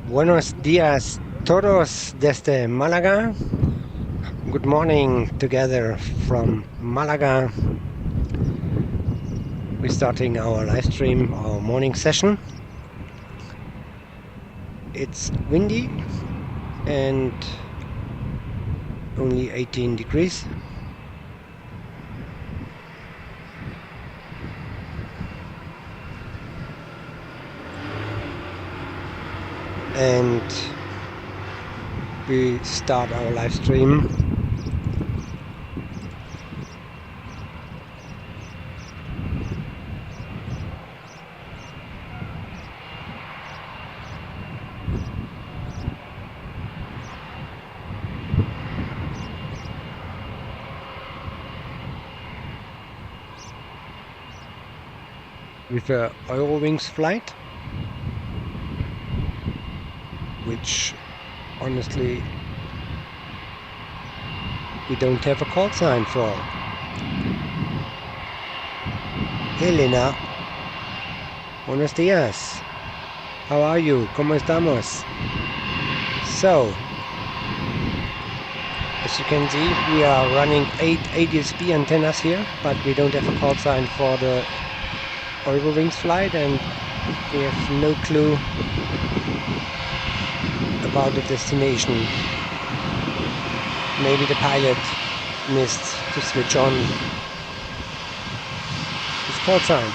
Buenos días todos desde Málaga. Good morning together from Malaga. We're starting our live stream, our morning session. It's windy and only 18 degrees. And we start our live stream with a Eurowings flight, which honestly we don't have a call sign for. Elena, buenos días. How are you? ¿Cómo estamos? So, as you can see, we are running 8 ADS-B antennas here, but we don't have a call sign for the Eurowings flight, and we have no clue about the destination. Maybe the pilot missed to switch on his call sign.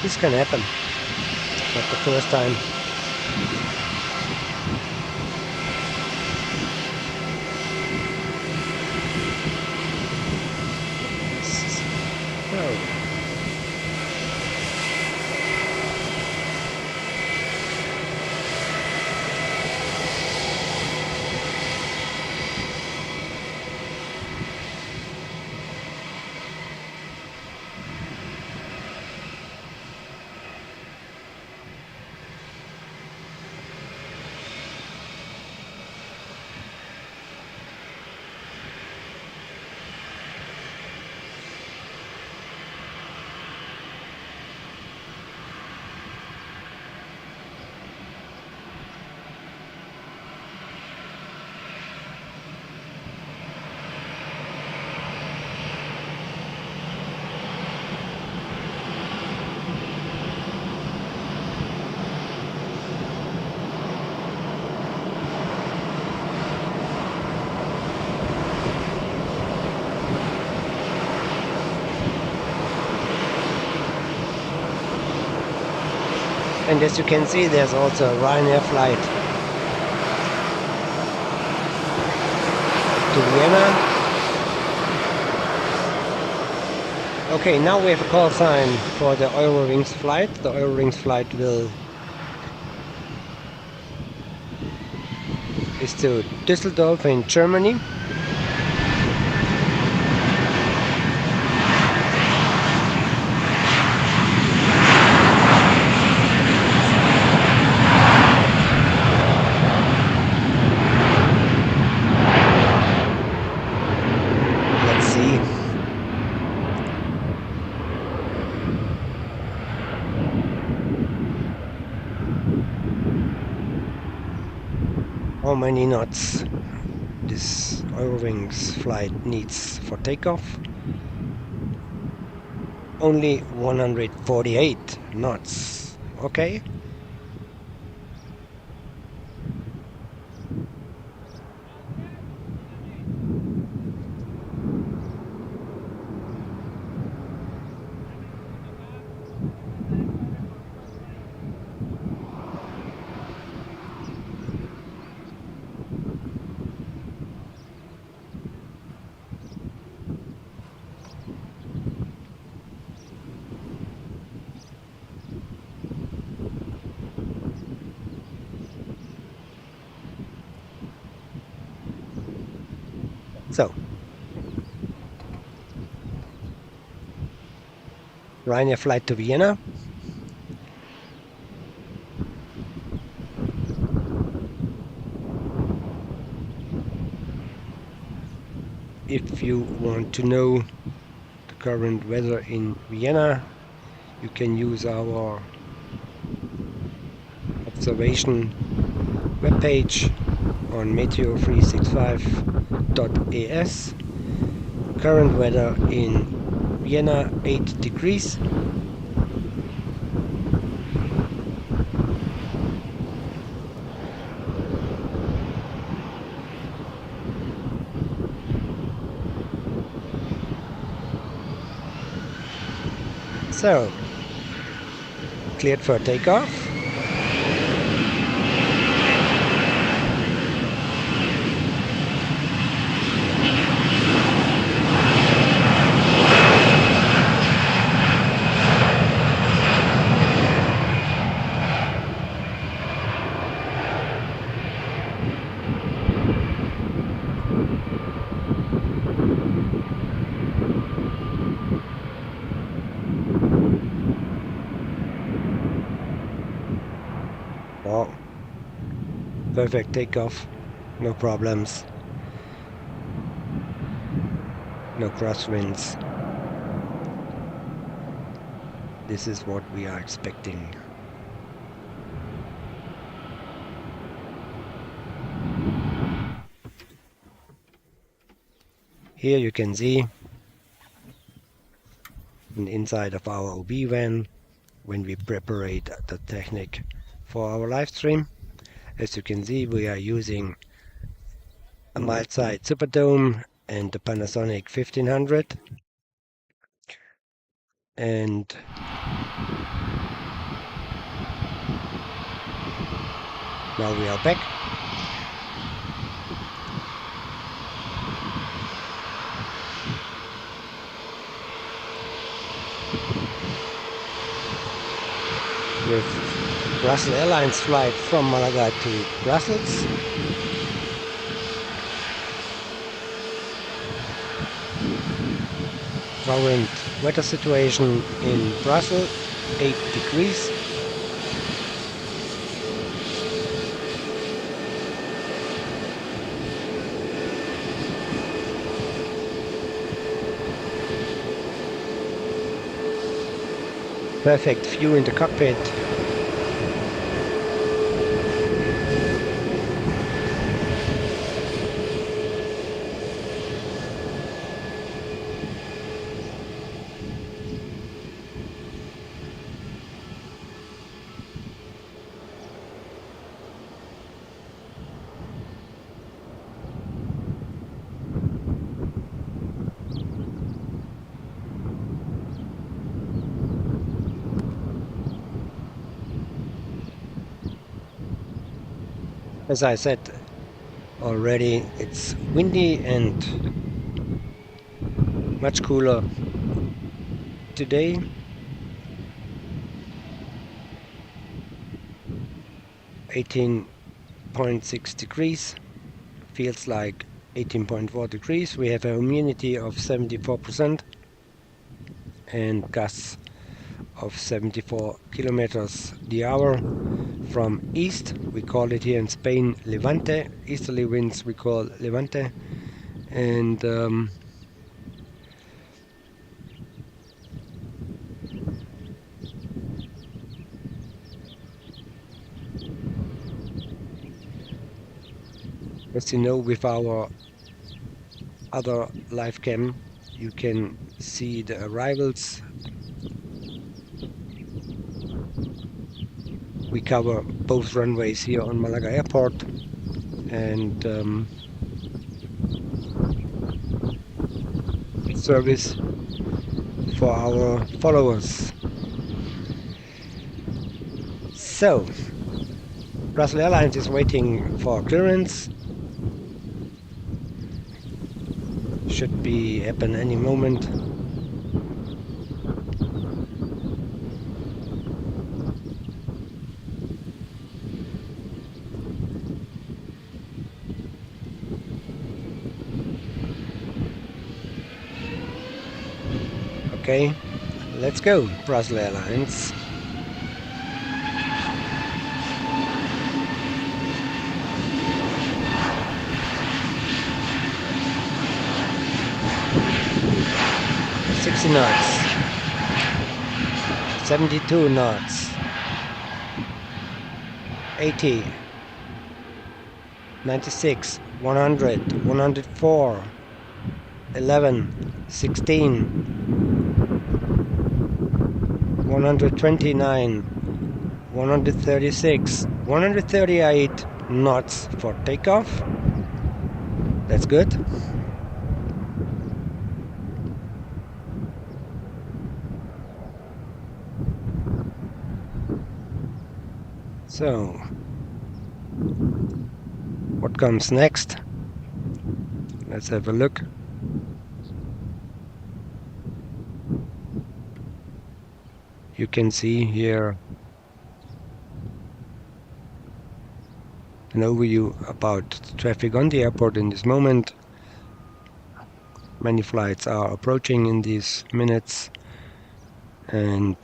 This can happen. Not the first time. Oh. And as you can see, there's also a Ryanair flight to Vienna. Okay, now we have a call sign for the Eurowings flight. The Eurowings flight is to Düsseldorf in Germany. How many knots this Eurowings flight needs for takeoff? Only 148 knots. Okay. So, Ryanair flight to Vienna. If you want to know the current weather in Vienna, you can use our observation webpage on meteo365.es. Current weather in Vienna 8 degrees. So, cleared for takeoff. Oh, perfect takeoff, no problems, no crosswinds. This is what we are expecting. Here you can see an inside of our OB van when we prepare the technique for our live stream. As you can see, we are using a mild side Superdome and the Panasonic 1500. And now we are back. With Brussels Airlines flight from Malaga to Brussels. Current weather situation in Brussels, 8 degrees. Perfect view in the cockpit. As I said already, it's windy and much cooler today. (18.6 degrees), feels like 18.4 degrees. We have a humidity of 74% and gusts of 74 kilometers the hour from east. We call it here in Spain Levante. Easterly winds we call Levante. And as you know, with our other live cam, you can see the arrivals. We cover both runways here on Malaga Airport, and service for our followers. So, Brussels Airlines is waiting for clearance. Should be happen any moment. Okay, let's go, Brussels Airlines. Knots, 72 knots, 80, 96, 100, 104, 11, 16, 129, 136, 138 knots for takeoff. That's good. So, what comes next? Let's have a look. You can see here an overview about the traffic on the airport in this moment. Many flights are approaching in these minutes, and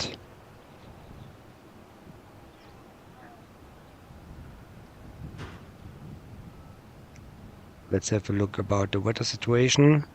let's have a look about the weather situation.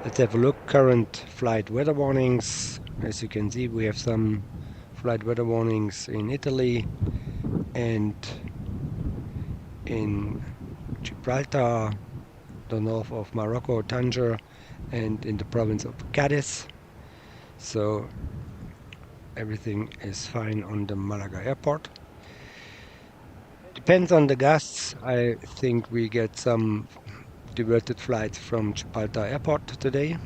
Let's have a look. Current flight weather warnings. As you can see, we have some flight weather warnings in Italy and in Gibraltar, the north of Morocco, Tangier, and in the province of Cadiz. So everything is fine on the Malaga Airport. Depends on the gusts. I think we get some diverted flights from Gibraltar Airport today.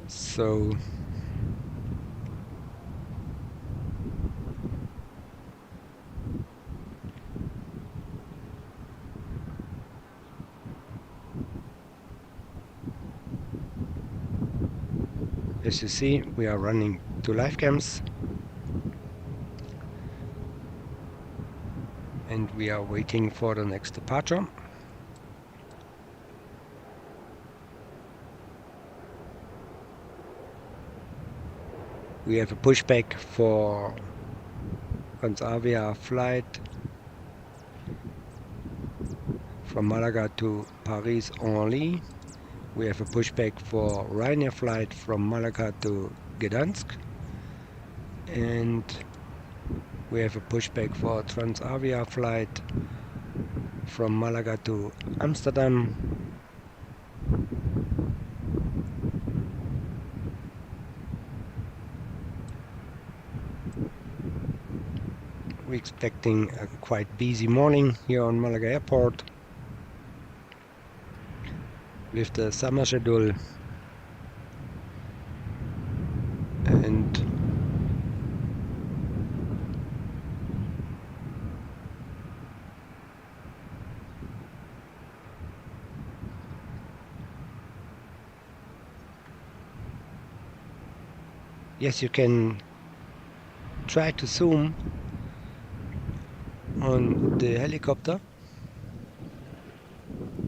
So as you see, we are running 2 live cams and we are waiting for the next departure. We have a pushback for Transavia flight from Malaga to Paris-Orly. We have a pushback for Ryanair flight from Malaga to Gdansk. And we have a pushback for Transavia flight from Malaga to Amsterdam. We're expecting a quite busy morning here on Malaga Airport with the summer schedule, and yes, you can try to zoom on the helicopter,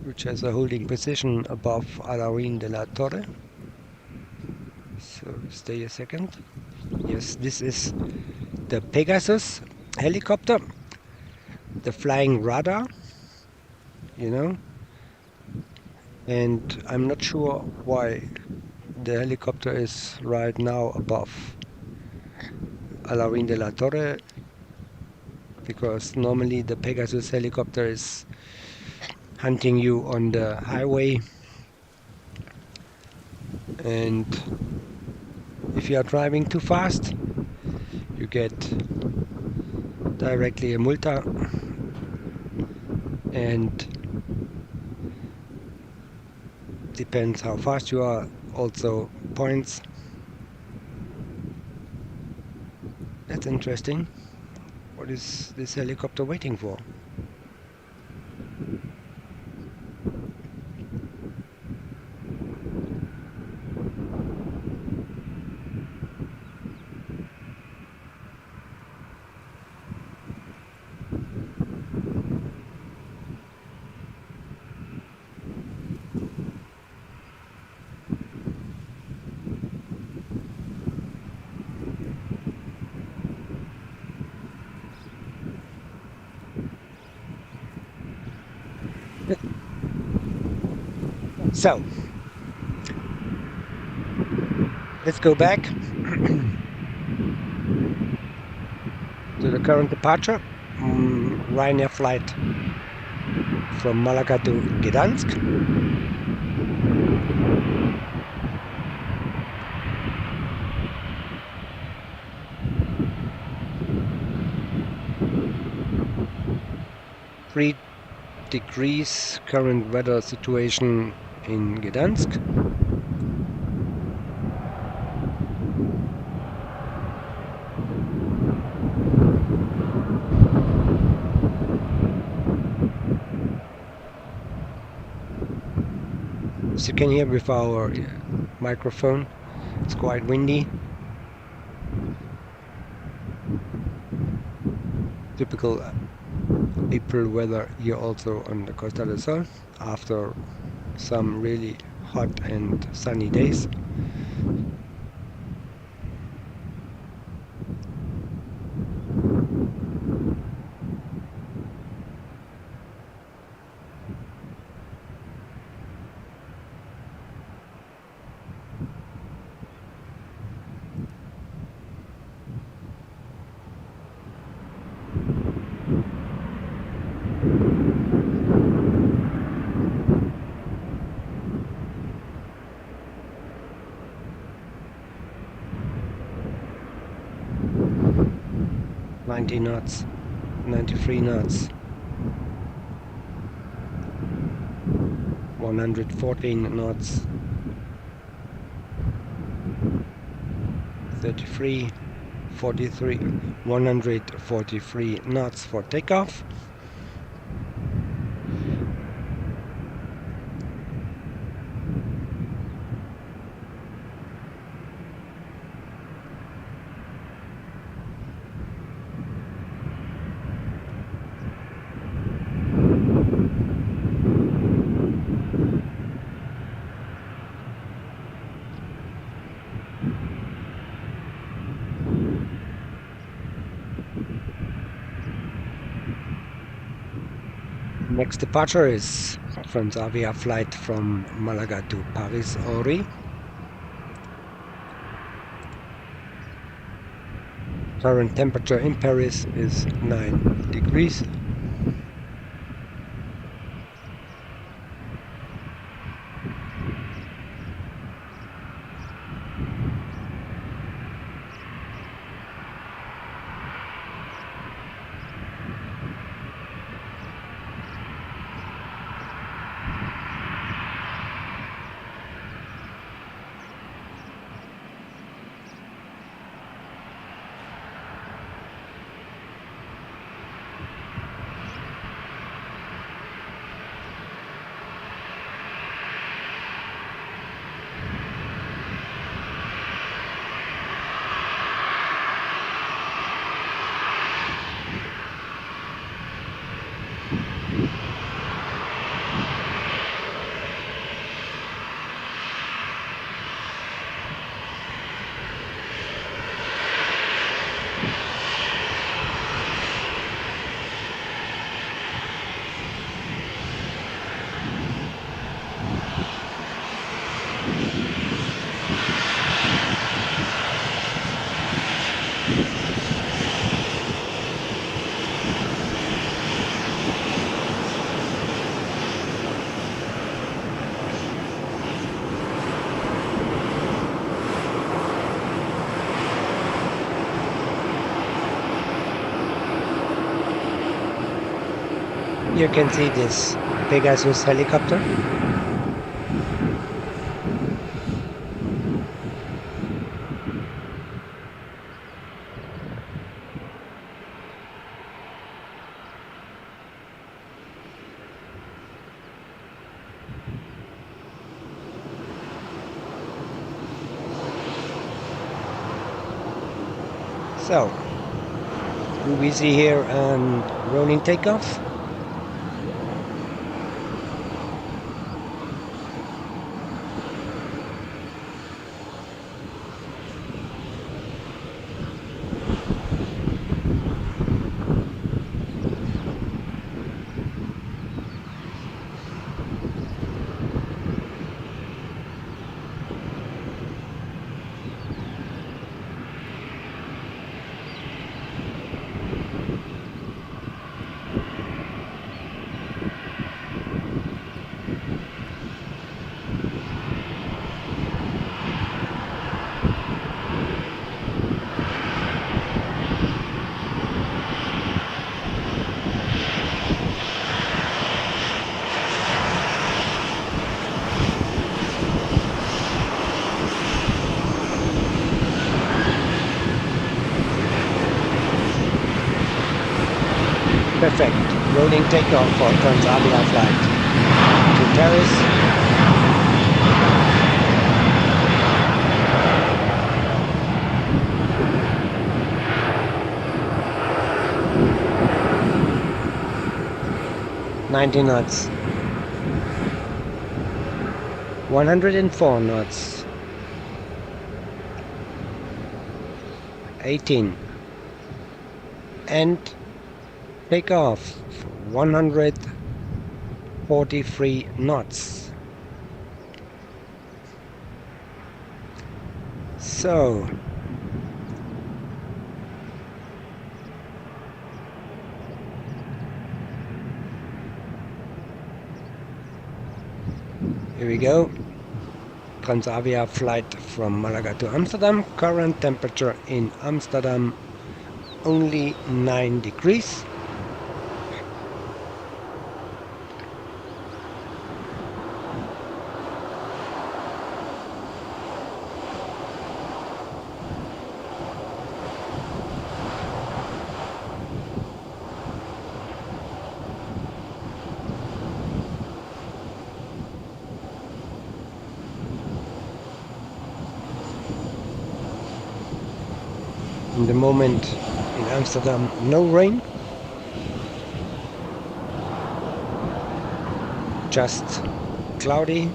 which has a holding position above Alaurín de la Torre. So stay a second. Yes, this is the Pegasus helicopter, the flying radar, you know, and I'm not sure why the helicopter is right now above Alaurín de la Torre, because normally the Pegasus helicopter is hunting you on the highway, and if you are driving too fast you get directly a multa, and depends how fast you are, also points. That's interesting. What is this helicopter waiting for? So let's go back to the current departure. Ryanair flight from Malaga to Gdansk. Three degrees current weather situation in Gdansk. As you can hear with our microphone, it's quite windy. Typical April weather here also on the Costa del Sol after some really hot and sunny days. Knots, 93 knots, 114 knots, 33, 43, 143 knots for takeoff. Next departure is Transavia flight from Malaga to Paris-Orly. Current temperature in Paris is 9 degrees. You can see this Pegasus helicopter. So, we see here rolling takeoff. Perfect. Rolling takeoff for Transavia flight to Paris. "90 knots. 104 knots. 18. And take off 143 knots. So here we go. Transavia flight from Malaga to Amsterdam. Current temperature in Amsterdam only 9 degrees. In the moment in Amsterdam, no rain, just cloudy.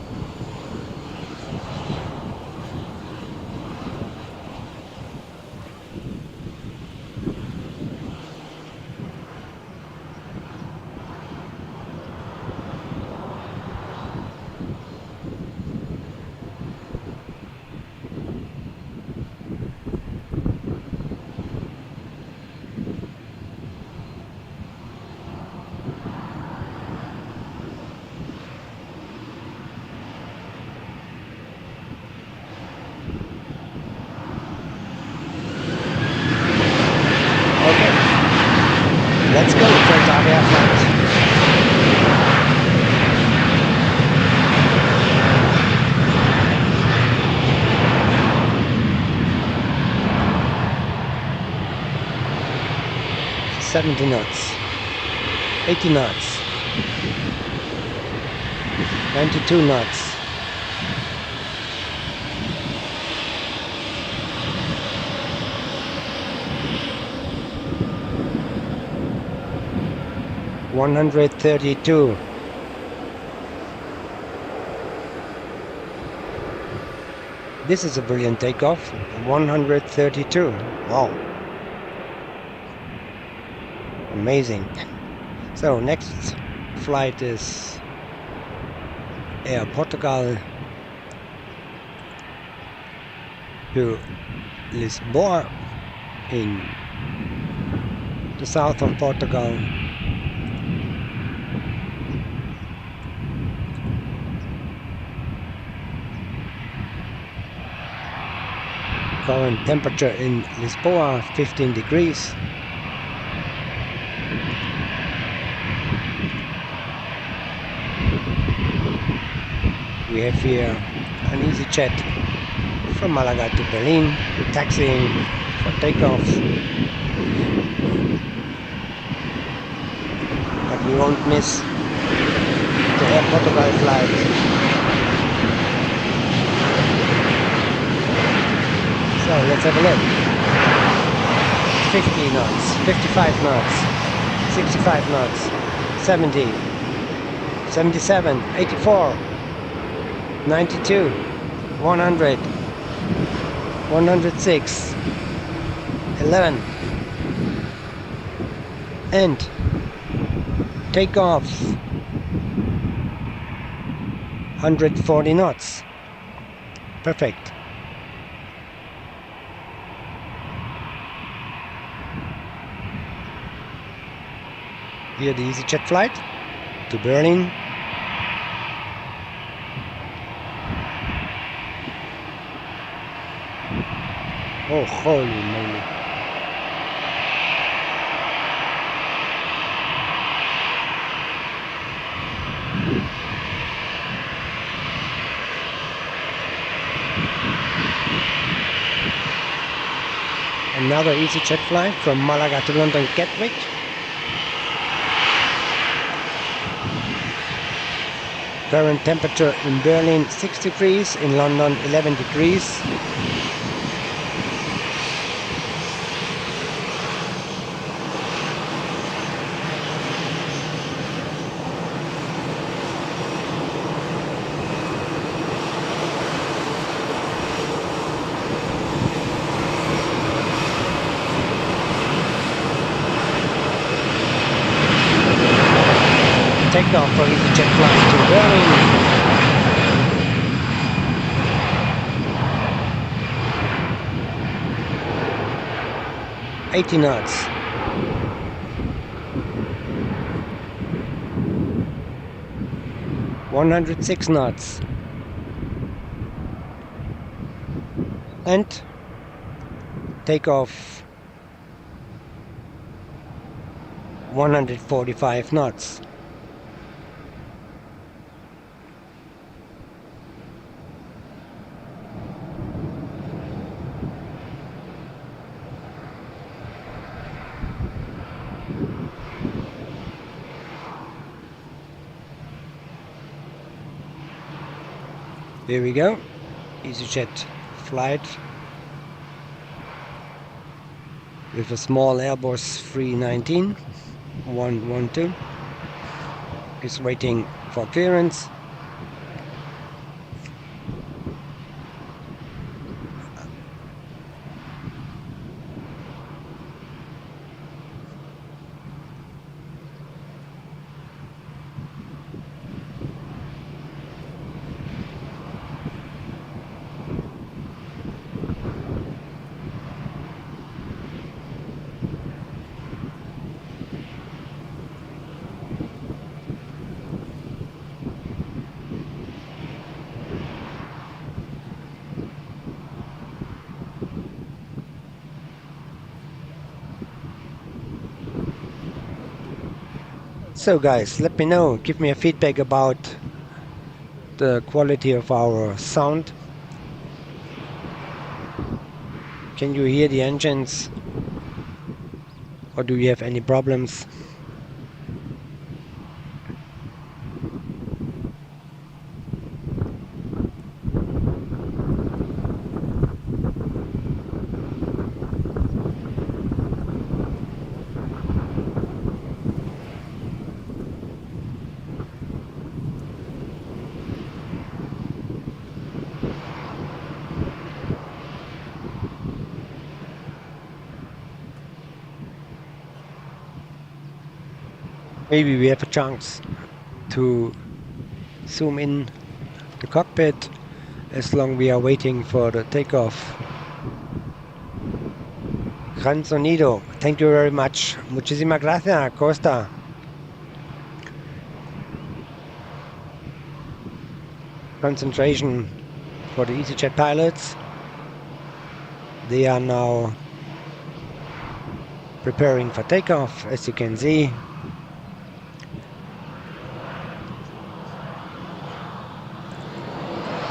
Let's go, Transavia flight. "70 knots, 80 knots, 92 knots, 132. This is a brilliant takeoff. 132. Wow. Amazing. So next flight is Air Portugal to Lisboa in the south of Portugal. Current temperature in Lisboa 15 degrees. We have here an EasyJet from Malaga to Berlin, taxiing for takeoff. But we won't miss the Air Portugal flight. So let's have a look. 50 knots, 55 knots, 65 knots, 70, 77, 84, 92, 100, 106, 11, and take off 140 knots. Perfect. Here the EasyJet flight to Berlin. Oh, holy moly. Another EasyJet flight from Malaga to London Gatwick. Current temperature in Berlin 6 degrees, in London 11 degrees. Takeoff for EasyJet flight to Berlin. $80 knots. $106 knots. And takeoff 145 knots. Here we go, EasyJet flight with a small Airbus 319 112 is waiting for clearance. So guys, let me know, give me a feedback about the quality of our sound. Can you hear the engines? Or do you have any problems? Maybe we have a chance to zoom in the cockpit as long we are waiting for the takeoff. Gran sonido, thank you very much. Muchísimas gracias, Costa. Concentration for the EasyJet pilots. They are now preparing for takeoff, as you can see.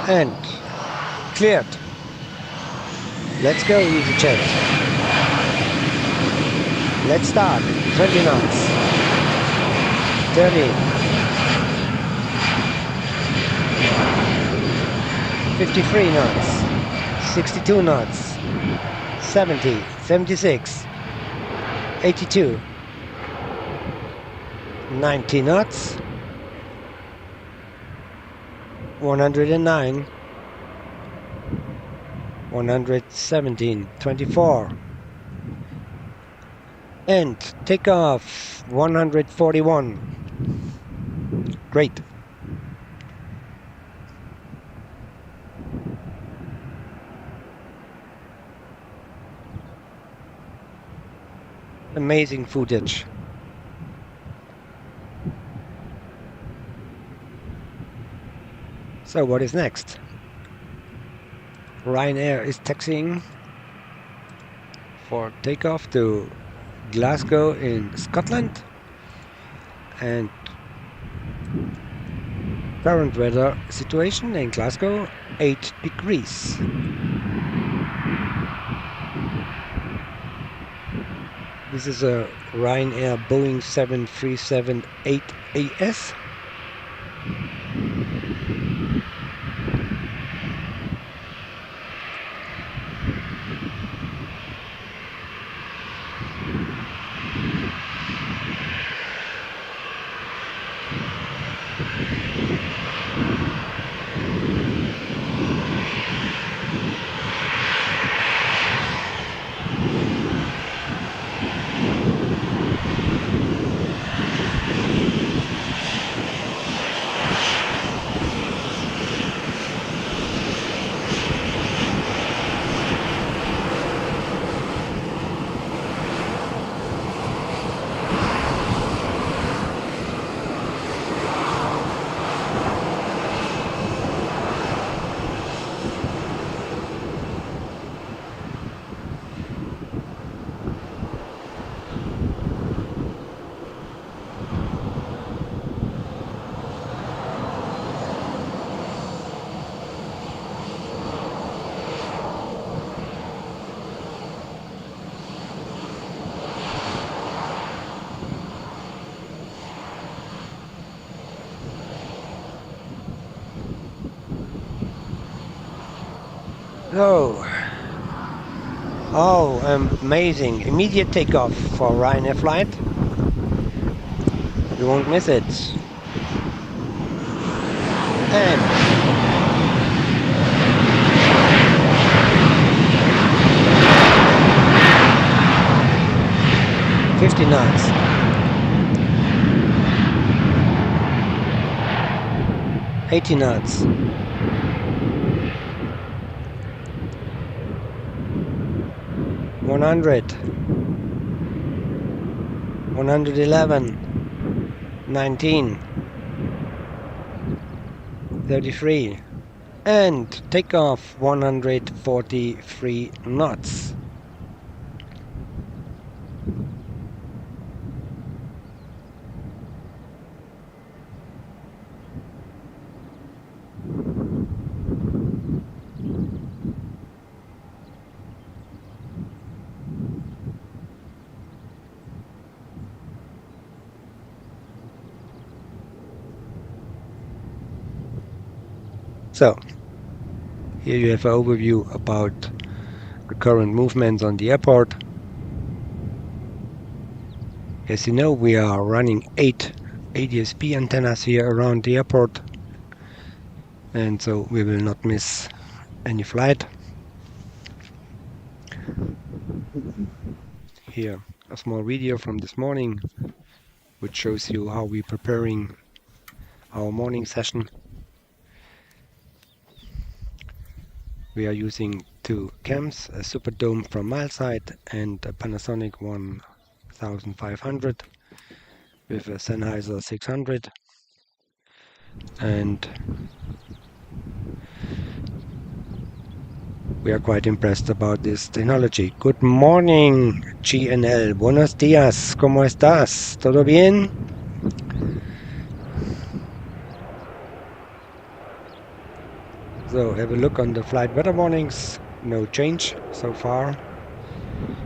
And cleared. Let's go, EasyJet. Let's start. 20 knots. 30. 53 knots. 62 knots. 70. 76. 82. 90 knots. 109, 117, 24, and takeoff 141. Great. Amazing footage. So what is next? Ryanair is taxiing for takeoff to Glasgow in Scotland, and current weather situation in Glasgow 8 degrees. This is a Ryanair Boeing 737-8 AS. So, oh, amazing. Immediate takeoff for Ryanair flight. You won't miss it. And 50 knots. 80 knots. 100. 111. 19. 33. And takeoff 143 knots. So, here you have an overview about the current movements on the airport. As you know, we are running 8 ADS-B antennas here around the airport, and so we will not miss any flight. Here, a small video from this morning, which shows you how we're preparing our morning session. We are using 2 cams, a Superdome from Mileside and a Panasonic 1500 with a Sennheiser 600. And we are quite impressed about this technology. Good morning, GNL. Buenos días. ¿Cómo estás? ¿Todo bien? So have a look on the flight weather warnings. No change so far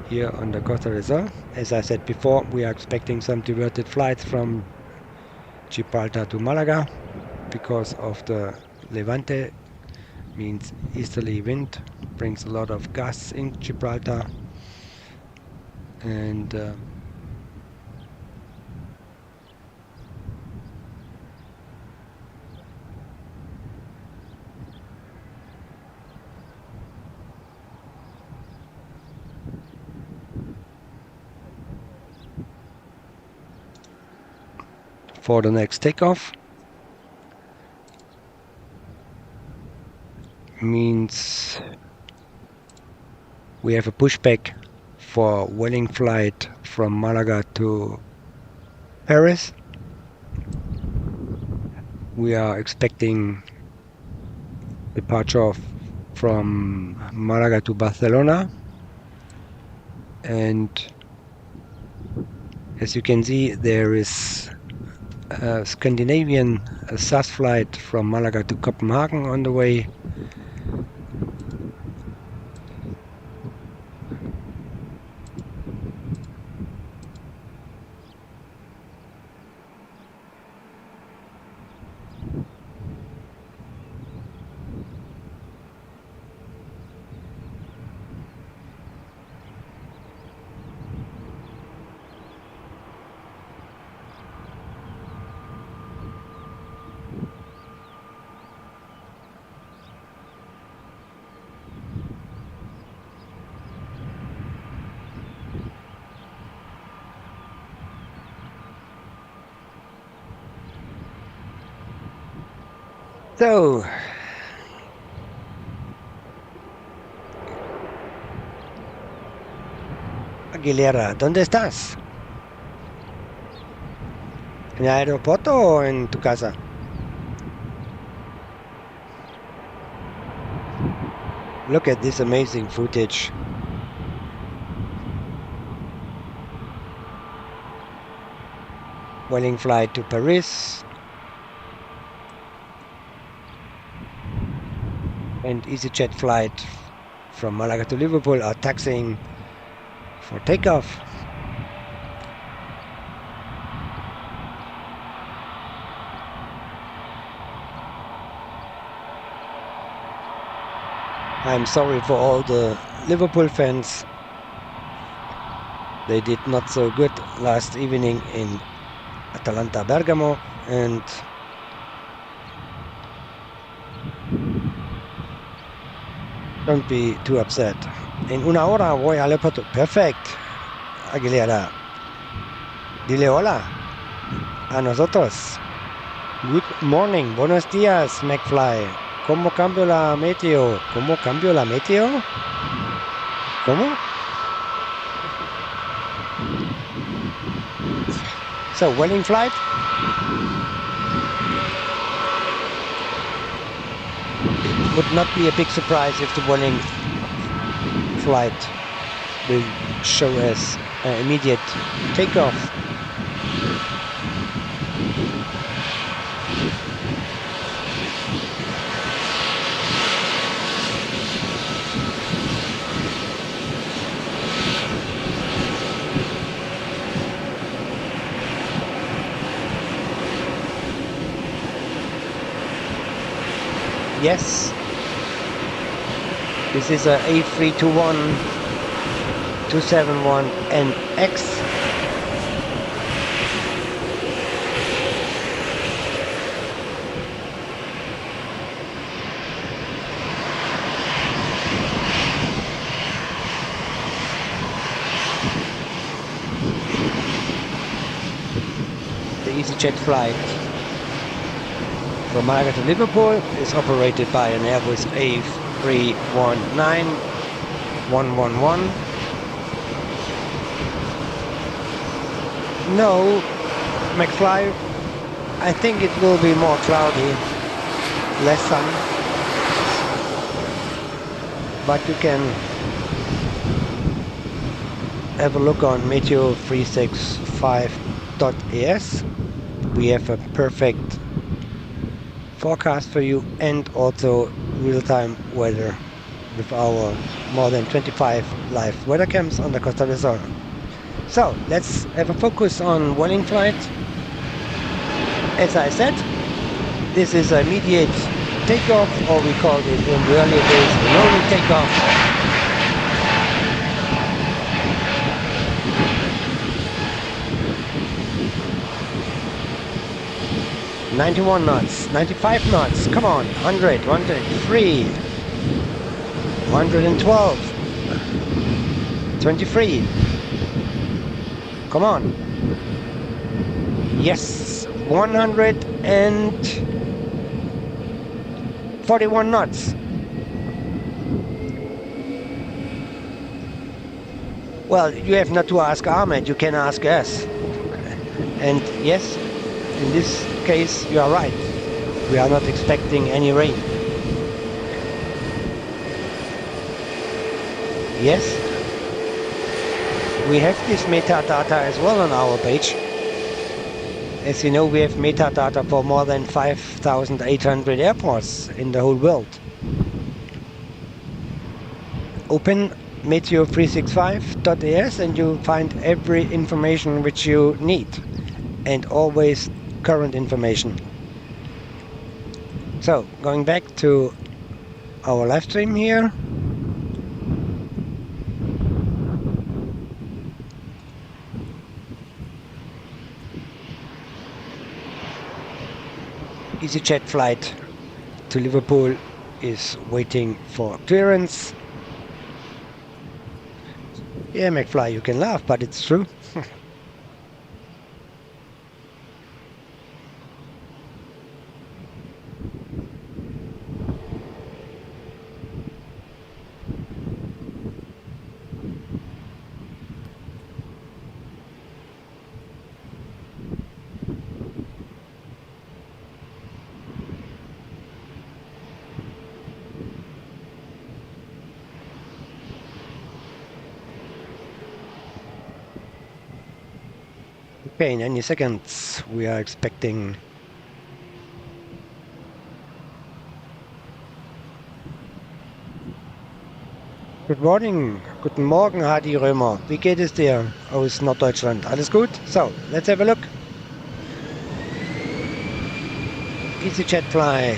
here on the Costa del Sol. As I said before, we are expecting some diverted flights from Gibraltar to Malaga because of the Levante, means easterly wind, brings a lot of gusts in Gibraltar, and for the next takeoff means we have a pushback for Vueling flight from Malaga to Paris. We are expecting departure from Malaga to Barcelona, and as you can see, there is a Scandinavian SAS flight from Malaga to Copenhagen on the way. So, Aguilera, ¿dónde estás? ¿En el aeropuerto o en tu casa? Look at this amazing footage. Vueling flight to Paris. And EasyJet flight from Malaga to Liverpool are taxiing for takeoff. I'm sorry for all the Liverpool fans. They did not so good last evening in Atalanta Bergamo, and don't be too upset. En una hora voy al aeropuerto. Perfect, Aguilera. Dile hola a nosotros. Good morning, buenos días, McFly. ¿Cómo cambio la meteo? ¿Cómo cambio la meteo? ¿Cómo? So, Vueling flight? It would not be a big surprise if the Vueling flight will show us immediate takeoff. Yes, this is a A321 271NX. The EasyJet flight from Malaga to Liverpool is operated by an Airways A319-111. No, McFly, I think it will be more cloudy, less sun, but you can have a look on meteo365.es. We have a perfect forecast for you and also real-time weather with our more than 25 live weather cams on the Costa del Sol. So let's have a focus on Vueling flight. As I said, this is immediate takeoff, or we called it in the earlier days rolling takeoff. $91 knots, 95 knots, come on, 100, 103, 112, 23, come on, yes, 141 knots. Well, you have not to ask Ahmed, you can ask us. And yes, in this case, you are right. We are not expecting any rain. Yes, we have this metadata as well on our page. As you know, we have metadata for more than 5,800 airports in the whole world. Open meteo365.es and you find every information which you need, and always current information. So, going back to our live stream here. EasyJet flight to Liverpool is waiting for clearance. Yeah, McFly, you can laugh, but it's true. Okay, in any seconds we are expecting Good morning, guten Morgen, Hadi Römer. Wie geht es dir aus Norddeutschland? Alles gut? So, let's have a look. EasyJet fly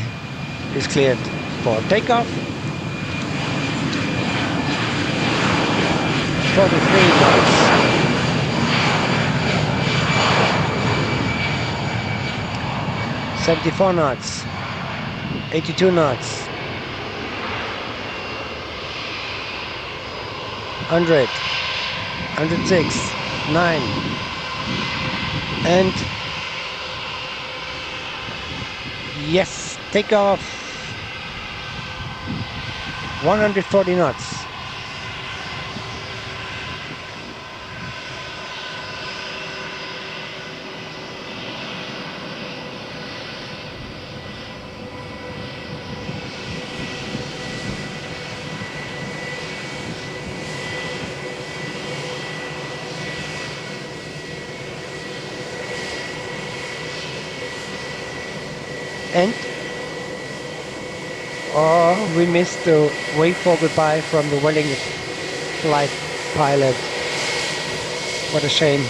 is cleared for takeoff. 43 knots. 74 knots. 82 knots. 100. 106. 9. And yes, take off. 140 knots. And we missed the wave for goodbye from the Vueling flight pilot. What a shame.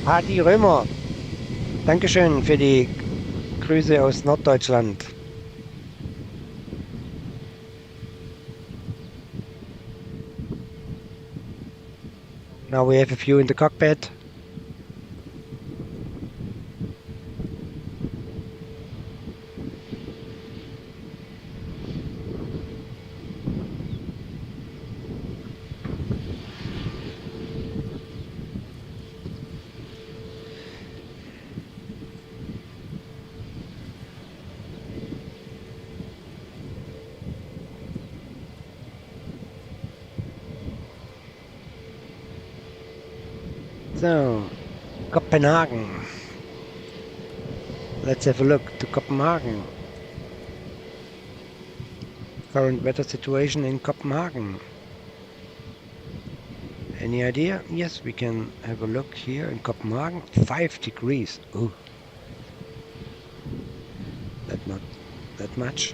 Hardy Römer, Dankeschön für die Grüße aus Norddeutschland. Now we have a view in the cockpit. So, Copenhagen. Let's have a look to Copenhagen. Current weather situation in Copenhagen. Any idea? Yes, we can have a look here in Copenhagen. 5 degrees. Oh, that's not that much.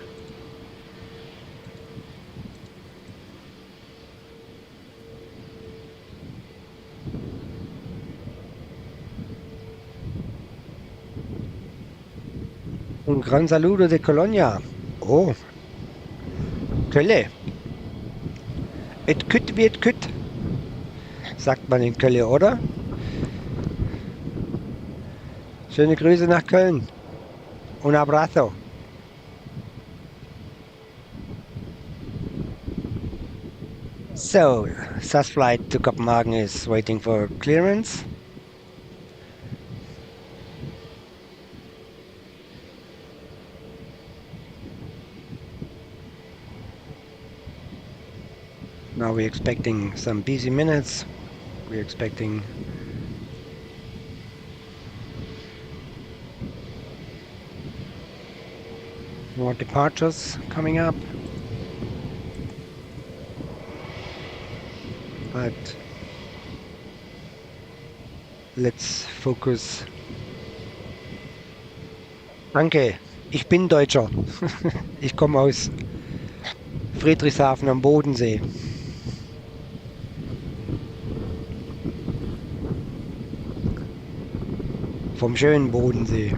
Un gran saludo de Colonia. Oh, Kölle. Et kütt wie et kütt. Sagt man in Kölle, oder? Schöne Grüße nach Köln. Un abrazo. So, SAS flight to Copenhagen is waiting for clearance. Now we're expecting some busy minutes. We're expecting more departures coming up. But let's focus. Danke, ich bin Deutscher. Ich komme aus Friedrichshafen am Bodensee. Vom schönen Bodensee.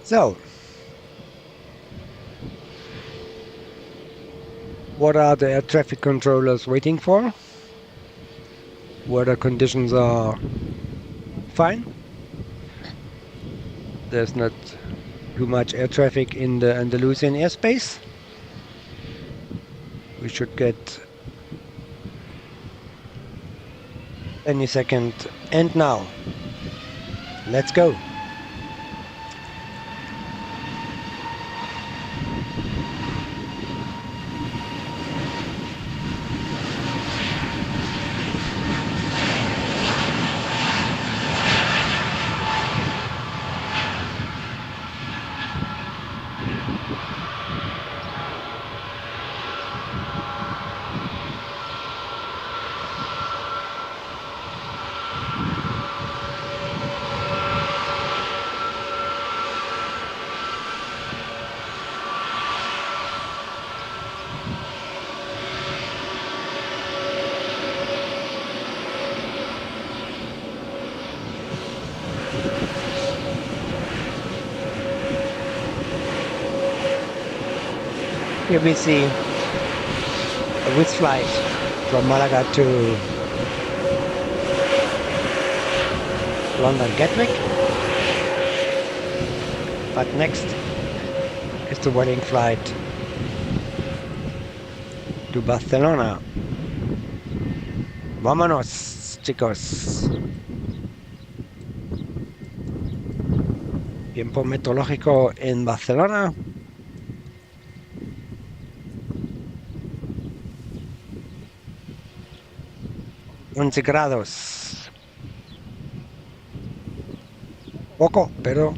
So, what are the air traffic controllers waiting for? Weather conditions are fine. There's not too much air traffic in the Andalusian airspace. We should get any second. And now, let's go. Here we see a Wizz flight from Malaga to London Gatwick. But next is the Vueling flight to Barcelona. Vámonos, chicos. Tiempo meteorológico en Barcelona. ...11 grados. Poco, pero...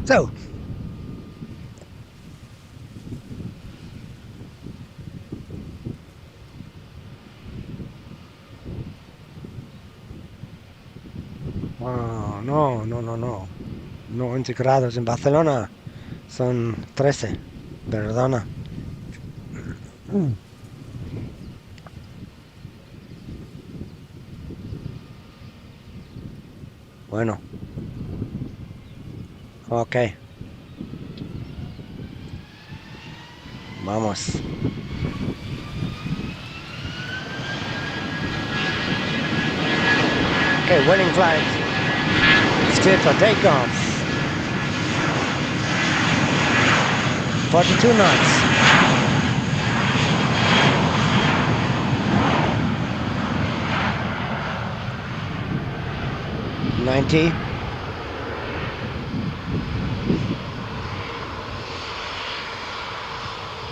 So, oh, no. No 11 grados en Barcelona. Son 13. Perdona. Bueno. Ok. Vamos. Okay, Vueling flight. It's cleared for takeoff. 42 knots. $90.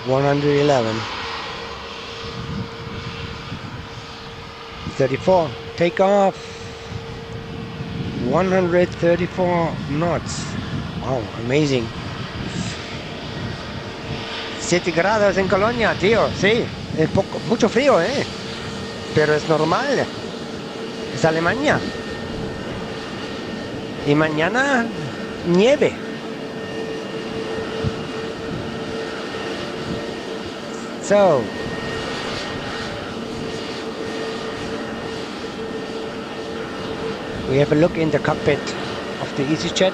111. 34. Take off. 134 knots. Wow, amazing. 7 grados en Colonia, tío. Sí, es mucho frío, pero es normal. Es Alemania. Y mañana nieve. So, we have a look in the cockpit of the EasyJet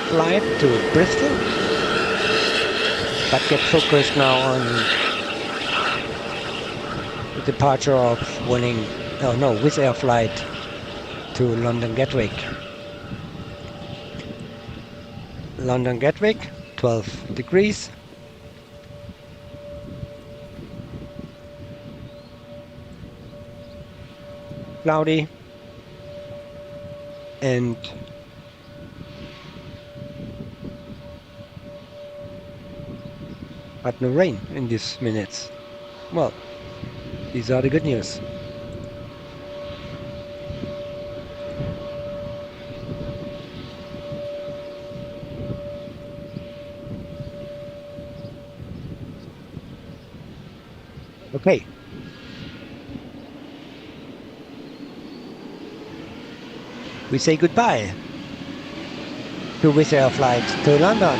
flight to Bristol, but get focused now on the departure of Vueling, Wizz Air flight to London Gatwick. London Gatwick, 12 degrees. Cloudy and but no rain in these minutes. Well, these are the good news. Okay. We say goodbye to Wizz Air flight to London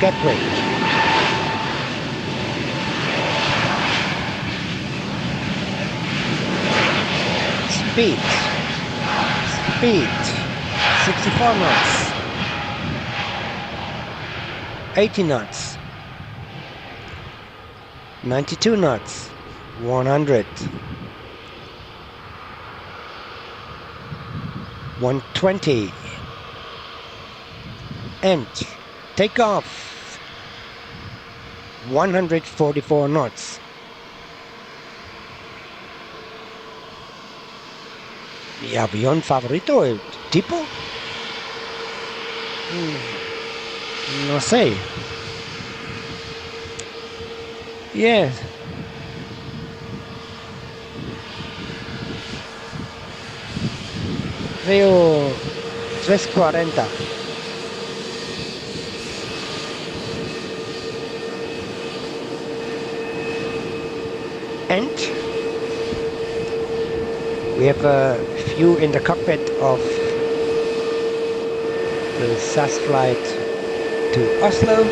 Gatwick. Speed 64 knots, 80 knots, 92 knots, 100. 120 and take off 144 knots. Mi avión favorito, el tipo, no sé. Creo 3:40. And we have a view in the cockpit of the SAS flight to Oslo.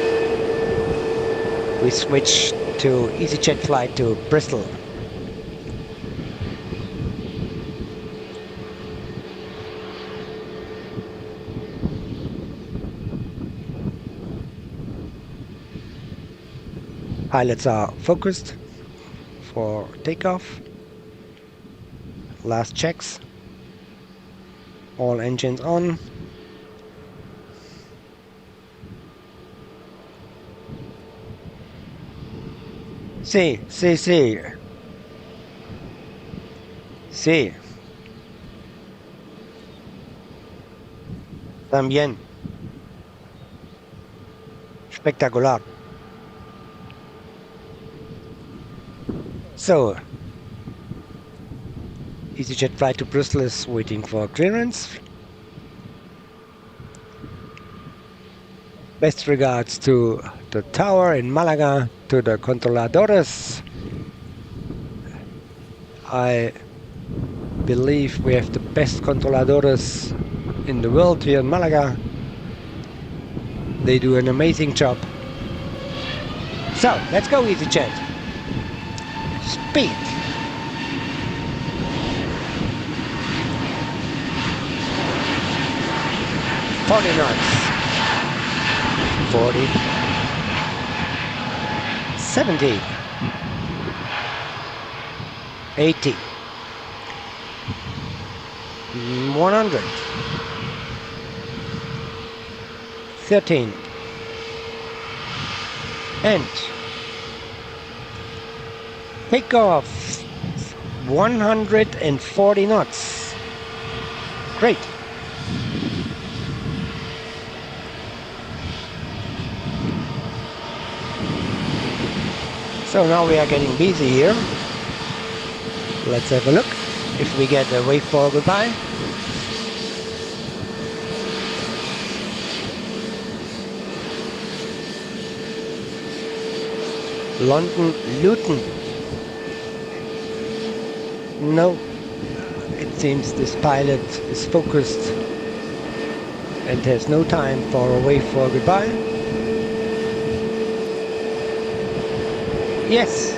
We switch to EasyJet flight to Bristol. Pilots are focused for takeoff. Last checks. All engines on. Sí. También. Espectacular. So, EasyJet flight to Bristol is waiting for clearance. Best regards to the tower in Malaga, to the controladores. I believe we have the best controladores in the world here in Malaga. They do an amazing job. So, let's go EasyJet. Speed. Forty knots. 40. 70. 80. 100. 13. And takeoff 140 knots. Great. So now we are getting busy here. Let's have a look if we get a wave for goodbye. London Luton. No, it seems this pilot is focused and has no time for a wave for goodbye. Yes.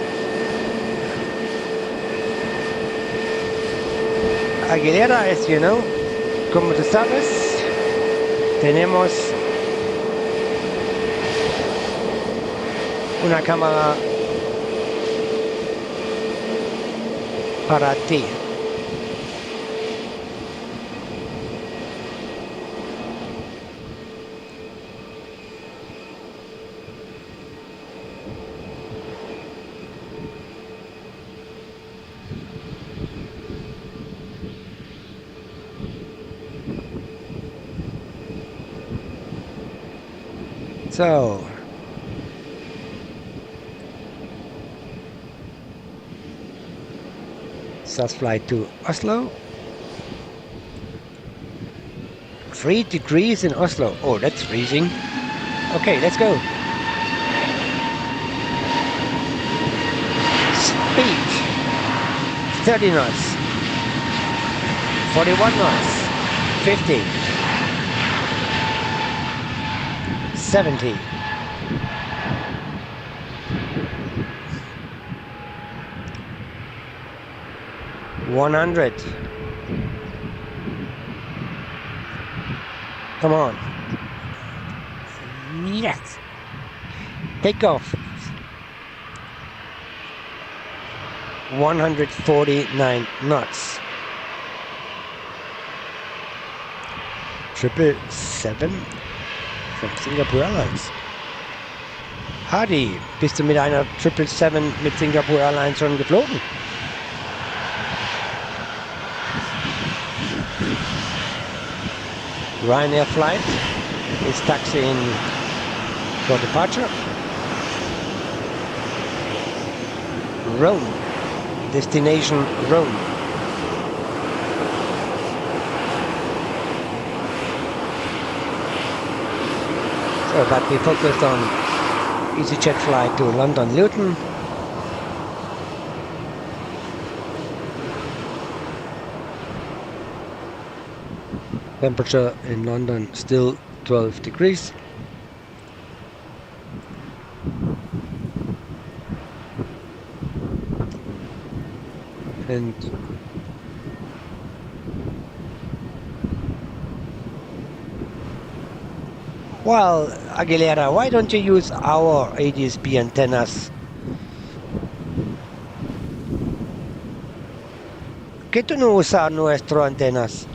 Aguilera, as you know, como tú sabes, tenemos una cámara para ti. So, SAS flight to Oslo. 3 degrees in Oslo. Oh, that's freezing. Okay, let's go. Speed 30 knots. 41 knots. 50. 70. 100. Come on. Yes. Take off. 149 knots. 777 von Singapore Airlines. Hardy, bist du mit einer 777 mit Singapore Airlines schon geflogen? Ryanair flight is taxiing for departure. Rome, destination Rome. but we focused on EasyJet flight to London Luton. Temperature in London still 12 degrees. And well, Aguilera, why don't you use our ADS-B antennas? ¿Qué tú no usas nuestras antenas?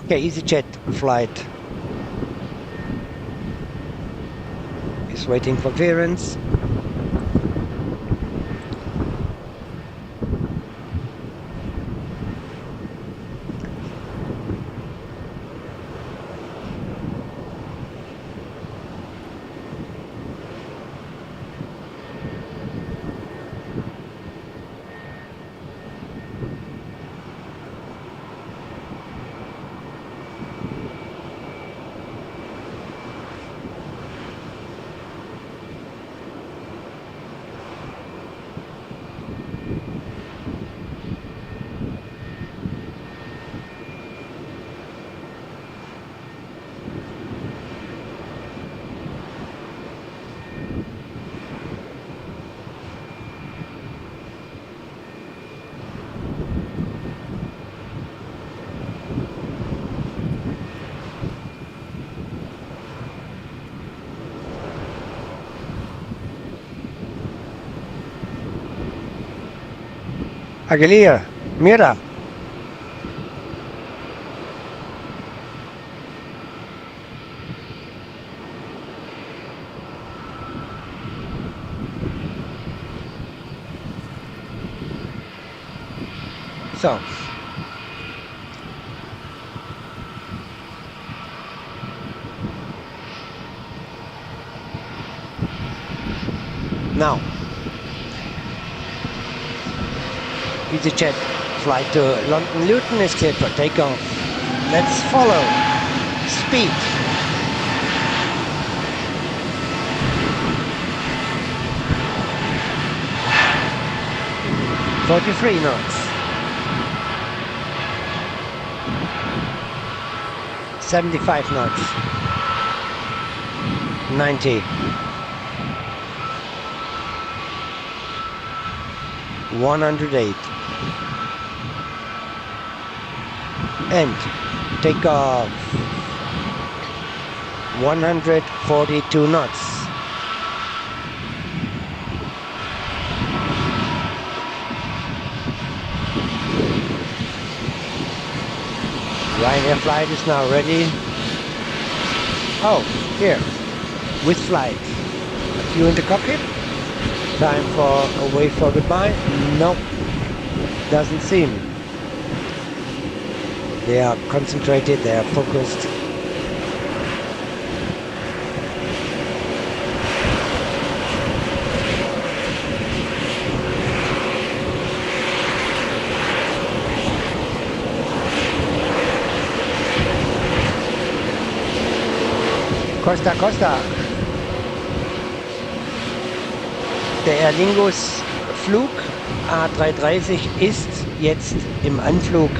Okay, EasyJet flight is waiting for clearance. Aguilera, mira. So. Now. EasyJet flight to London Luton is cleared for takeoff. Let's follow. Speed. .43 knots. 75 knots. 90. 108. And take off 142 knots. Ryanair flight is now ready. Oh, here, with flight. A few in the cockpit. Time for a wave for goodbye? Nope, doesn't seem. They are concentrated, they are focused. Costa. Der Aer Lingus Flug A330 ist jetzt im Anflug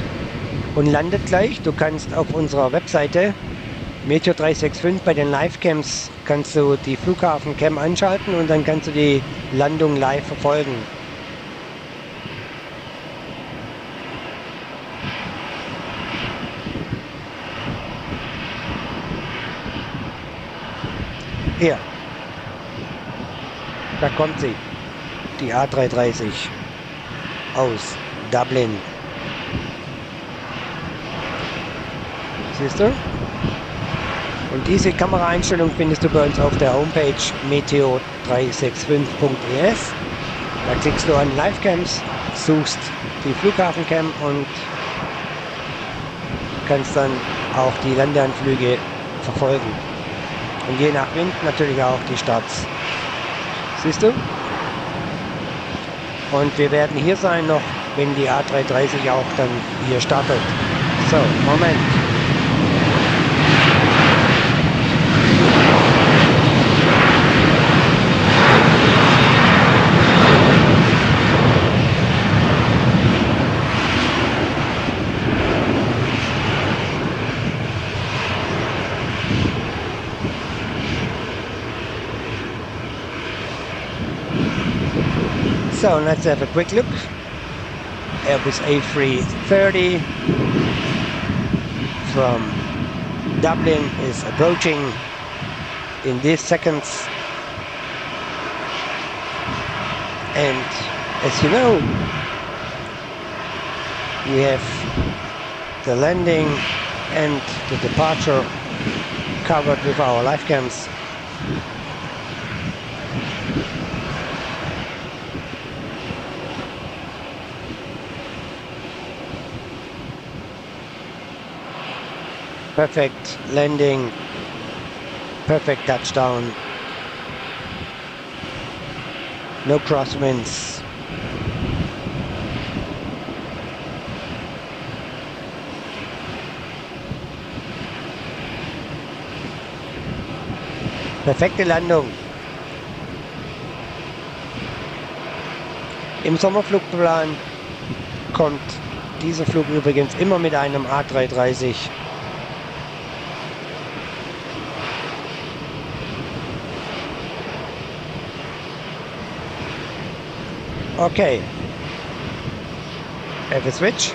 und landet gleich. Du kannst auf unserer Webseite Meteor 365 bei den Livecams kannst du die Flughafencam anschalten und dann kannst du die Landung live verfolgen. Hier. Da kommt sie, die A330 aus Dublin. Siehst du? Und diese Kameraeinstellung findest du bei uns auf der Homepage meteor365.es. Da klickst du an Livecams, suchst die Flughafencam und kannst dann auch die Landeanflüge verfolgen. Und je nach Wind natürlich auch die Starts. Siehst du? Und wir werden hier sein noch, wenn die A330 auch dann hier startet. So, Moment. So let's have a quick look. Airbus A330 from Dublin is approaching in these seconds. And as you know, we have the landing and the departure covered with our live cams. Perfect landing, perfect touchdown, no crosswinds. Perfekte Landung. Im Sommerflugplan kommt dieser Flug übrigens immer mit einem A330. Okay, have a switch.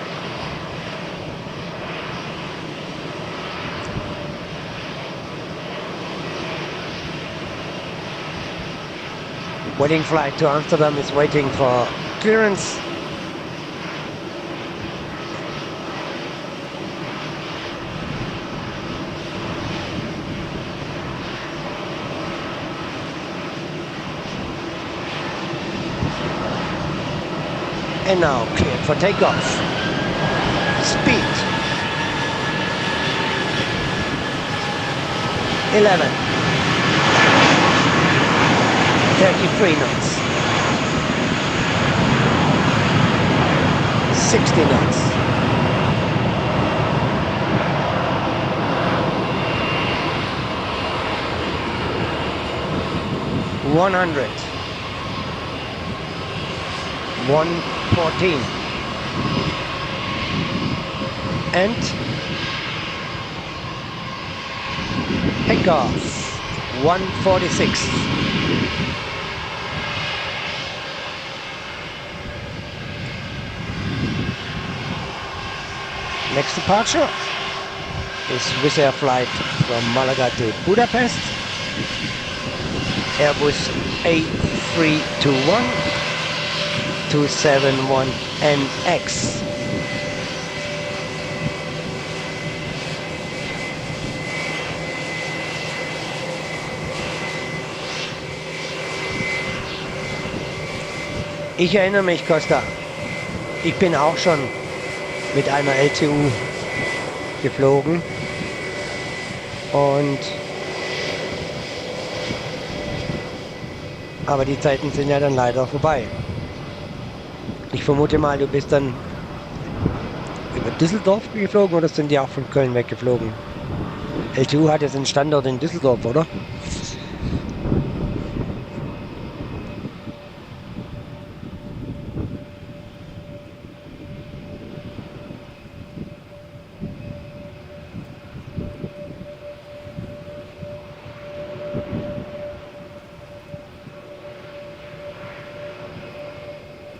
Vueling flight to Amsterdam is waiting for clearance. And now cleared for takeoff. Speed 11, 33 knots, 60 knots, 100, 114, and takeoff 146. Next departure is Wizz Air flight from Malaga to Budapest, Airbus A321 271NX. Ich erinnere mich, Costa, ich bin auch schon mit einer LTU geflogen aber die Zeiten sind ja dann leider vorbei. Ich vermute mal, du bist dann über Düsseldorf geflogen oder sind die auch von Köln weggeflogen? LTU hat jetzt einen Standort in Düsseldorf, oder?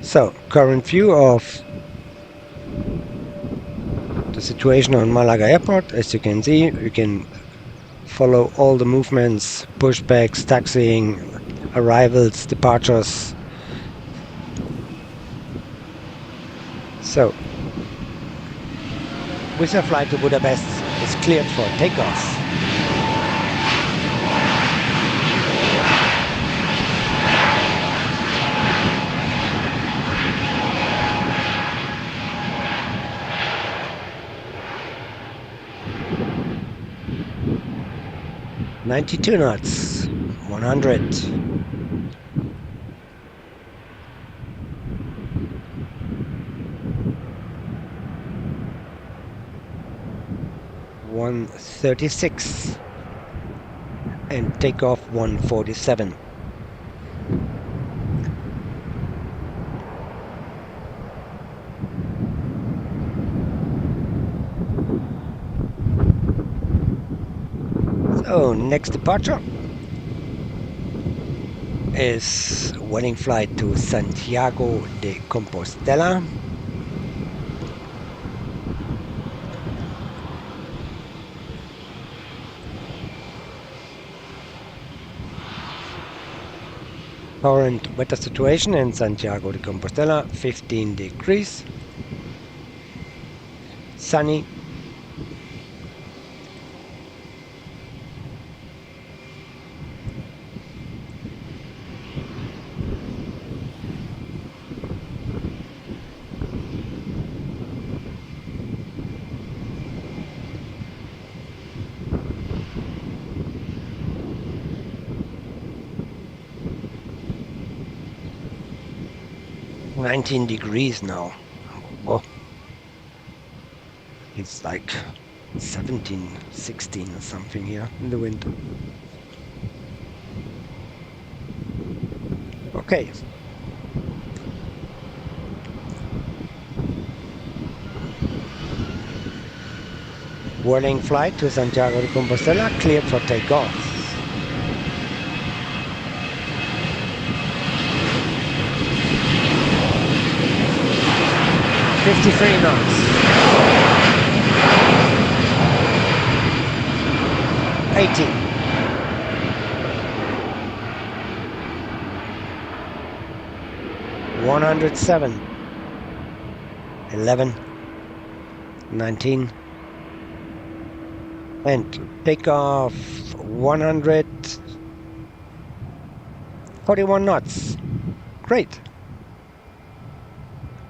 So, current view of the situation on Malaga Airport. As you can see, you can follow all the movements, pushbacks, taxiing, arrivals, departures. So, Wizz Air flight to Budapest is cleared for takeoff. .92 knots, 100. 136 and takeoff 147. So next departure is Vueling flight to Santiago de Compostela. Current weather situation in Santiago de Compostela, 15 degrees, sunny, degrees now. Oh, it's like 17, 16 or something here in the wind. Okay. Vueling flight to Santiago de Compostela cleared for takeoff. .53 knots. 80. .107. 11. 19. And takeoff 141 knots. Great.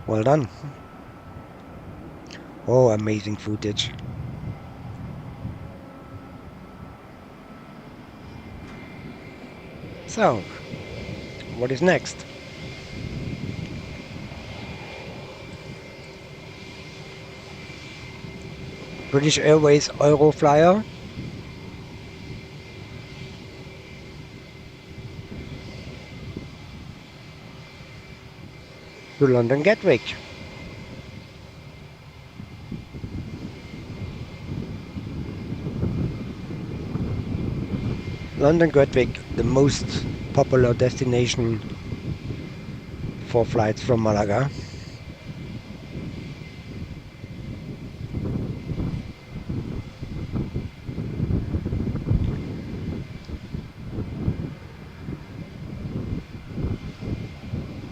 Well done. Oh, amazing footage. So, what is next? British Airways Euroflyer to London Gatwick. London Gatwick, the most popular destination for flights from Malaga.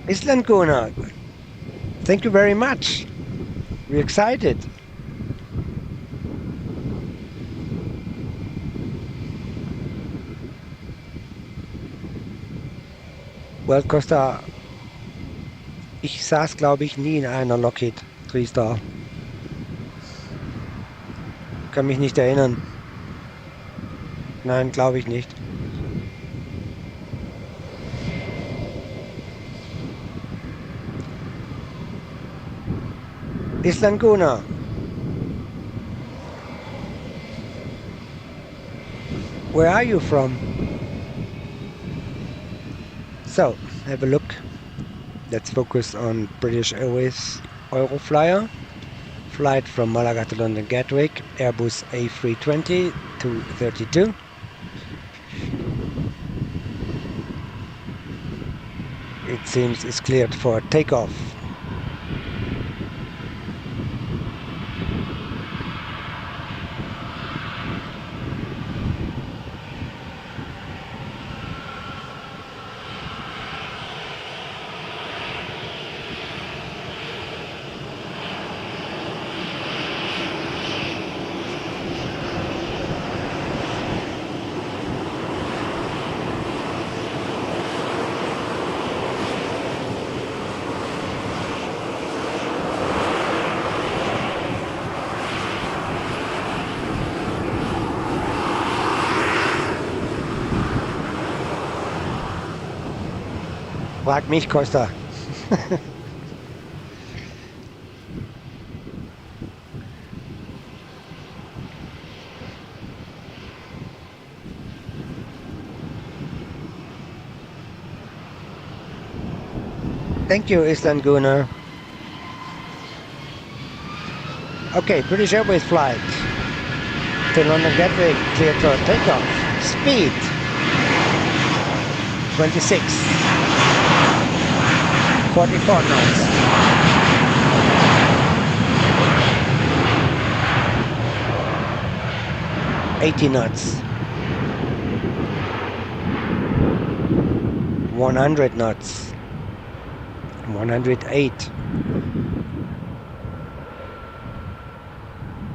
Island Gunnar, thank you very much. We're excited. Well, Costa, ich saß, glaube ich, nie in einer Lockheed Tristar. Kann mich nicht erinnern. Nein, glaube ich nicht. Island Gunnar. Where are you from? So, have a look. Let's focus on British Airways Euroflyer. Flight from Malaga to London Gatwick, Airbus A320 232. It seems it's cleared for takeoff. Frag mich, Costa. Thank you, Island Gunnar. Okay, British Airways flight to London Gatwick, cleared for takeoff. Speed 26, 44 knots. $80 knots. 100 knots. 108.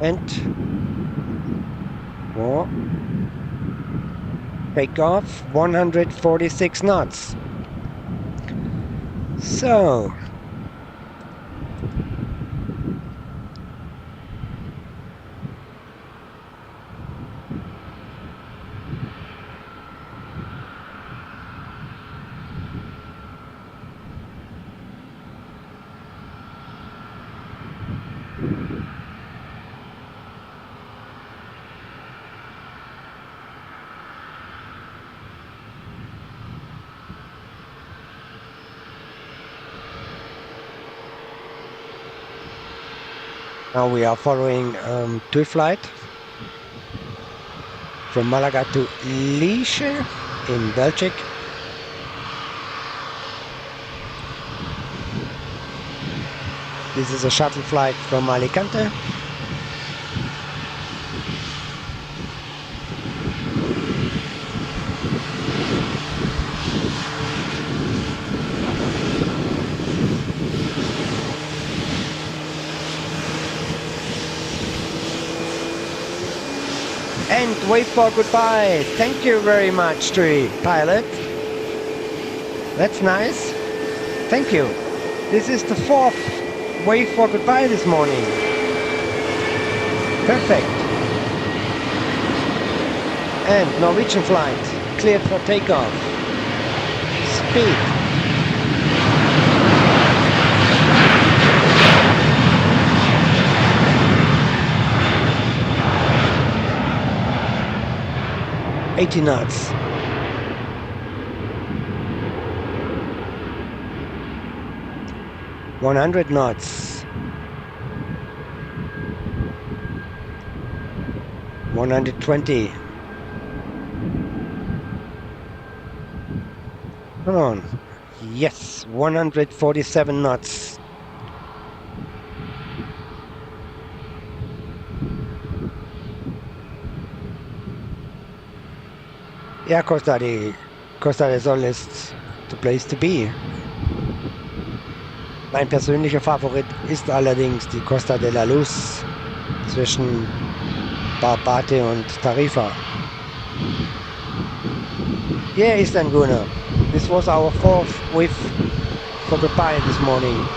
And more. Takeoff 146 knots. So now we are following TUI flight from Malaga to Liège in Belgium. This is a shuttle flight from Alicante. And wave for goodbye. Thank you very much, TUI pilot. That's nice. Thank you. This is the 4th wave for goodbye this morning. Perfect. And Norwegian flight cleared for takeoff. Speed. $80 knots. $100 knots. 120. Come on. Yes, 147 knots. Ja, Costa del Sol ist the place to be. Mein persönlicher Favorit ist allerdings die Costa de la Luz zwischen Barbate und Tarifa. Yeah, Eastern Gunnar. This was our 4th wave for goodbye this morning.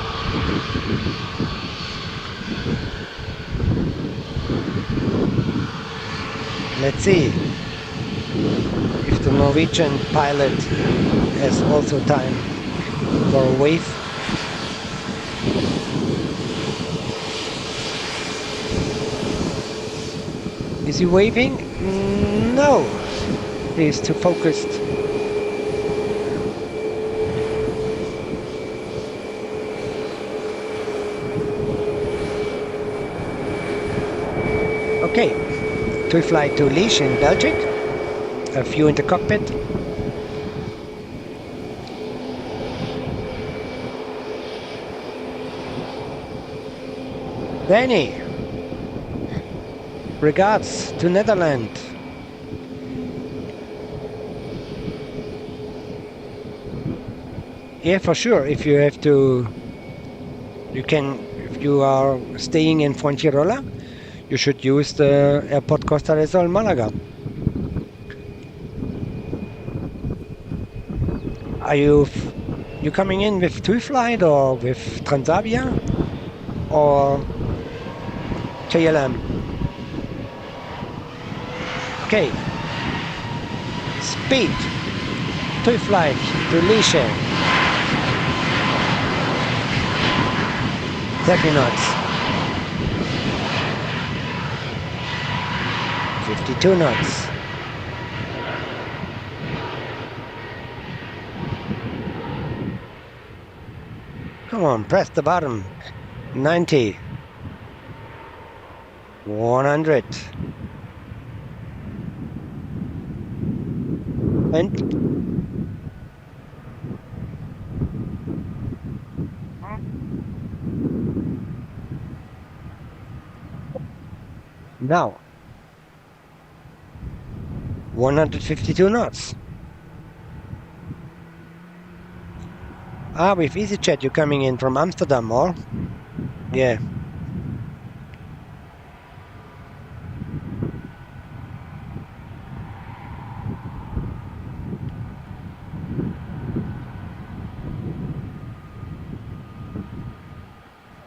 Let's see if the Norwegian pilot has also time for a wave. Is he waving? No, he's too focused. Okay, TUI flight to Liège in Belgium. A view in the cockpit. Danny, regards to Netherlands. Yeah, for sure. If you have to, you can. If you are staying in Fuengirola, you should use the airport Costa del Sol Malaga. Are you coming in with TUI flight or with Transavia or KLM? Okay. Speed. TUI flight to Liège. 30 knots. 52 knots. Come on, press the button. 90. 100. And now 152 knots. With EasyJet you're coming in from Amsterdam, or? Yeah.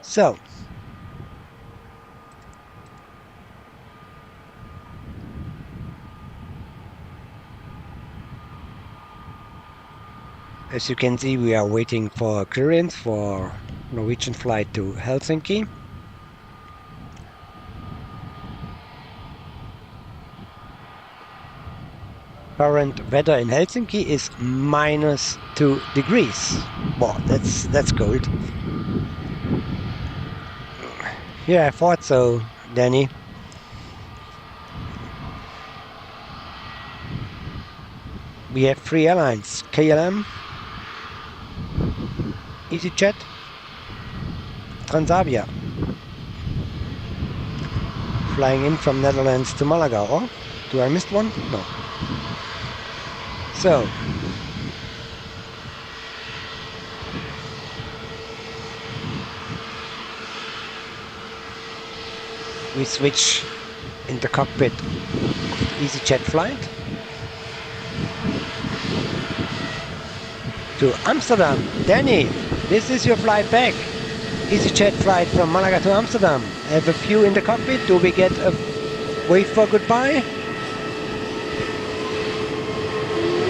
So, as you can see, we are waiting for clearance for Norwegian flight to Helsinki. Current weather in Helsinki is -2 degrees. Wow, that's cold. Yeah, I thought so, Danny. We have 3 airlines: KLM, EasyJet, Transavia, flying in from Netherlands to Malaga. Or do I miss one? No. So we switch in the cockpit of the EasyJet flight to Amsterdam. Danny, this is your flight back. EasyJet flight from Malaga to Amsterdam. Have a few in the cockpit. Do we get a wave for goodbye?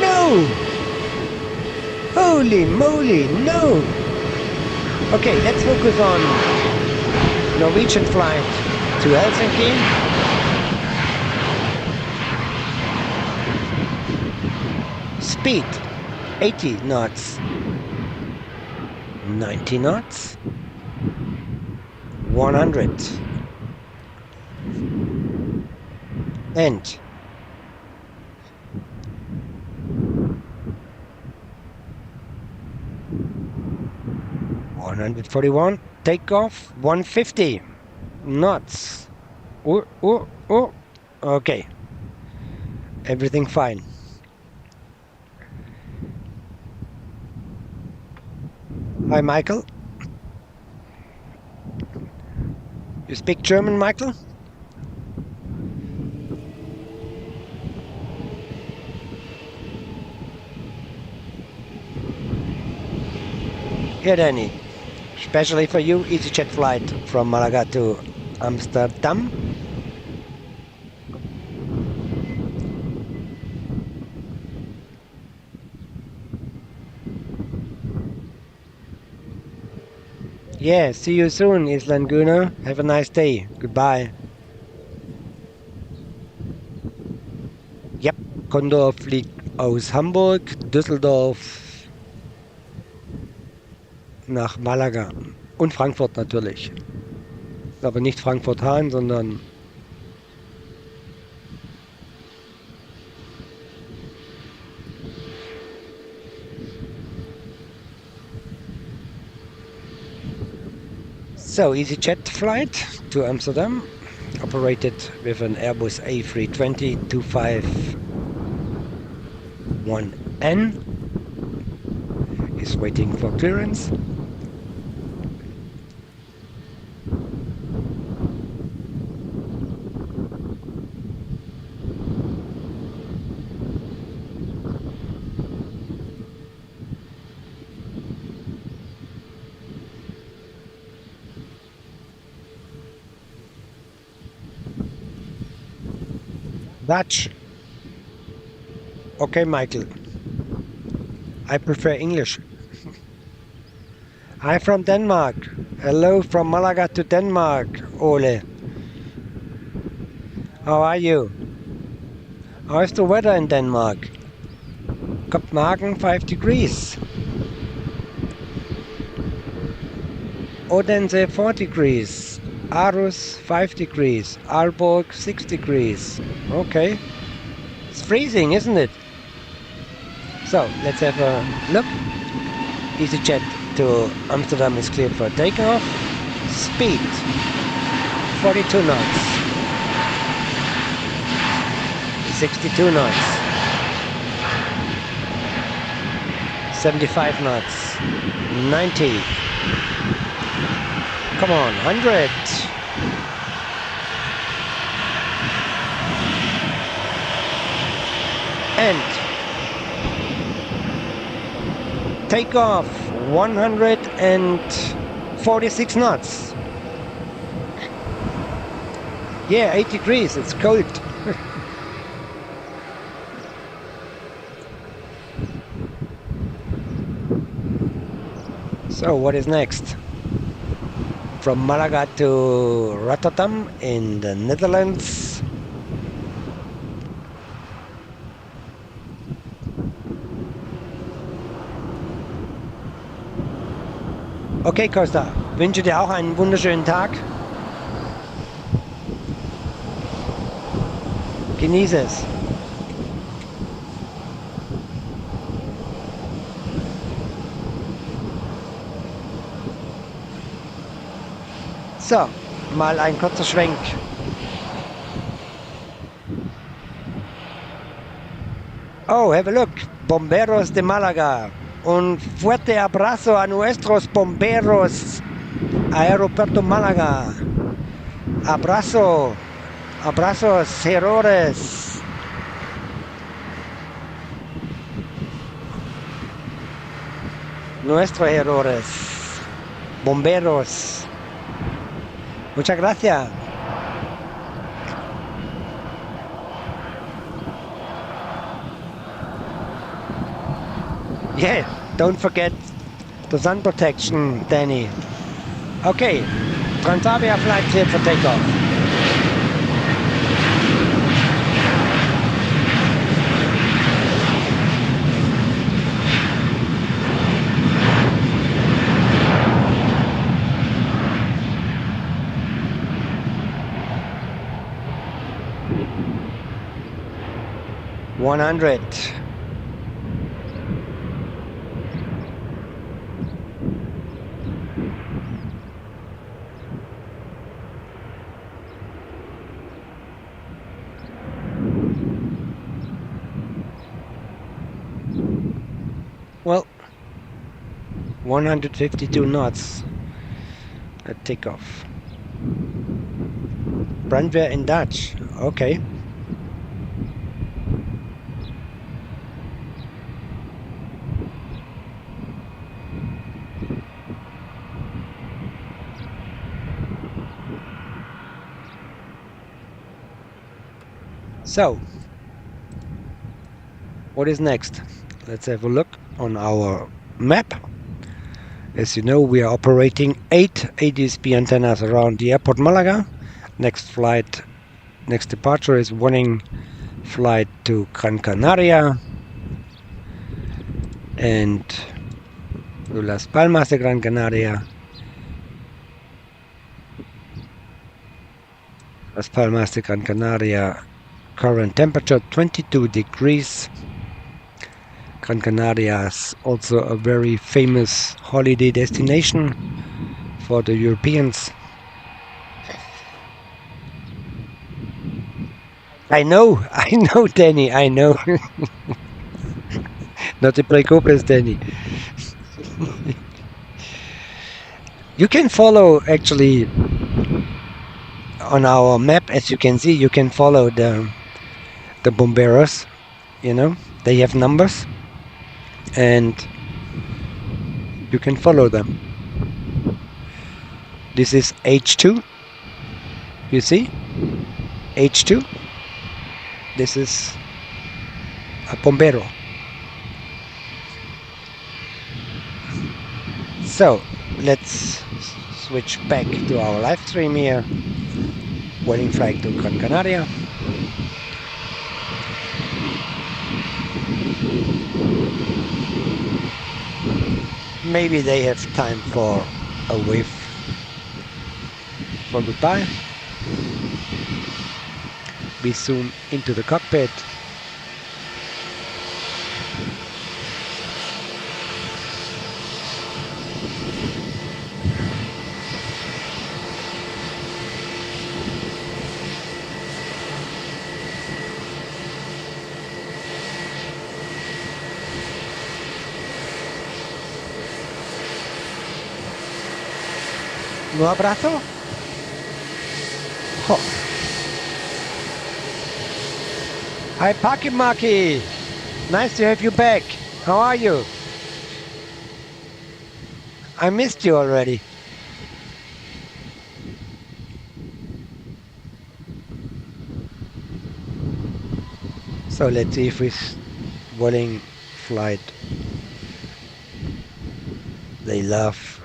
No! Holy moly, no! Okay, let's focus on Norwegian flight to Helsinki. Speed 80 knots, 90 knots, 100, and 141, takeoff 150 knots. Okay, everything fine. Hi, Michael. You speak German, Michael? Here, Danny. Especially for you, EasyJet flight from Malaga to Amsterdam. Yeah, see you soon, Island Gunnar. Have a nice day. Goodbye. Yep, Condor fliegt aus Hamburg, Düsseldorf nach Malaga und Frankfurt natürlich. Aber nicht Frankfurt-Hahn, sondern so EasyJet flight to Amsterdam, operated with an Airbus A320-251N, is waiting for clearance. Dutch. Okay, Michael. I prefer English. I'm from Denmark. Hello from Malaga to Denmark, Ole. How are you? How's the weather in Denmark? Copenhagen, 5 degrees. Odense 4 degrees, Aarhus 5 degrees, Aalborg 6 degrees. Okay, it's freezing, isn't it? So let's have a look. EasyJet to Amsterdam is cleared for takeoff. Speed 42 knots, 62 knots, 75 knots, 90. Come on, 100. And take off 146 knots. Yeah, 8 degrees, it's cold. So what is next? From Malaga to Rotterdam in the Netherlands. Okay, Costa, wünsche dir auch einen wunderschönen Tag. Genieße es. So, mal ein kurzer Schwenk. Oh, have a look. Bomberos de Málaga. Un fuerte abrazo a nuestros bomberos. Aeropuerto Málaga. Abrazo. Abrazos, errores. Nuestros errores. Bomberos. Muchas gracias. Yeah, don't forget the sun protection, Danny. Okay, Transavia flight cleared for takeoff. $100. Well, 152 knots at takeoff. Brandwehr in Dutch, okay. So, what is next? Let's have a look on our map. As you know, we are operating 8 ADS-B antennas around the airport Malaga. Next departure is Vueling flight to Gran Canaria and to Las Palmas de Gran Canaria. Las Palmas de Gran Canaria, current temperature 22 degrees. Gran Canaria is also a very famous holiday destination for the Europeans. I know, Danny, I know. No te preocupes, Danny. You can follow, actually, on our map, as you can see, you can follow the bomberos, you know, they have numbers. And you can follow them. This is H2. You see? H2. This is a bombero. So let's switch back to our live stream here. Vueling flight to Gran Canaria. Maybe they have time for a wave for goodbye. We zoom into the cockpit. ¿No abrazo? Oh. Hi, Paki Maki. Nice to have you back. How are you? I missed you already. So let's see if this Vueling flight, they love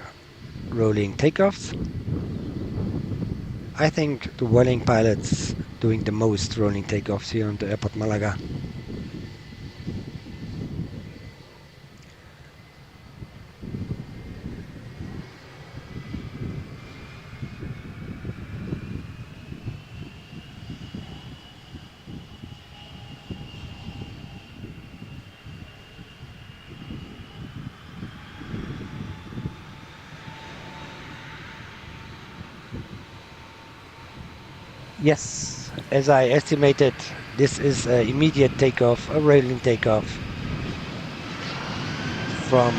rolling takeoffs. I think the Vueling pilots doing the most rolling takeoffs here on the airport Malaga. Yes, as I estimated, this is an immediate takeoff, a rolling takeoff from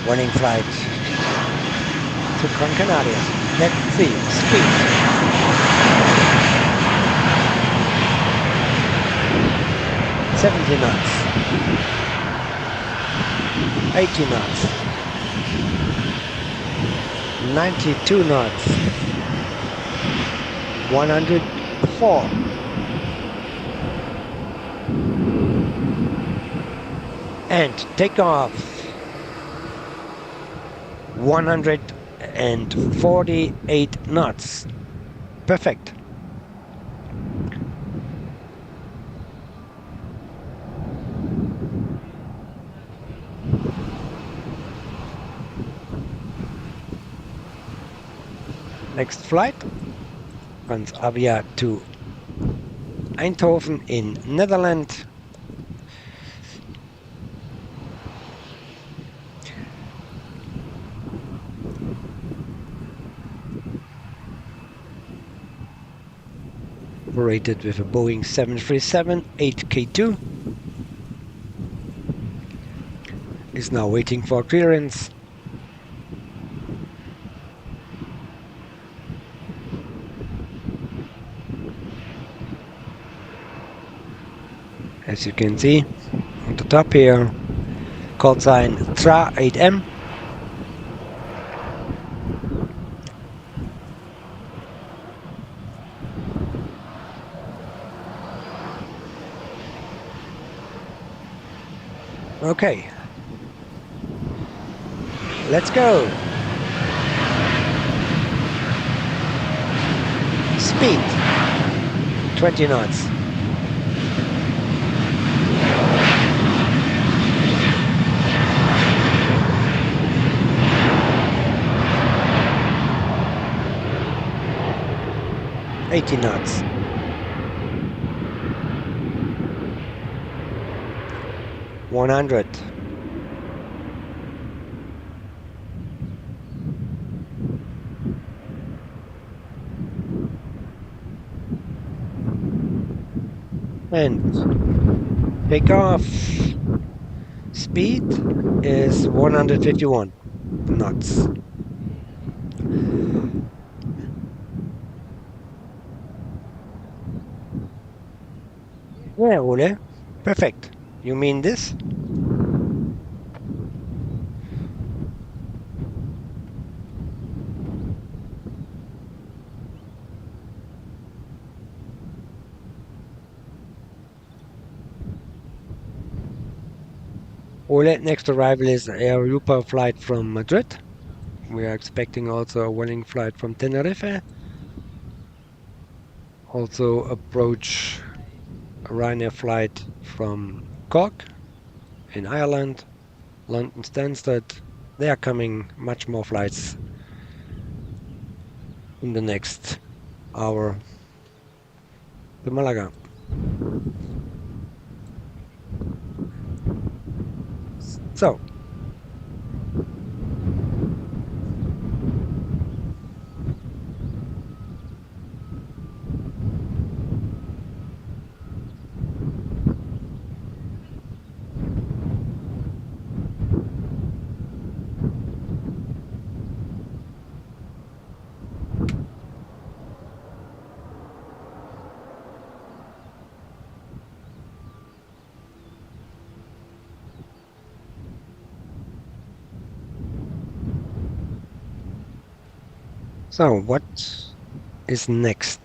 Vueling flight to Gran Canaria. Let's see, speed. $70 knots, 80 knots, 92 knots, 104. And take off. 148 knots. Perfect. Next flight, Transavia to Eindhoven in Netherlands. Operated with a Boeing 737-8K2. Is now waiting for clearance. As you can see on the top here, call sign TRA8M. Okay, let's go. Speed 20 knots. $80 knots. 100. And take off. Speed is 151 knots. Yeah, Ole. Perfect. You mean this? Ole, next arrival is Air Europa flight from Madrid. We are expecting also a Vueling flight from Tenerife. Also approach a Ryanair flight from Cork in Ireland, London Stansted. There are coming much more flights in the next hour to Malaga. So what is next?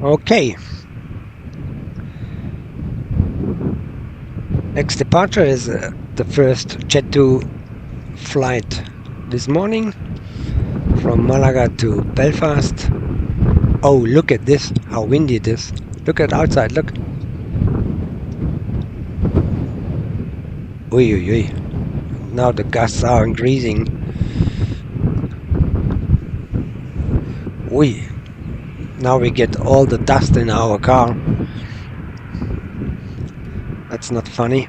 Okay. Next departure is the first Jet2 flight this morning from Malaga to Belfast. Oh, look at this, how windy it is. Look at outside, look. Oi, oi, oi. Now the gusts are increasing. Oi. Now we get all the dust in our car. That's not funny.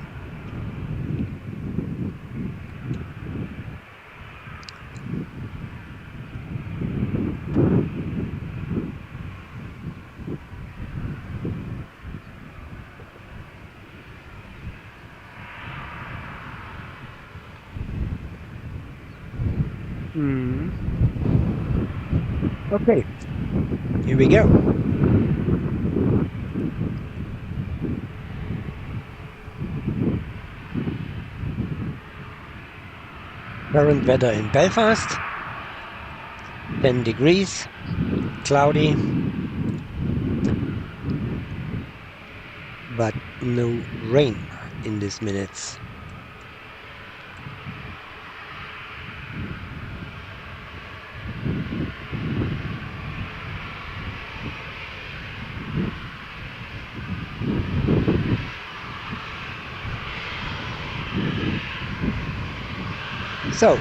Okay, here we go. Current weather in Belfast, 10 degrees, cloudy, but no rain in these minutes. So,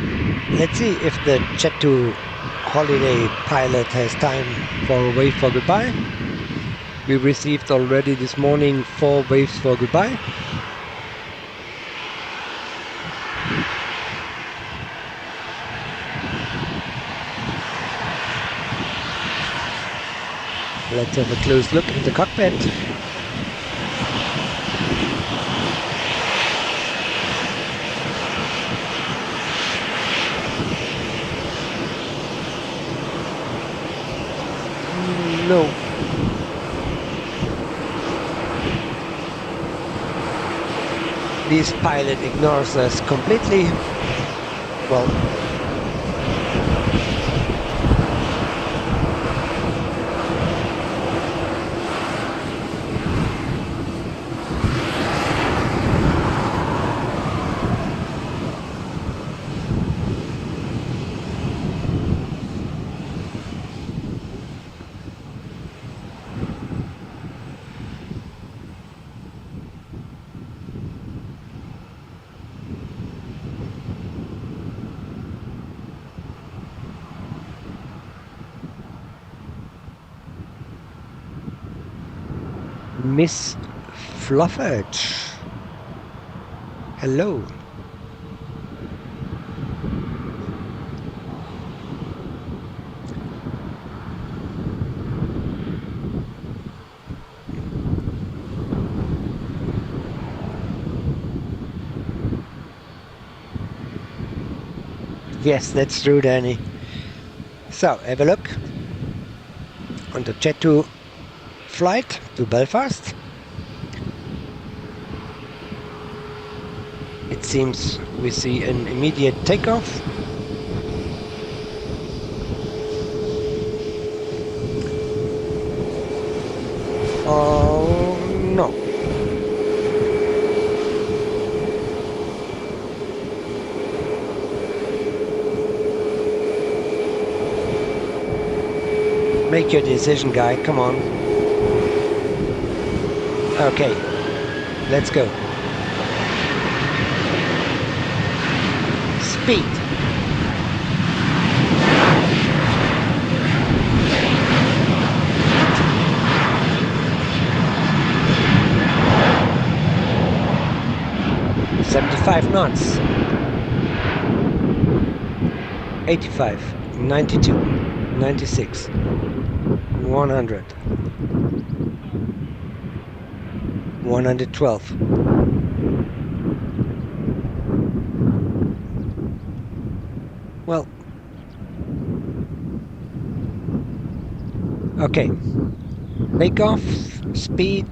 let's see if the Jet2 holiday pilot has time for a wave for goodbye. We received already this morning 4 waves for goodbye. Let's have a close look at the cockpit. No. This pilot ignores us completely. Well, Miss Fluffage. Hello. Yes, that's true, Danny. So, have a look on the Jet2 flight to Belfast. It seems we see an immediate takeoff. Oh, Make your decision, guy. Come on. Okay. Let's go. Speed. $75 knots. 85, 92, 96, 100, 112. Well, okay. Takeoff speed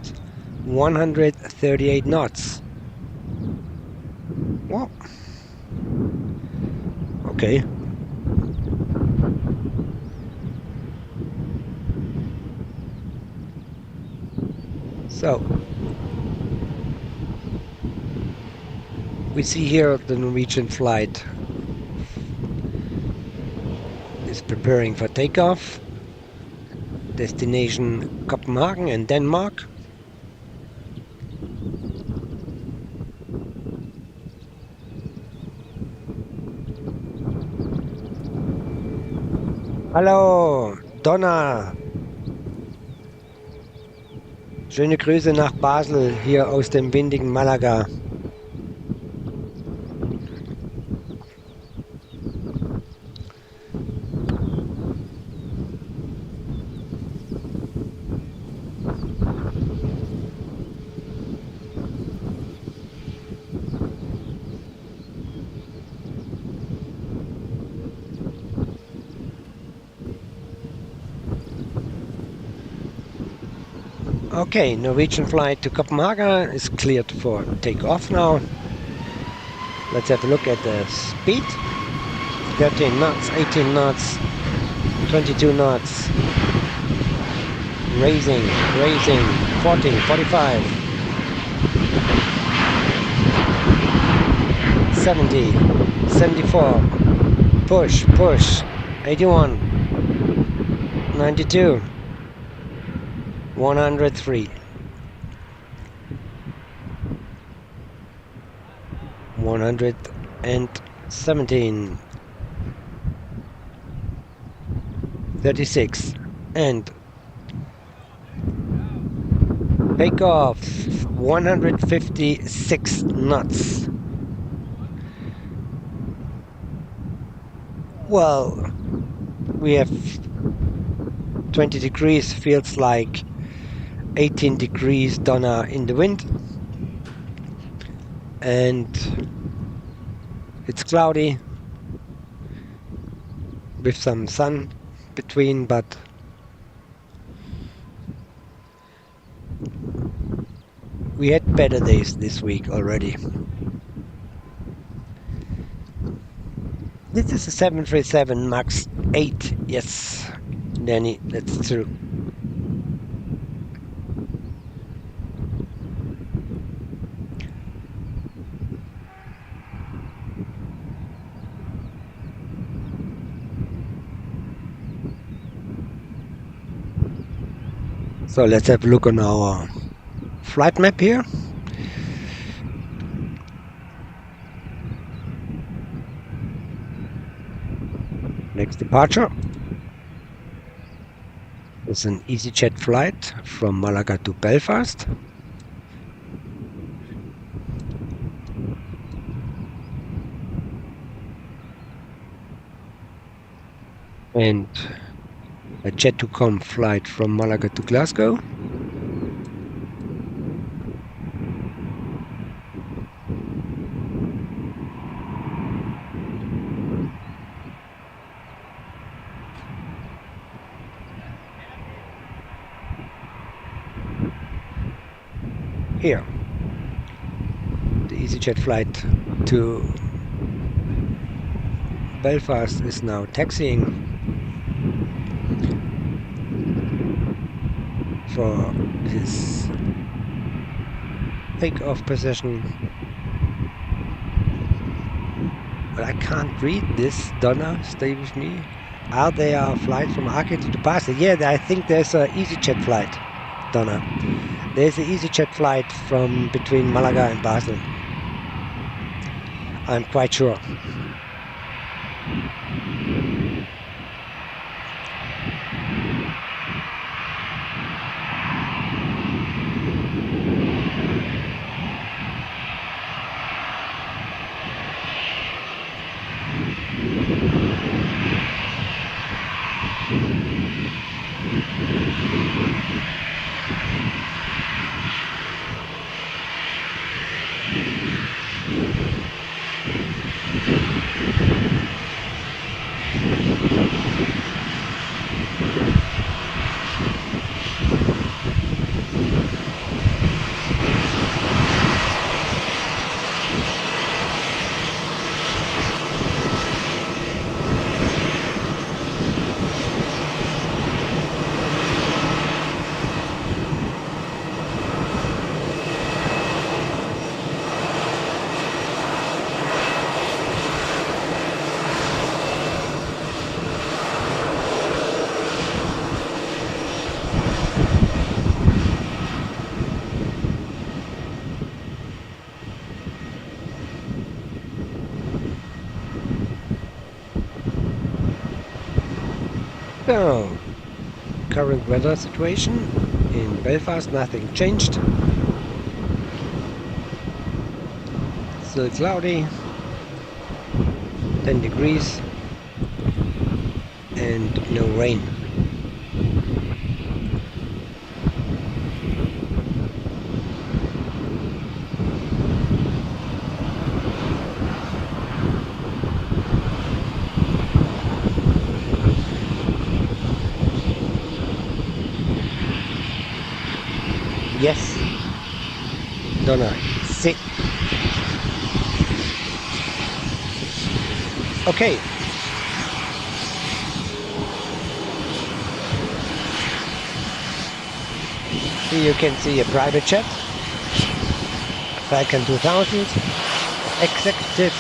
138 knots. Well, okay. So, we see here the Norwegian flight is preparing for takeoff. Destination Copenhagen and Denmark. Hallo, Donna. Schöne Grüße nach Basel, hier aus dem windigen Malaga. Okay, Norwegian flight to Copenhagen is cleared for takeoff now. Let's have a look at the speed. 13 knots, 18 knots, 22 knots. Raising, 40, 45. 70, 74. Push, 81. 92. 103, 117, 36, and takeoff 156 knots. Well, we have 20 degrees, feels like 18 degrees Donna in the wind, and it's cloudy with some sun between, but we had better days this week already. This is a 737 MAX 8, yes, Danny, that's true. So let's have a look on our flight map here. Next departure is an EasyJet flight from Malaga to Belfast. And a Jet2Com flight from Malaga to Glasgow. Here, the EasyJet flight to Belfast is now taxiing for his takeoff position. But I can't read this. Donna, stay with me. Are there flights from Arcady to Basel? Yeah, I think there's an EasyJet flight, Donna. There's an EasyJet flight from between Malaga and Basel. I'm quite sure. So, current weather situation in Belfast, nothing changed. Still cloudy, 10 degrees and no rain. Yes, Donna, sit. Okay. Here you can see a private jet, Falcon 2000, executive.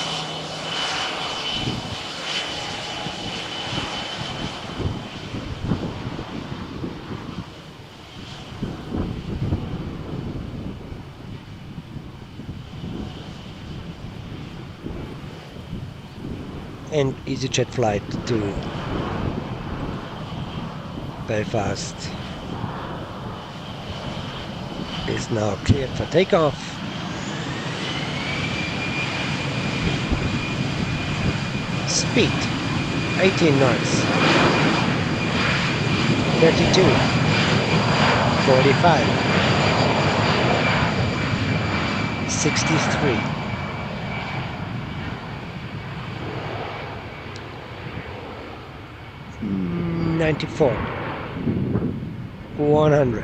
And EasyJet flight to Belfast is now cleared for takeoff. Speed 18 knots, 32, 45, 63. 94, 100.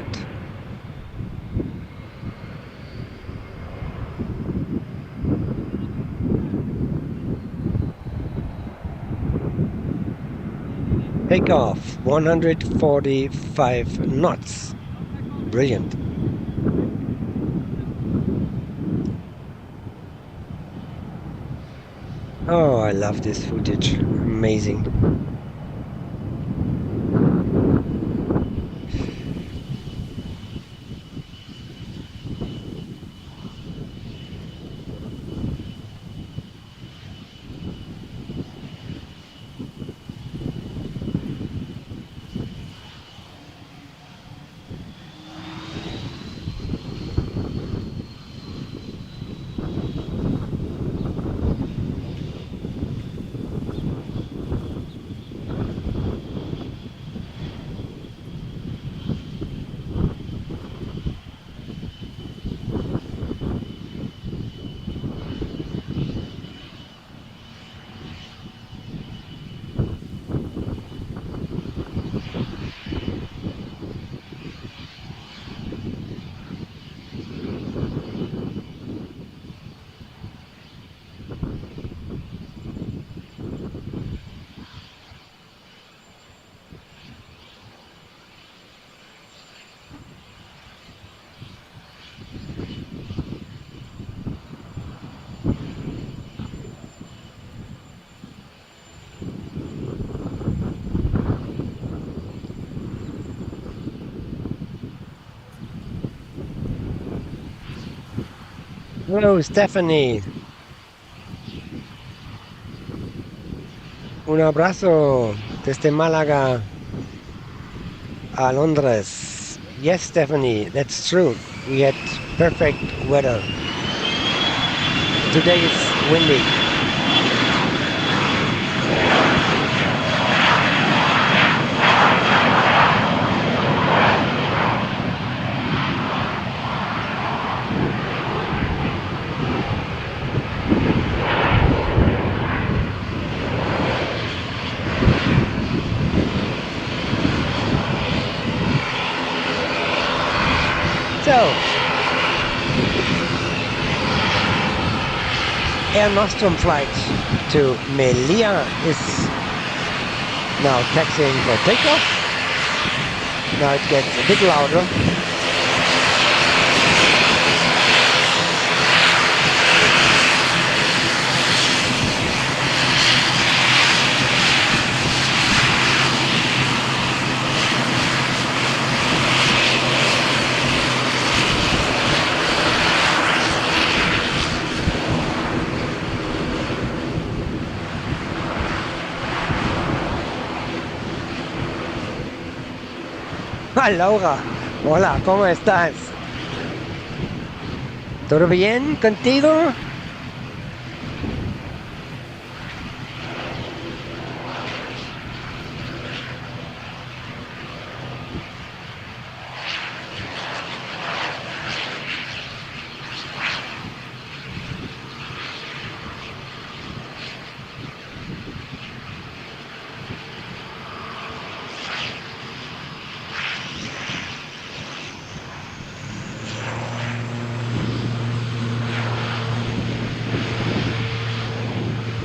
Takeoff 145 knots. Brilliant. Oh, I love this footage. Amazing. Hello, Stephanie. Un abrazo desde Málaga a Londres. Yes, Stephanie, that's true. We had perfect weather. Today is windy. So, Air Nostrum flight to Melilla is now taxiing for takeoff. Now it gets a bit louder. Ah, Laura, hola, ¿cómo estás? ¿Todo bien contigo?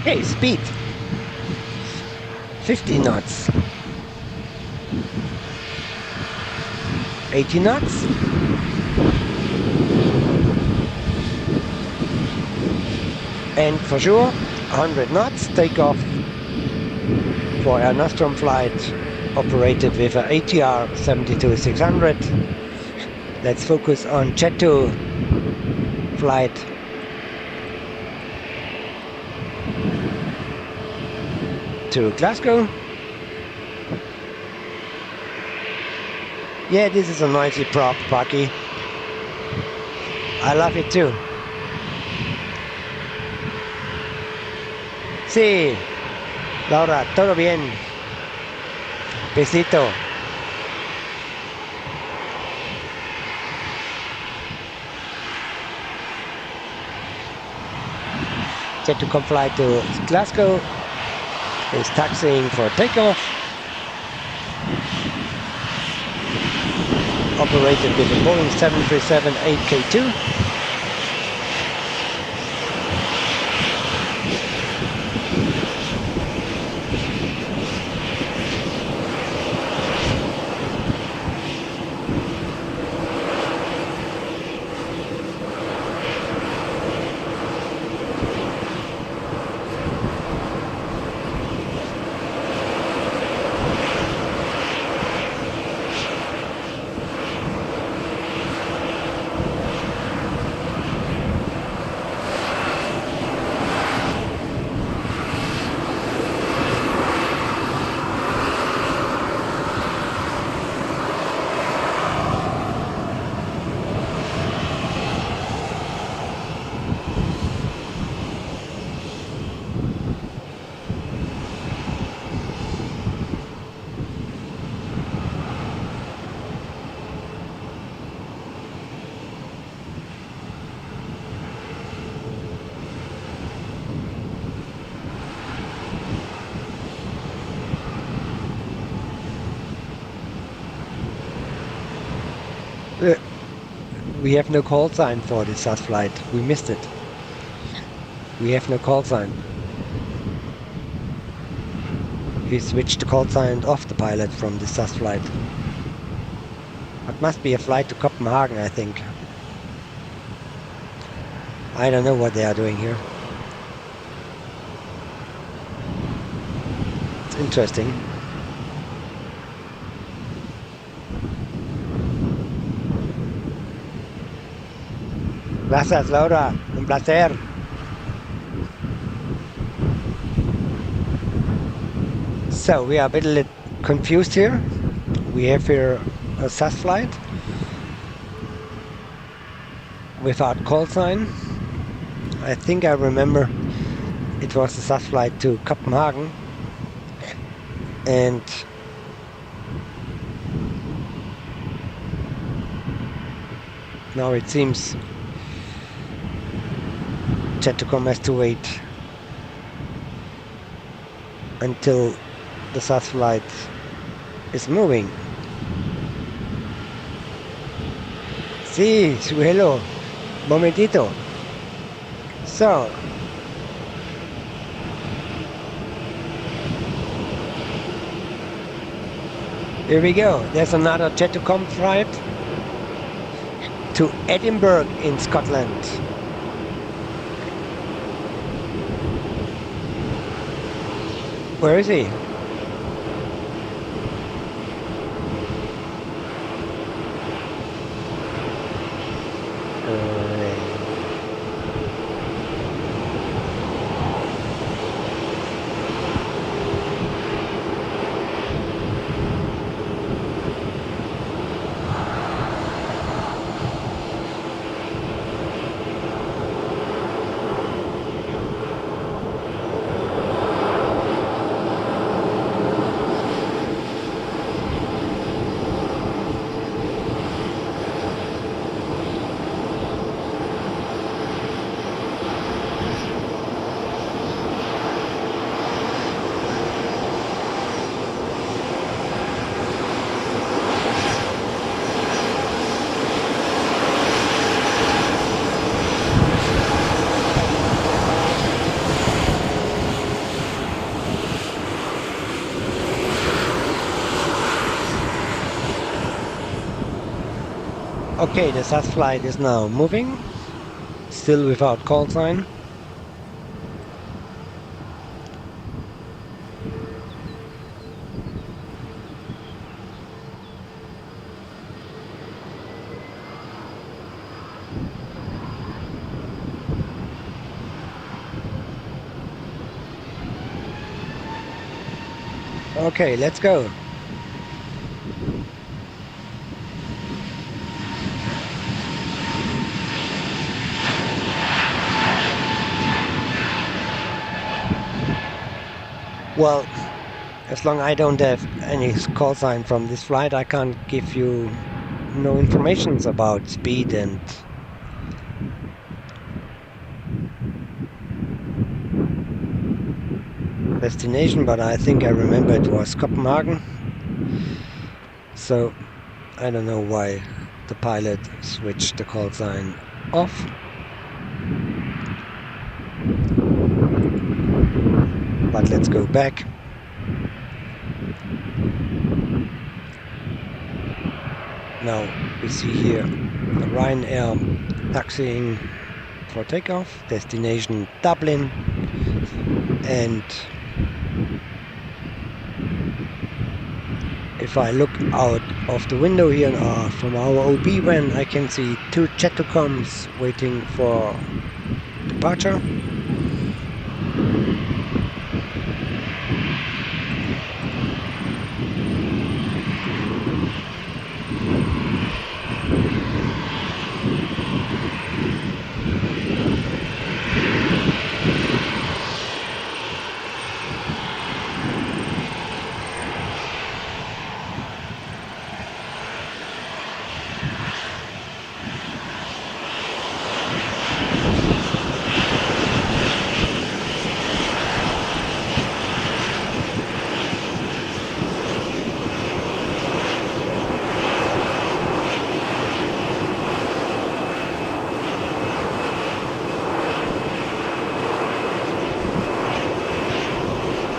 Hey, speed! 50 knots. 80 knots. And for sure, 100 knots, takeoff for Air Nostrum flight operated with a ATR 72600. Let's focus on Jet 2 flight. To Glasgow. Yeah, this is a noisy prop, Paki. I love it too. Sí, Laura, todo bien. Besito. Set to come fly to Glasgow. Is taxiing for takeoff. Operated with a Boeing 737-8K2. We have no call sign for the SAS flight. We missed it. We have no call sign. We switched the call sign off the pilot from the SAS flight. It must be a flight to Copenhagen, I think. I don't know what they are doing here. It's interesting. Gracias, Laura. Un Un placer. So we are a bit confused here. We have here a SAS flight without call sign. I think I remember it was a SAS flight to Copenhagen, and now it seems Jet2com has to wait until the SAS flight is moving. Sí, su hello. Momentito. So, here we go. There's another Jet2com flight to Edinburgh in Scotland. Where is he? Okay, the SAS flight is now moving, still without call sign. Okay, let's go. Well, as long as I don't have any call sign from this flight, I can't give you no information about speed and destination, but I think I remember it was Copenhagen. So I don't know why the pilot switched the call sign off. But let's go back. Now we see here the Ryanair taxiing for takeoff, destination Dublin, and if I look out of the window here from our OB van, I can see two Jet2coms waiting for departure.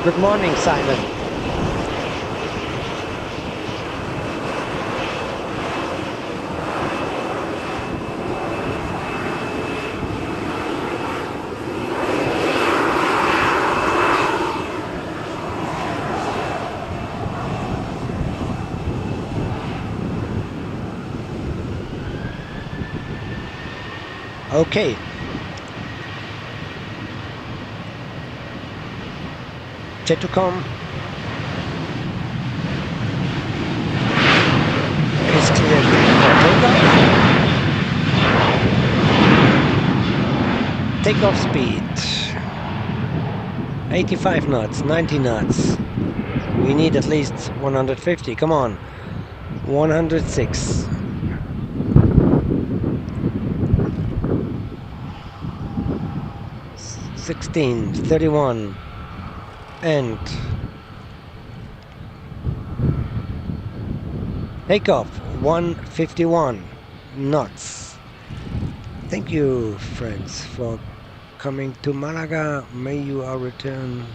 Good morning, Simon. Okay, jet to come. Is cleared for takeoff. Takeoff speed 85 knots, 90 knots. We need at least 150. Come on. 106. Sixteen, 31, and takeoff 151 knots. Thank you, friends, for coming to Malaga. May your return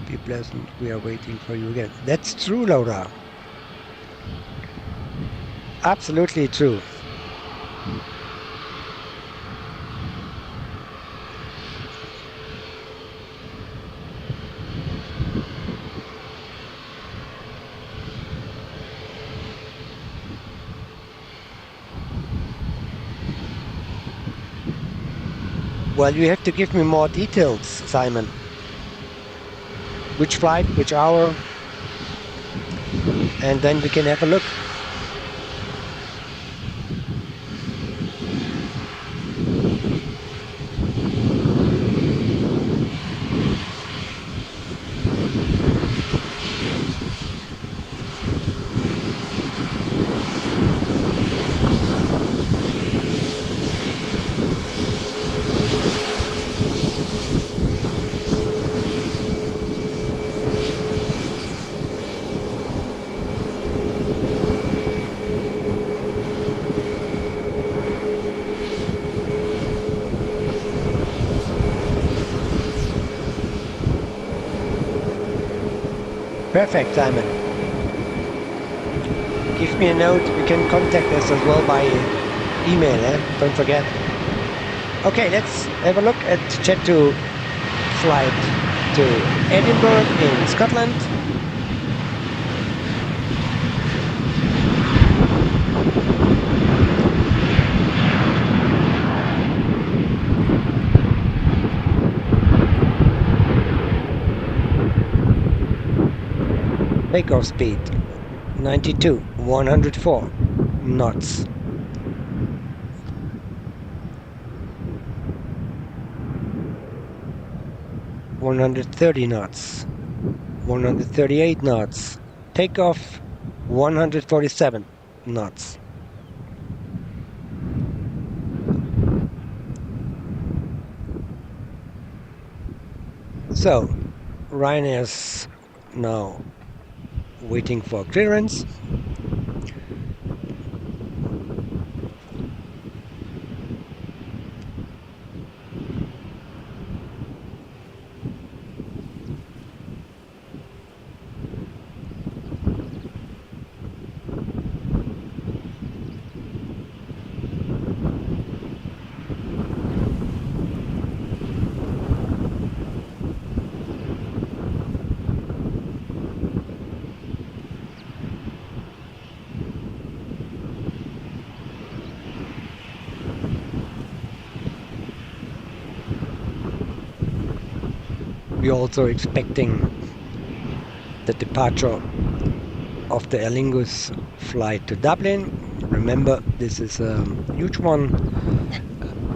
be pleasant. We are waiting for you again. That's true, Laura. Absolutely true. Well, you have to give me more details, Simon. Which flight, which hour, and then we can have a look. Perfect, Simon. Give me a note. You can contact us as well by email, don't forget. Okay, let's have a look at Jet2 flight to Edinburgh in Scotland. Takeoff speed 92, 104 knots. $130 knots, 138 knots. Takeoff 147 knots. So Ryanair's now waiting for clearance. We're also expecting the departure of the Aer Lingus flight to Dublin. Remember, this is a huge one.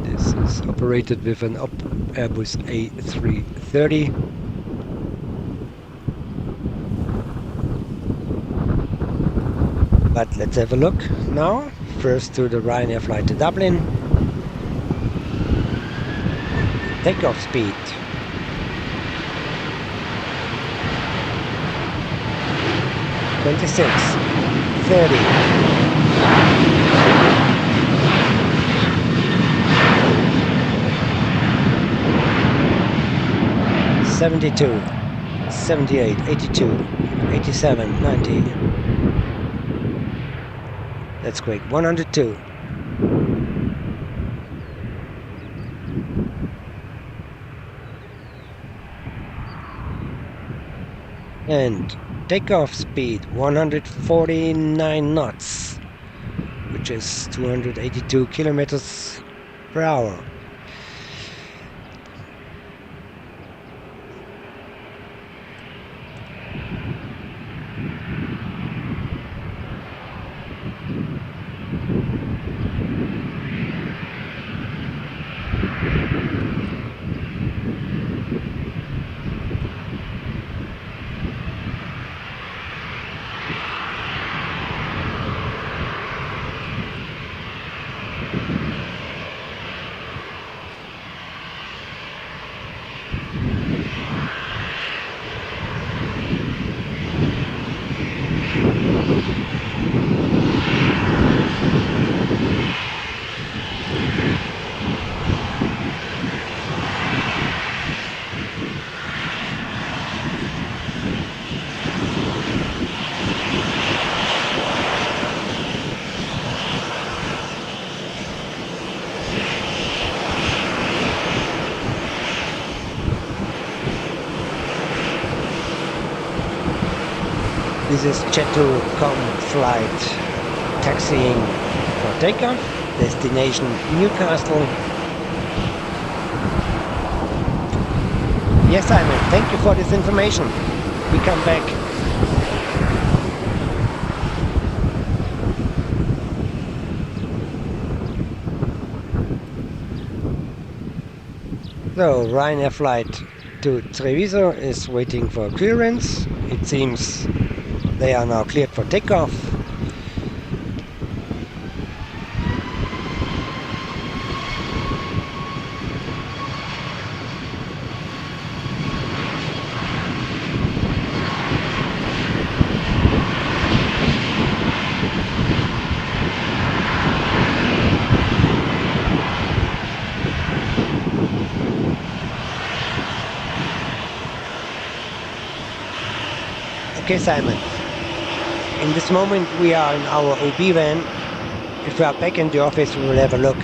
This is operated with an Airbus A330. But let's have a look now. First to the Ryanair flight to Dublin. Takeoff speed 26, 30. $72, 78, 82, 87, 90. That's quick. 102. And takeoff speed 149 knots, which is 282 kilometers per hour. This is Jet2Com flight taxiing for takeoff. Destination Newcastle. Yes, Simon, thank you for this information. We come back. So, Ryanair flight to Treviso is waiting for clearance. It seems they are now cleared for takeoff. Okay, Simon, in this moment we are in our OB van. If we are back in the office, we will have a look.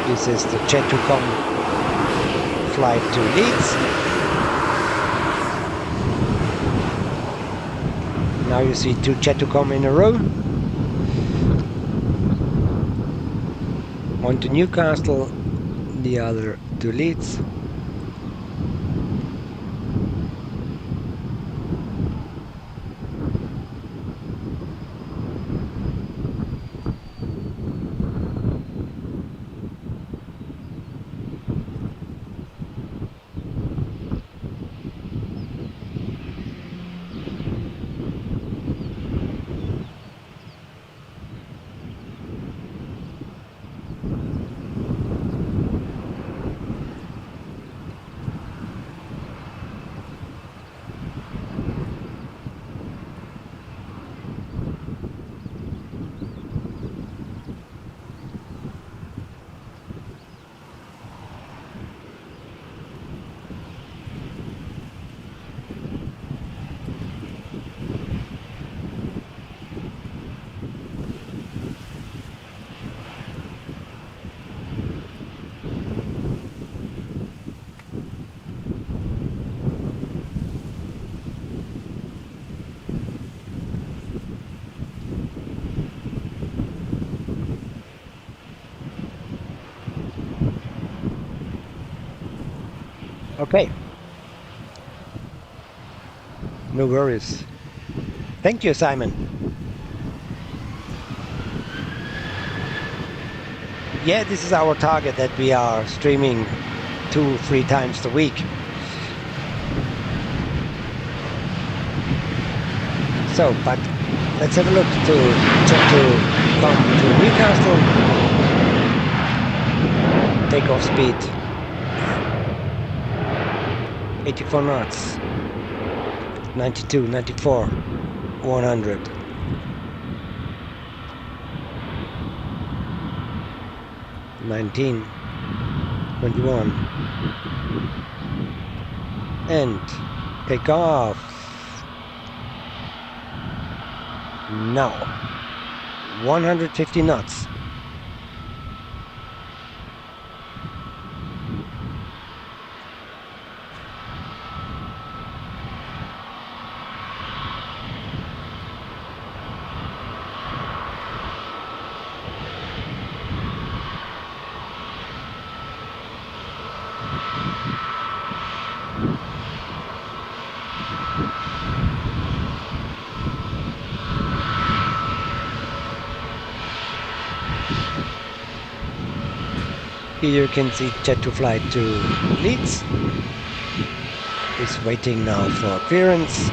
This is the Jet2Com flight to Leeds. Now you see two Jet2Com in a row. One to Newcastle, the other to Leeds. Okay. No worries. Thank you, Simon. Yeah, this is our target, that we are streaming 2-3 times a week. So, but let's have a look to Jet2Com to Newcastle. Takeoff speed 84 knots, 92, 94, 100. $19, $21, and take off now. 150 knots. Here you can see Jet2 flight to Leeds. Is waiting now for clearance.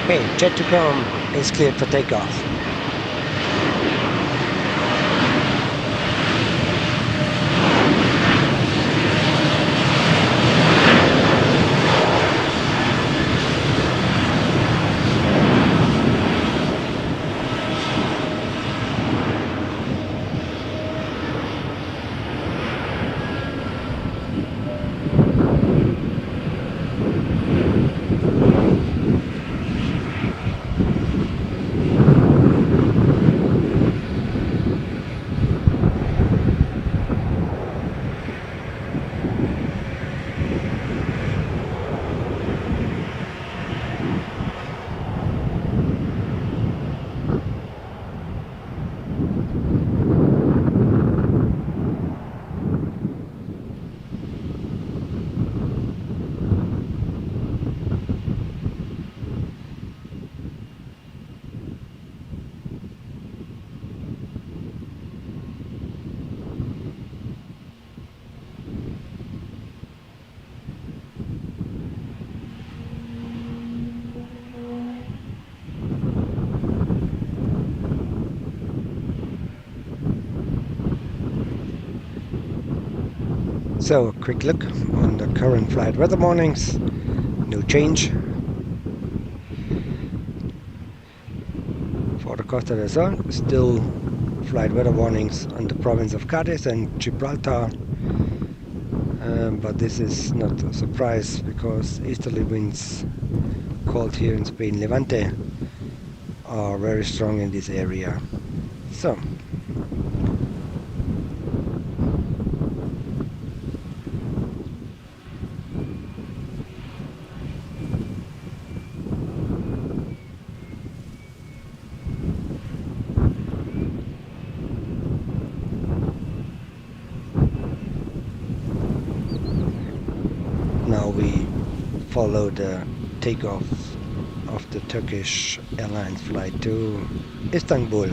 Okay, jet to come is cleared for takeoff. So, a quick look on the current flight weather warnings. No change. For the Costa del Sol, still flight weather warnings on the province of Cadiz and Gibraltar. But this is not a surprise because easterly winds, called here in Spain Levante, are very strong in this area. So, now we follow the takeoff of the Turkish Airlines flight to Istanbul.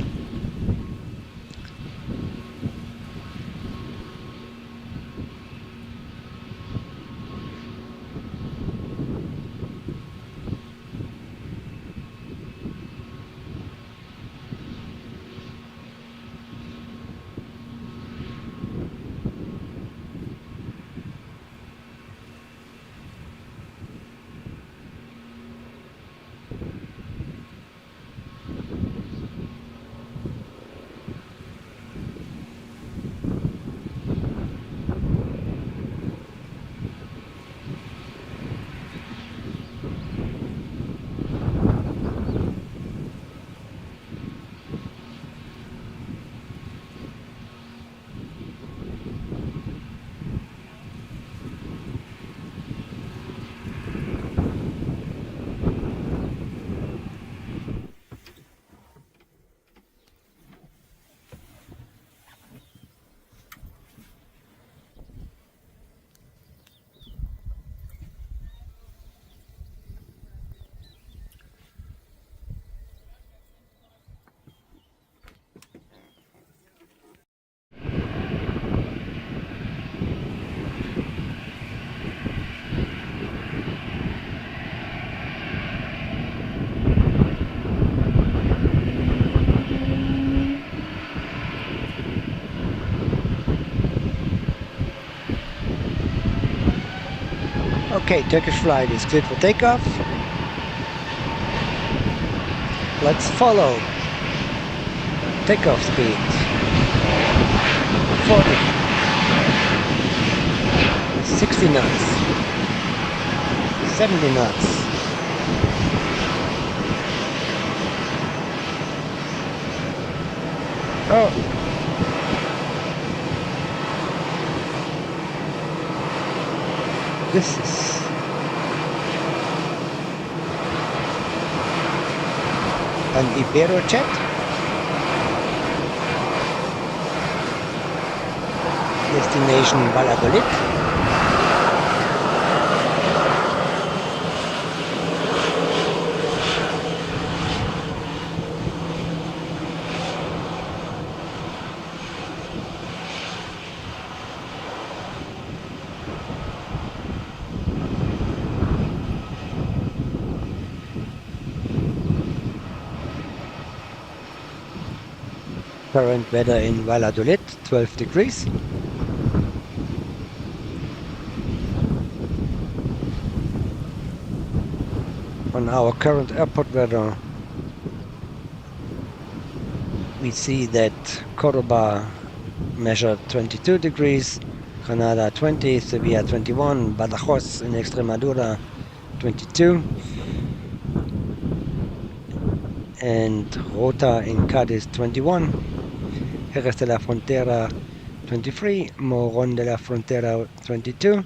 Okay, Turkish flight is cleared for takeoff. Let's follow takeoff speed 40, 60 knots, 70 knots. Oh. This is an EasyJet. Destination Valladolid. Current weather in Valladolid, 12 degrees. On our current airport weather, we see that Cordoba measured 22 degrees, Granada 20, Sevilla 21, Badajoz in Extremadura 22, and Rota in Cádiz 21, Jerez de la Frontera 23, Morón de la Frontera 22.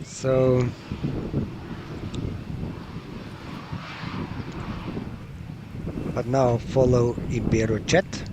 So but now follow EasyJet.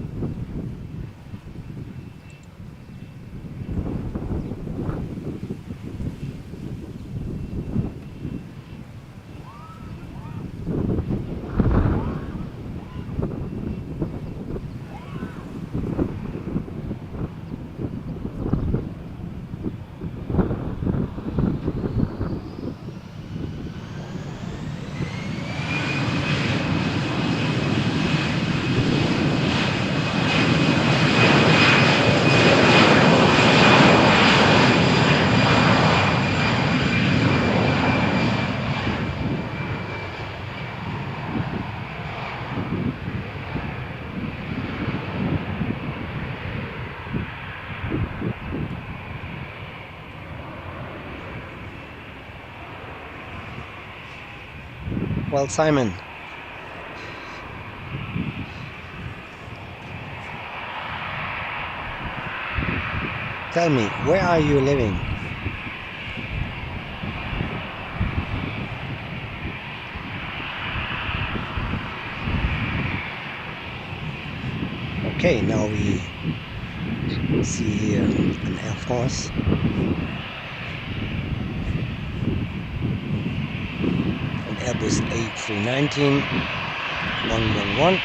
Well, Simon, tell me, where are you living? Okay, now we see here an Air France. Airbus A319 111,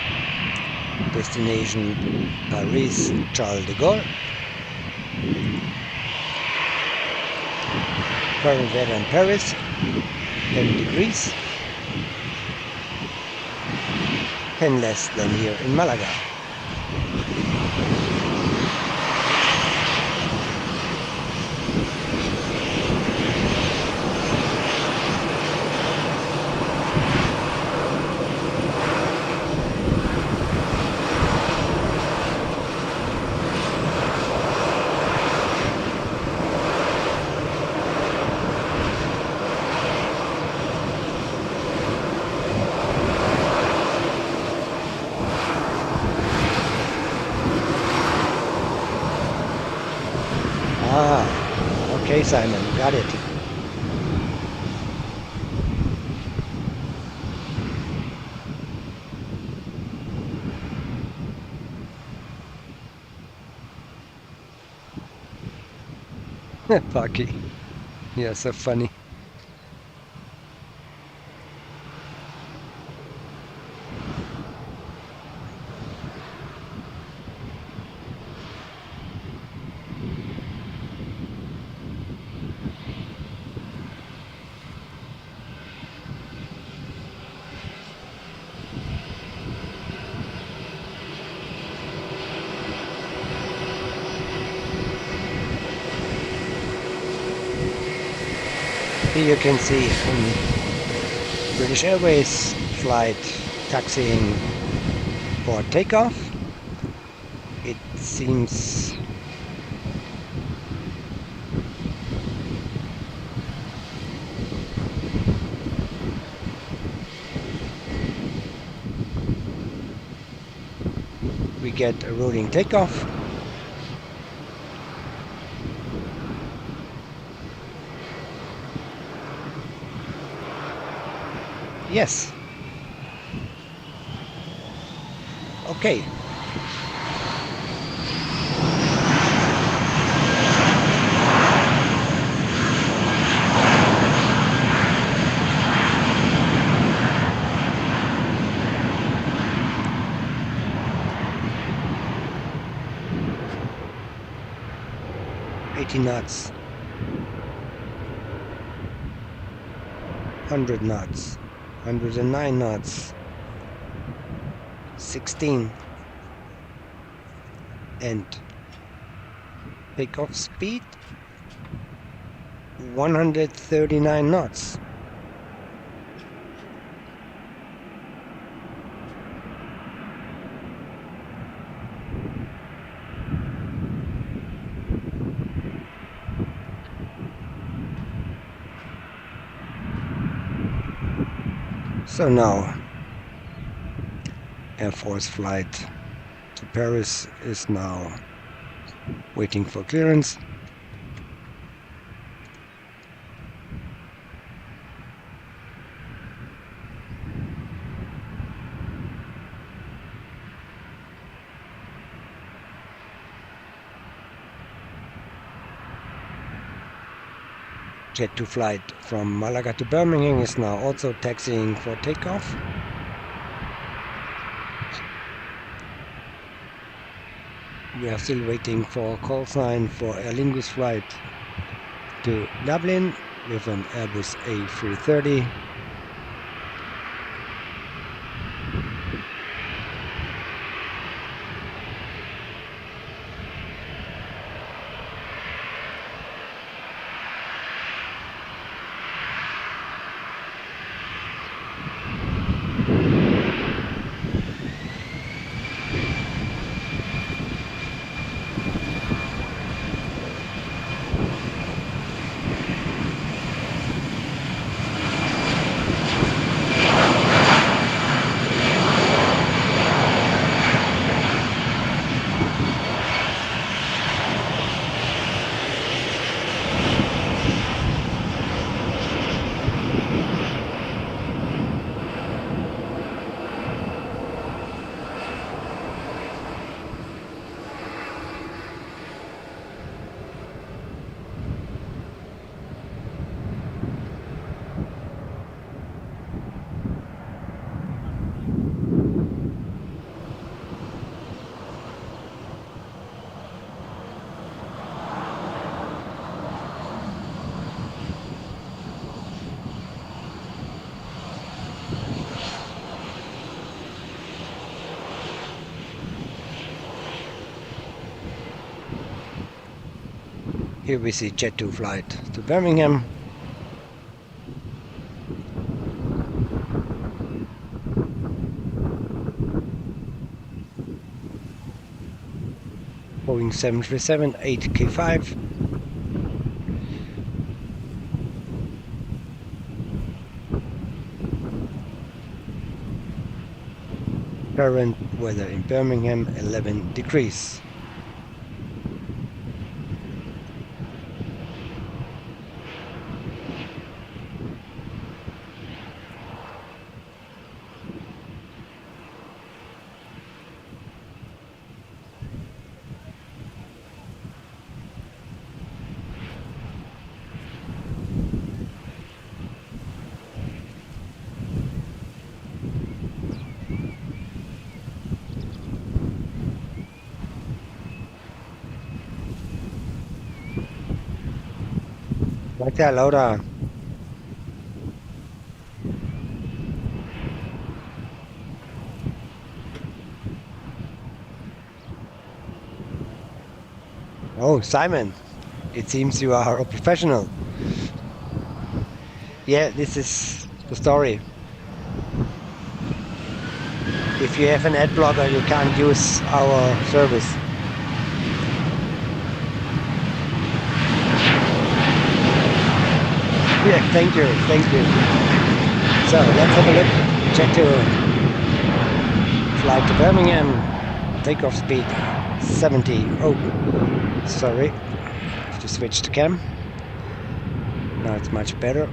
destination Paris Charles de Gaulle. Current weather in Paris, 10 degrees, 10 less than here in Malaga. Okay, Simon, got it. Bucky. Yeah, so funny. Here you can see British Airways flight taxiing for takeoff. It seems we get a rolling takeoff. Yes. Okay. Knots, 100 knots, 109 knots, 16, and takeoff speed 139 knots. So now Air Force flight to Paris is now waiting for clearance. Jet 2 flight from Malaga to Birmingham is now also taxiing for takeoff. We are still waiting for a call sign for Aer Lingus flight to Dublin with an Airbus A330. Here we see Jet 2 flight to Birmingham. Boeing 737 8K5. Current weather in Birmingham 11 degrees. Gracias, Laura. Oh, Simon, it seems you are a professional. Yeah, this is the story. If you have an ad blocker, you can't use our service. Yeah, thank you. So let's have a look. Jet 2 flight to Birmingham. Takeoff speed 70. Oh, sorry. I have to switch the cam. Now it's much better.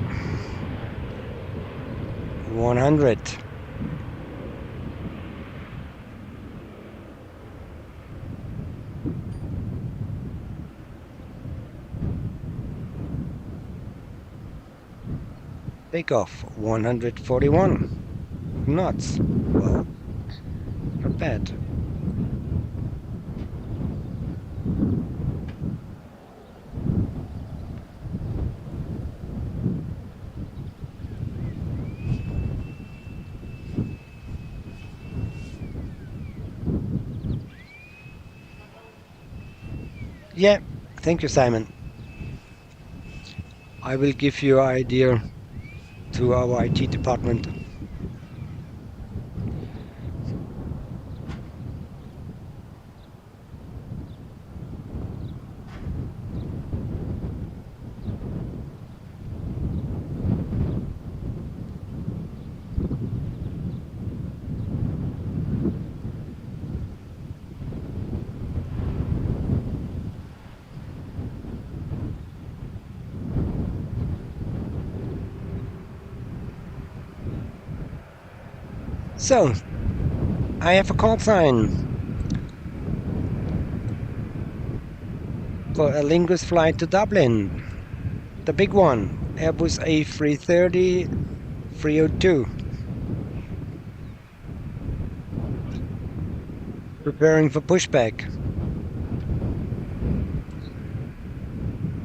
100. Takeoff 141 knots. Well, not bad. Yeah, thank you, Simon. I will give you an idea to our IT department. So, I have a call sign for Aer Lingus flight to Dublin. The big one, Airbus A330-302. Preparing for pushback.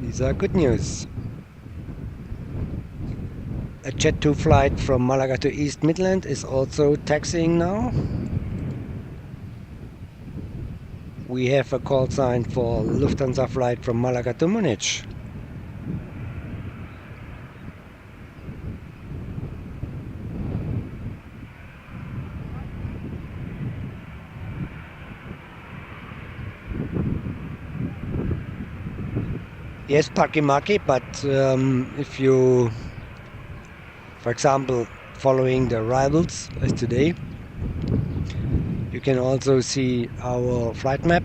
These are good news. A Jet 2 flight from Malaga to East Midland is also taxiing now. We have a call sign for Lufthansa flight from Malaga to Munich. Yes, Pakimaki, but if you, for example, following the arrivals as today, you can also see our flight map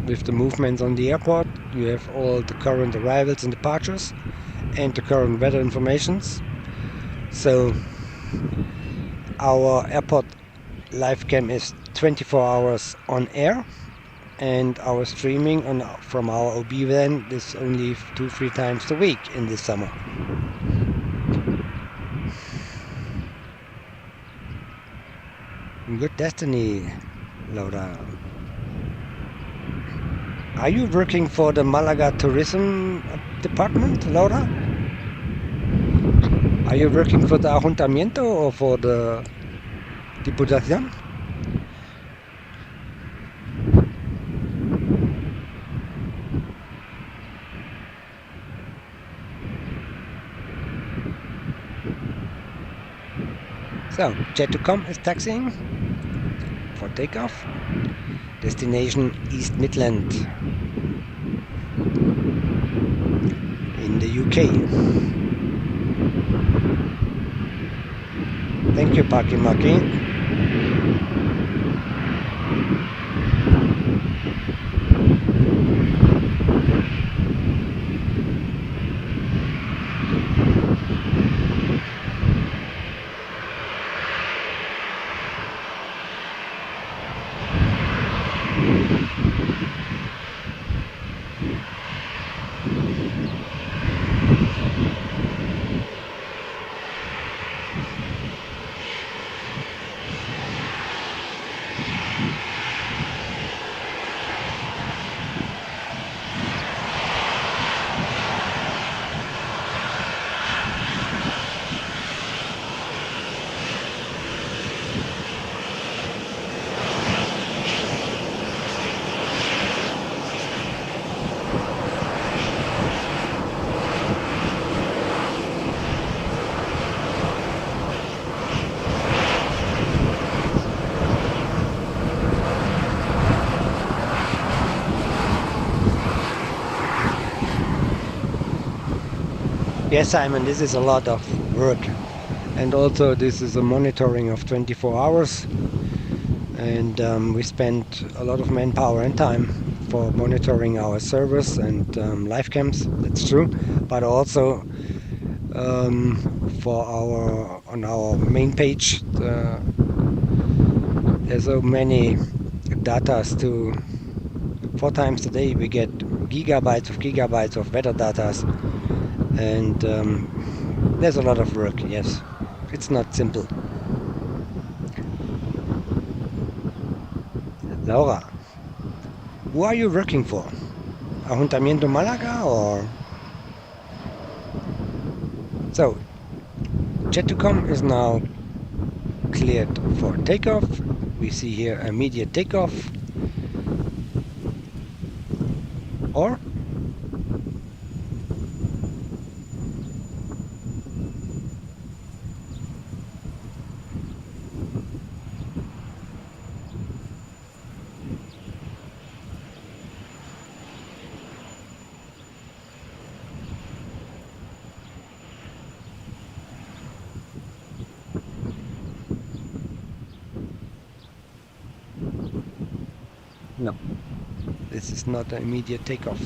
with the movements on the airport. You have all the current arrivals and departures and the current weather informations. So our airport live cam is 24 hours on air, and our streaming from our OB van is only 2-3 times a week in this summer. Good destiny, Laura. Are you working for the Malaga tourism department, Laura? Are you working for the Ayuntamiento or for the Diputación? So, Jet to come is taxiing for takeoff. Destination East Midland in the UK. Thank you, Pakimaki. Yes, Simon, this is a lot of work, and also this is a monitoring of 24 hours, and we spend a lot of manpower and time for monitoring our servers and live cams, that's true, but also for on our main page there's so many datas to 4 times a day we get gigabytes of weather datas. And there's a lot of work, yes. It's not simple. Laura, who are you working for? Ayuntamiento Malaga or? So, Jet2Com is now cleared for takeoff. We see here immediate takeoff. Or no, this is not an immediate takeoff.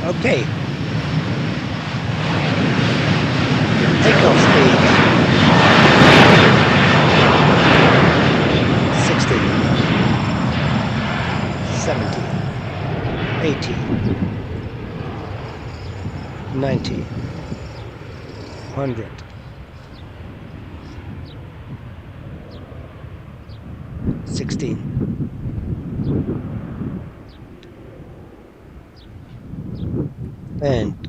Okay. Takeoff speed 60, 70, 80, 90, 100, 16. And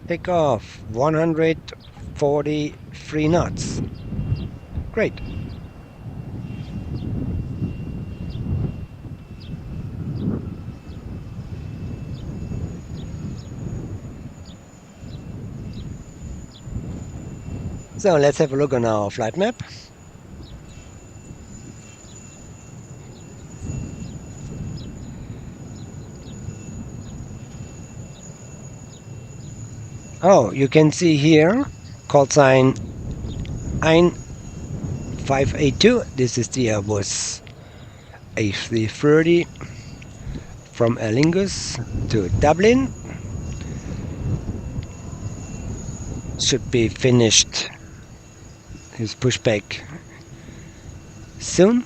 take off 143 knots. Great. So let's have a look on our flight map. Oh, you can see here call sign Ein 582. This is the Airbus A330 from Aer Lingus to Dublin. Should be finished his pushback soon.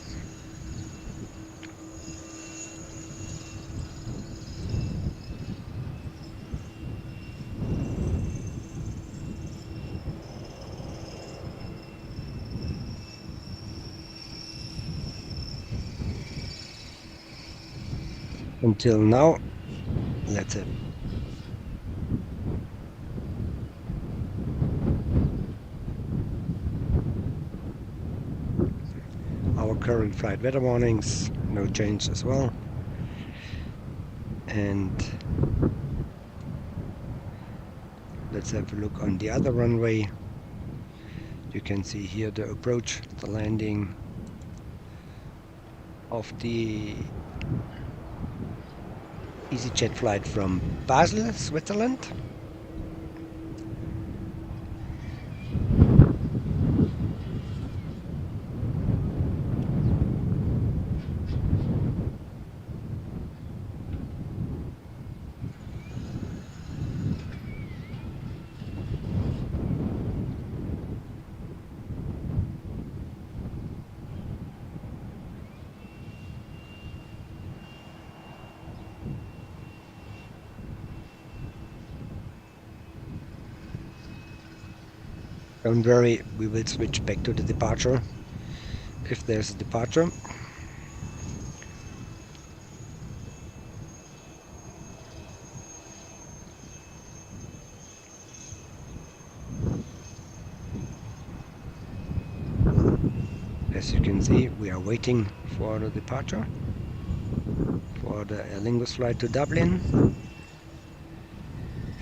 Until now, let's have our current flight weather warnings, no change as well. And let's have a look on the other runway. You can see here the approach, the landing of the EasyJet flight from Basel, Switzerland. Don't worry, we will switch back to the departure if there's a departure. As you can see, we are waiting for the departure for the Aer Lingus flight to Dublin,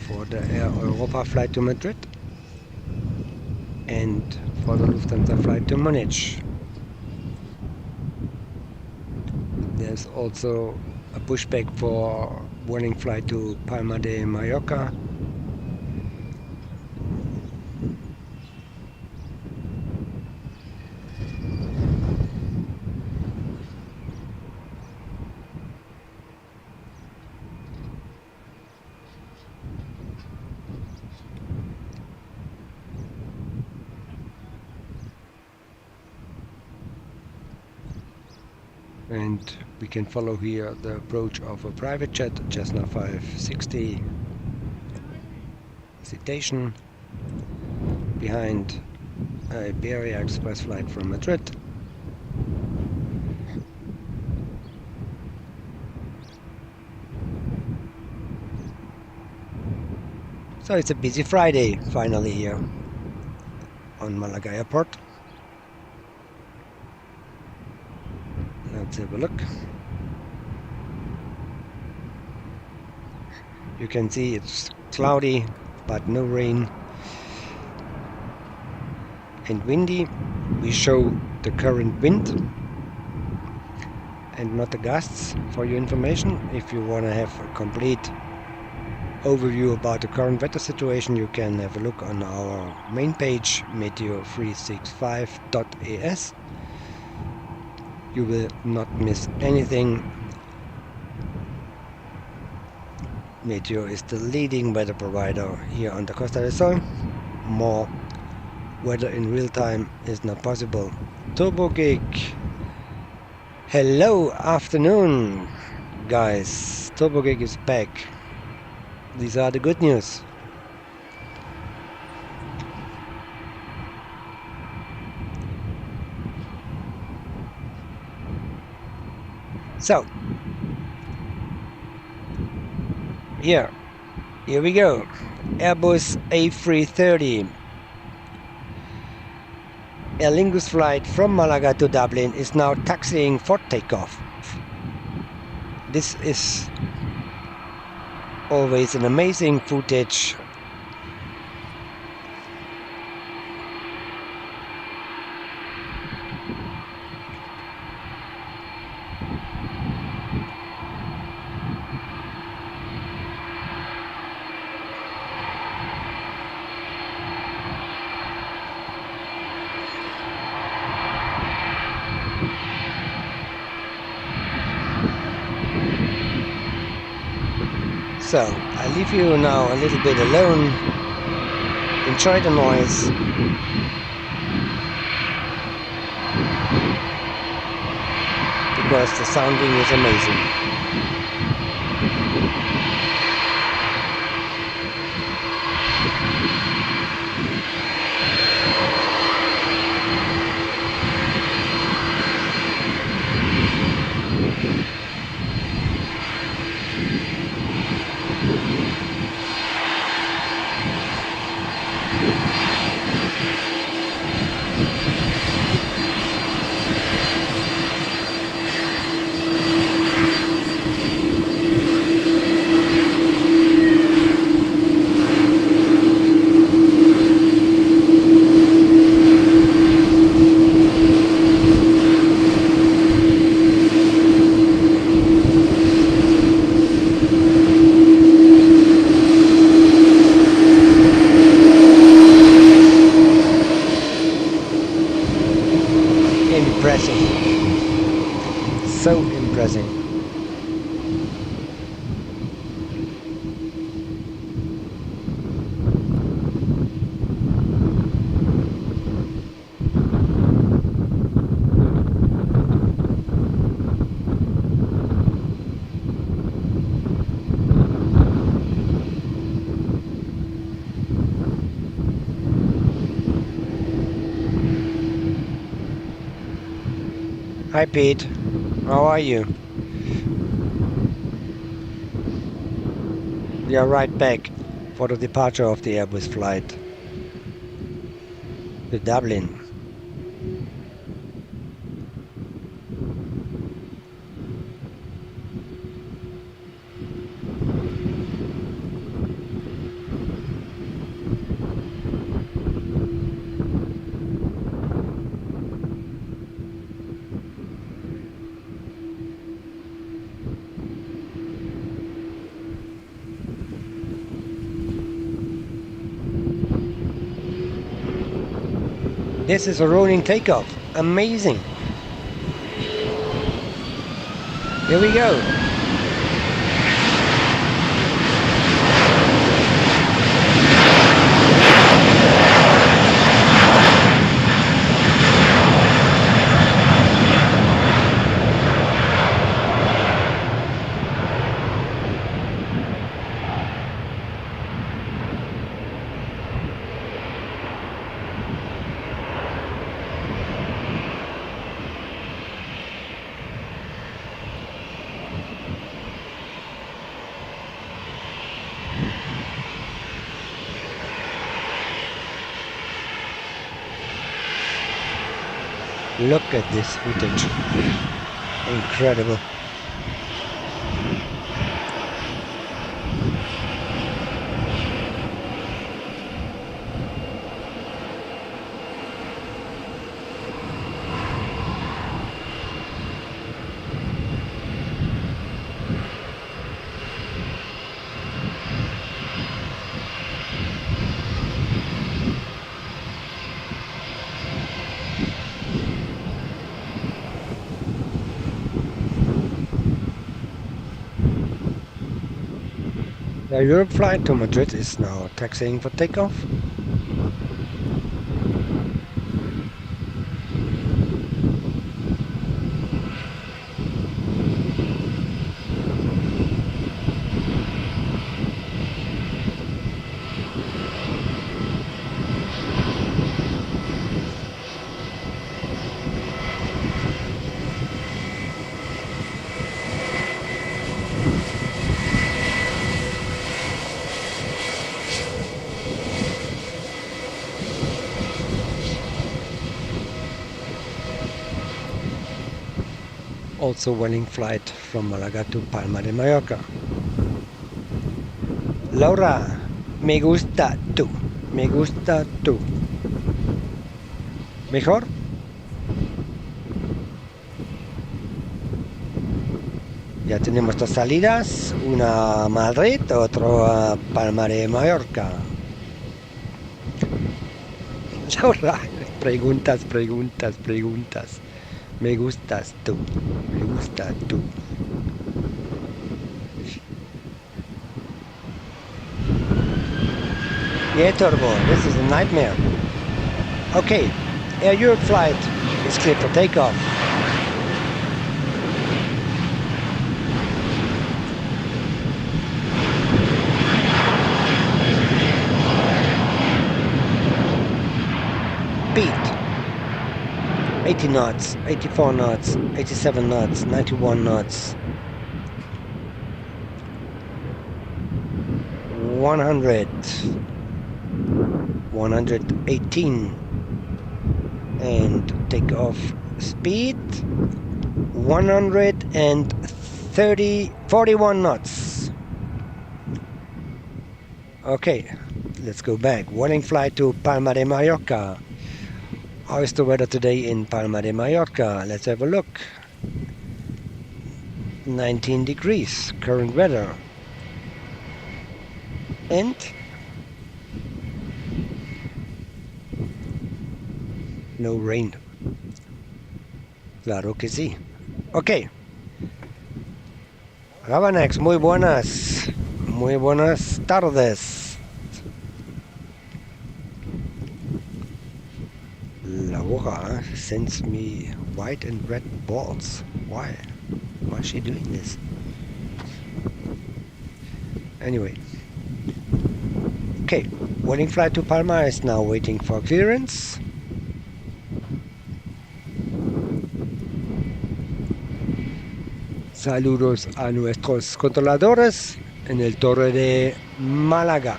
for the Air Europa flight to Madrid, and for the Lufthansa flight to Munich. There's also a pushback for Vueling flight to Palma de Mallorca. And we can follow here the approach of a private jet, Cessna 560 Citation, behind Iberia Express flight from Madrid. So it's a busy Friday finally here on Malaga Airport. Let's have a look. You can see it's cloudy but no rain and windy. We show the current wind and not the gusts for your information. If you want to have a complete overview about the current weather situation, you can have a look on our main page meteo365.es. You will not miss anything. Meteo is the leading weather provider here on the Costa del Sol. More weather in real time is not possible. Turbo Gig. Hello, afternoon, guys. Turbo Gig is back. These are the good news. So, here we go. Airbus A330 Aer Lingus flight from Malaga to Dublin is now taxiing for takeoff. This is always an amazing footage. So, I leave you now a little bit alone. Enjoy the noise. Because the sounding is amazing. So impressive. Hi Pete, how are you? We are right back for the departure of the Airbus flight to Dublin. This is a rolling takeoff. Amazing. Here we go. Look at this footage. Incredible. The Europe flight to Madrid is now taxiing for takeoff. Also Vueling flight from Malaga to Palma de Mallorca. Laura, me gusta tú, me gusta tú. ¿Mejor? Ya tenemos dos salidas, una a Madrid, otra a Palma de Mallorca. Laura, preguntas. Me gustas tú, me gusta tú. Yeah, Turbo, this is a nightmare. Okay, Air Europe flight is clear for takeoff. Speed. 80 knots, 84 knots, 87 knots, 91 knots, 100, 118, and takeoff speed 41 knots. Okay, let's go back. Vueling flight to Palma de Mallorca. How is the weather today in Palma de Mallorca? Let's have a look. 19 degrees, current weather. And no rain. Claro que sí. Ok. Rabanex, muy buenas tardes. Laura sends me white and red balls. Why? Why is she doing this? Anyway. Okay, Vueling flight to Palma is now waiting for clearance. Saludos a nuestros controladores en el Torre de Málaga.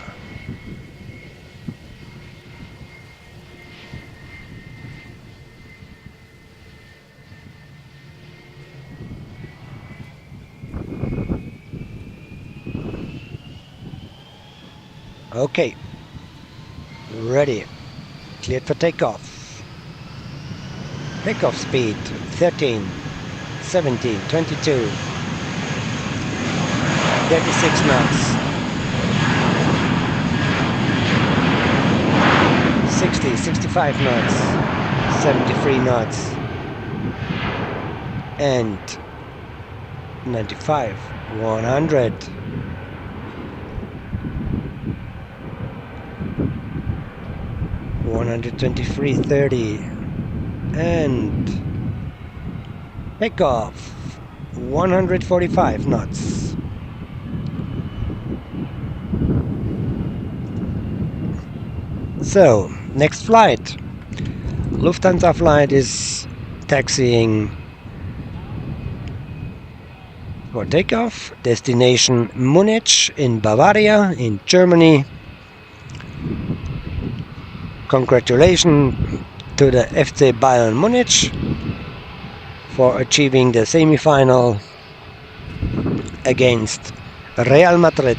Okay, ready, cleared for takeoff. Takeoff speed 13, 17, 22, 36 knots, 60, 65 knots, 73 knots, and 95, 100. 123.30 and takeoff 145 knots. So next flight, Lufthansa flight is taxiing for takeoff, destination Munich in Bavaria in Germany. Congratulations to the FC Bayern Munich for achieving the semi-final against Real Madrid.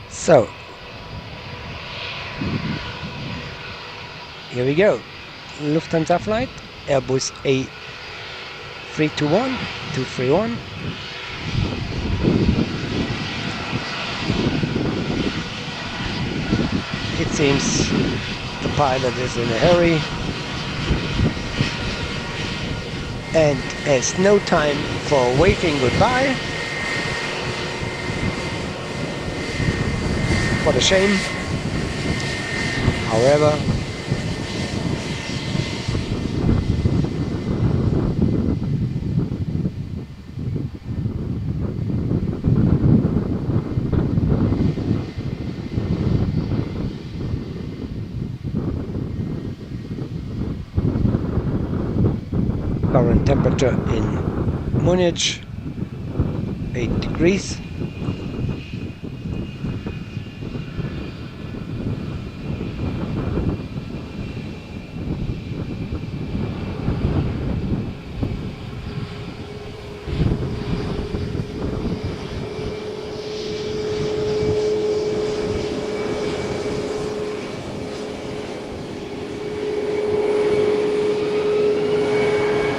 So here we go. Lufthansa flight, Airbus A321, 231. It seems the pilot is in a hurry and has no time for waving goodbye. What a shame. However, current temperature in Munich, 8 degrees.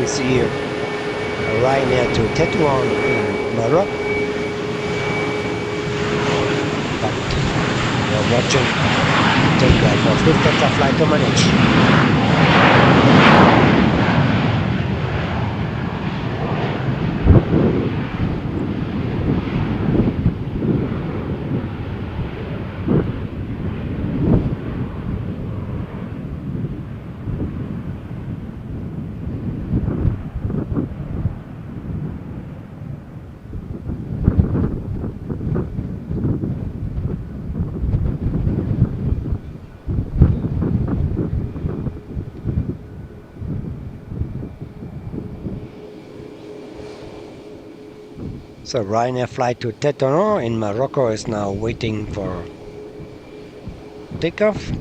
We see a Ryanair to Tetuan in Morocco, but we are watching takeoff of Lufthansa flight to Munich. So Ryanair flight to Tétouan in Morocco is now waiting for takeoff.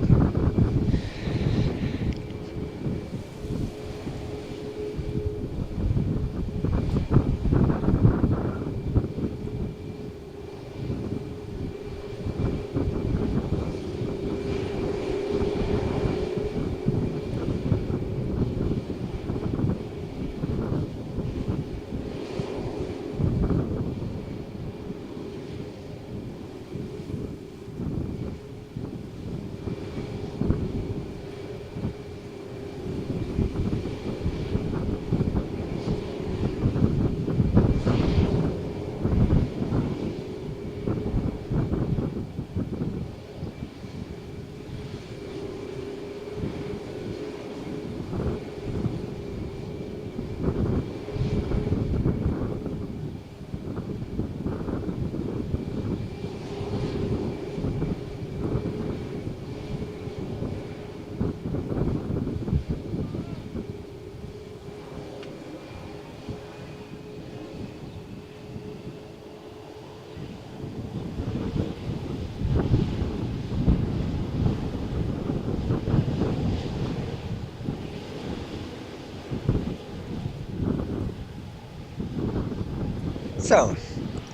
So,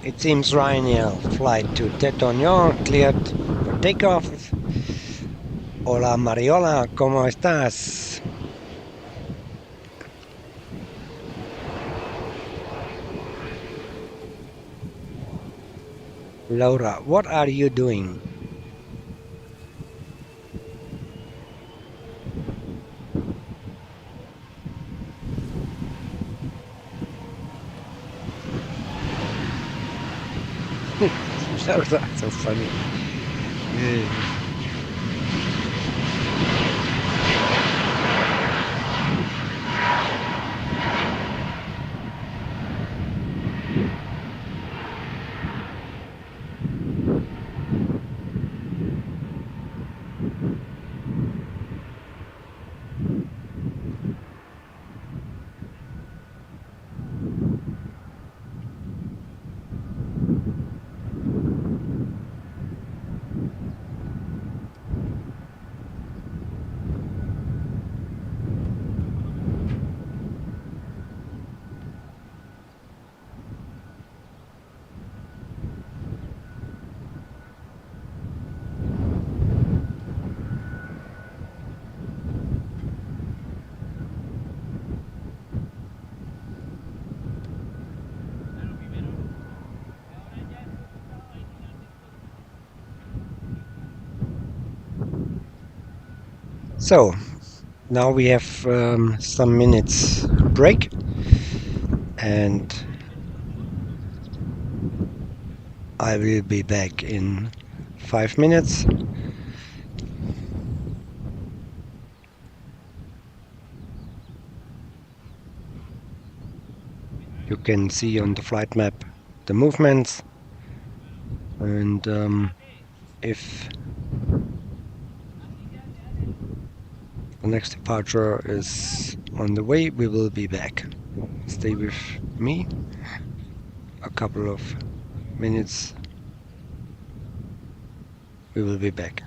it seems Ryanair flight to Tétouan cleared for takeoff. Hola Mariola, ¿cómo estás? Laura, what are you doing? Laura, so funny. Yeah. So now we have some minutes break, and I will be back in 5 minutes. You can see on the flight map the movements, and if the next departure is on the way, we will be back. Stay with me a couple of minutes. We will be back.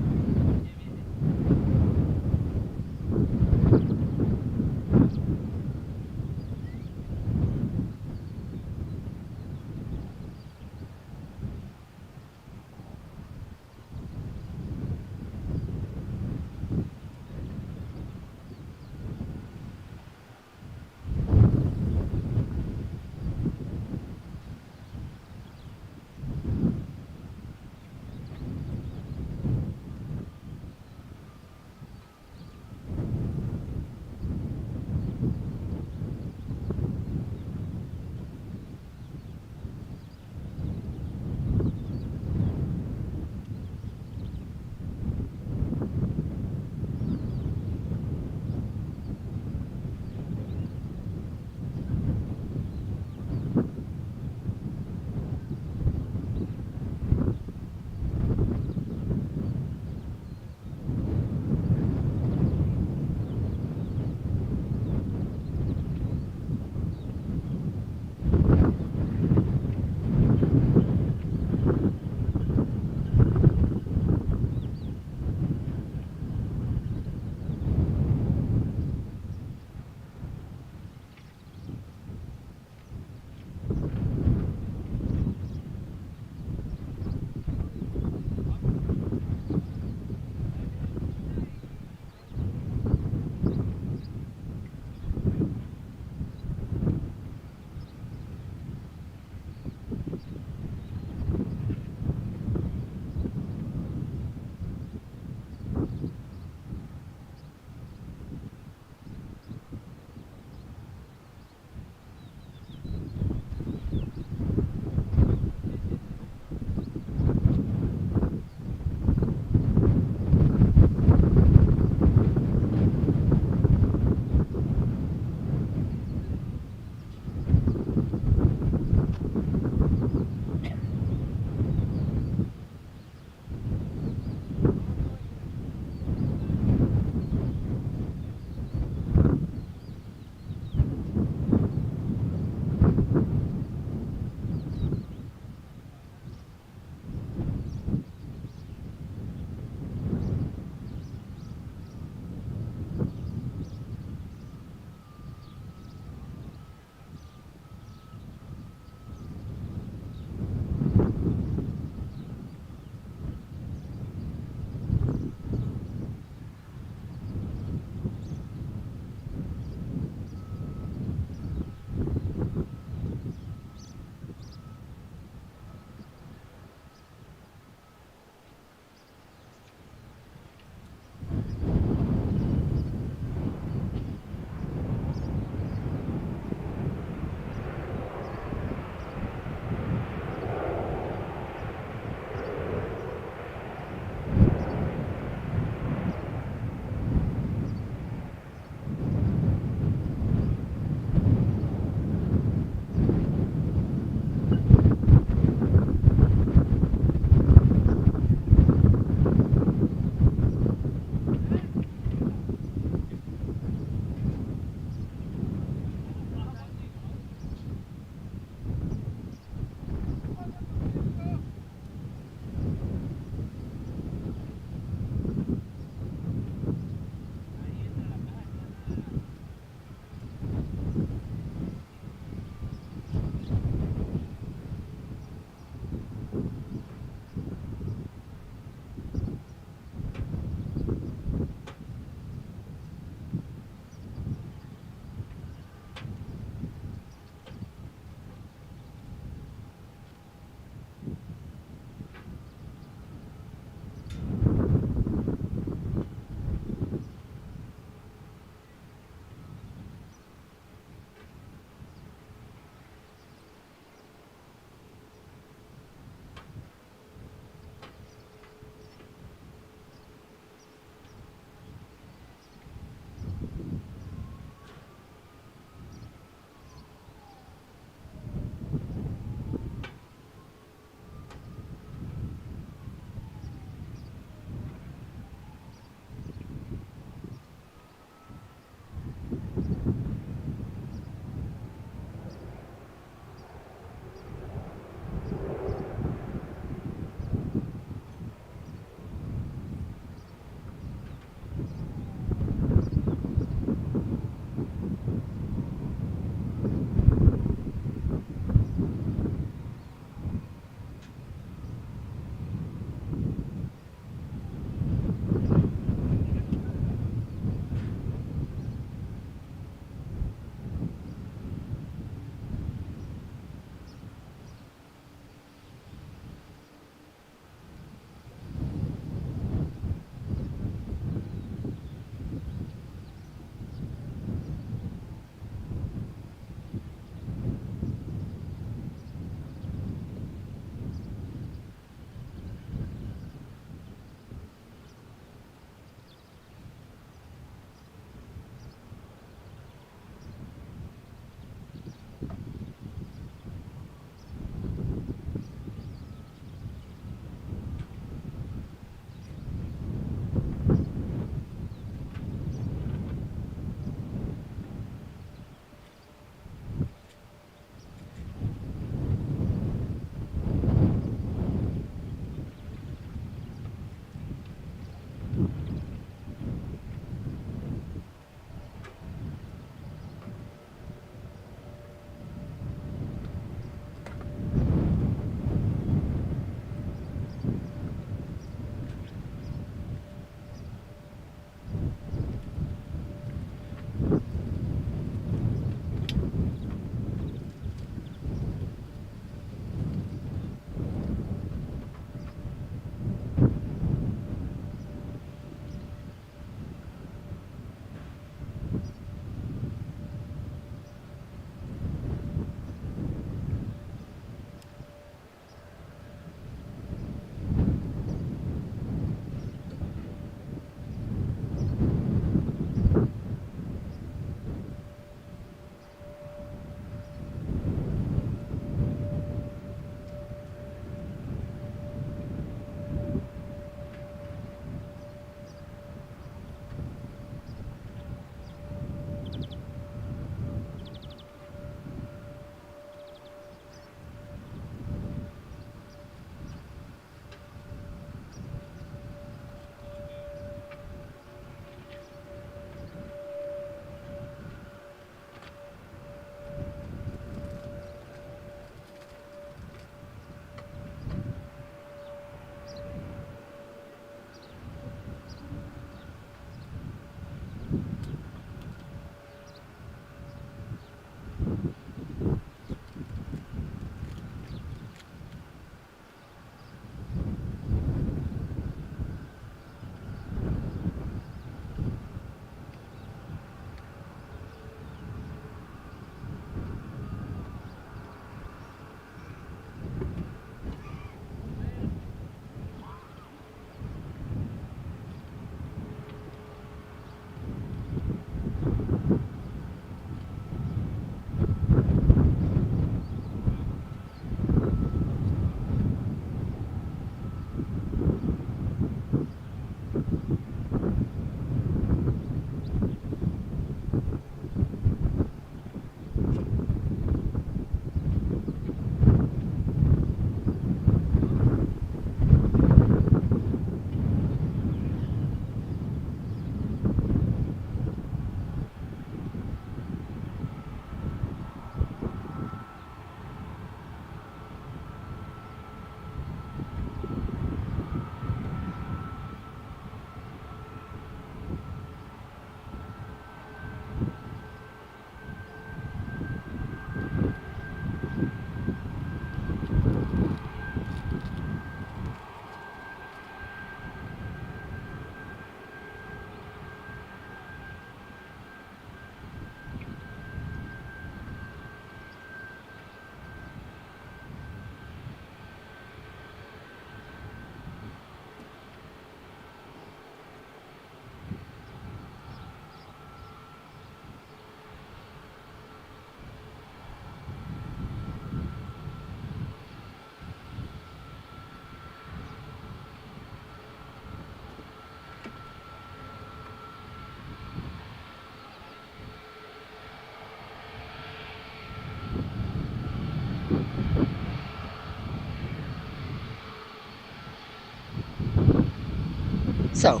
So,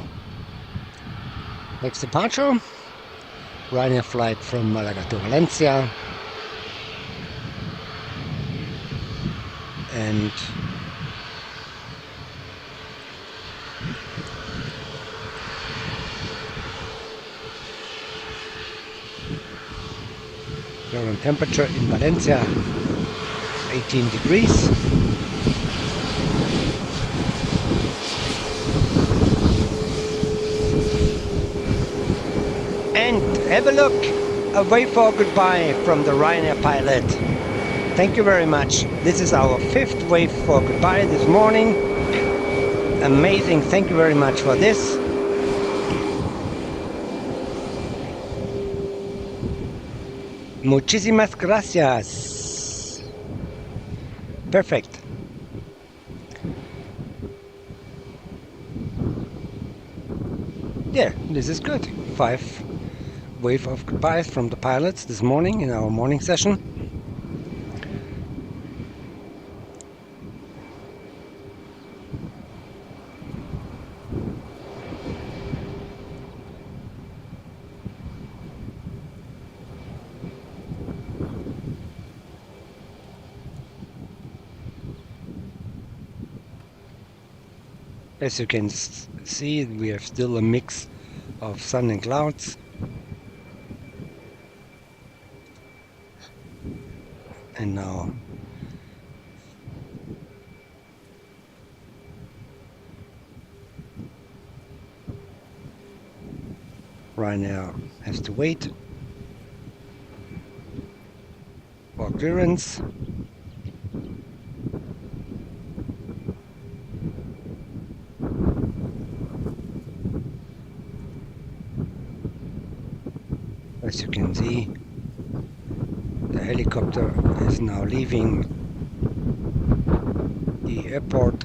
next departure, Ryanair flight from Malaga to Valencia, and current temperature in Valencia 18 degrees. And have a look, a wave for goodbye from the Ryanair pilot. Thank you very much. This is our 5th wave for goodbye this morning. Amazing, thank you very much for this. Muchísimas gracias. Perfect. Yeah, this is good. 5 wave of goodbyes from the pilots this morning in our morning session. As you can see, we have still a mix of sun and clouds. And now Ryanair has to wait for clearance. As you can see, the helicopter is now leaving the airport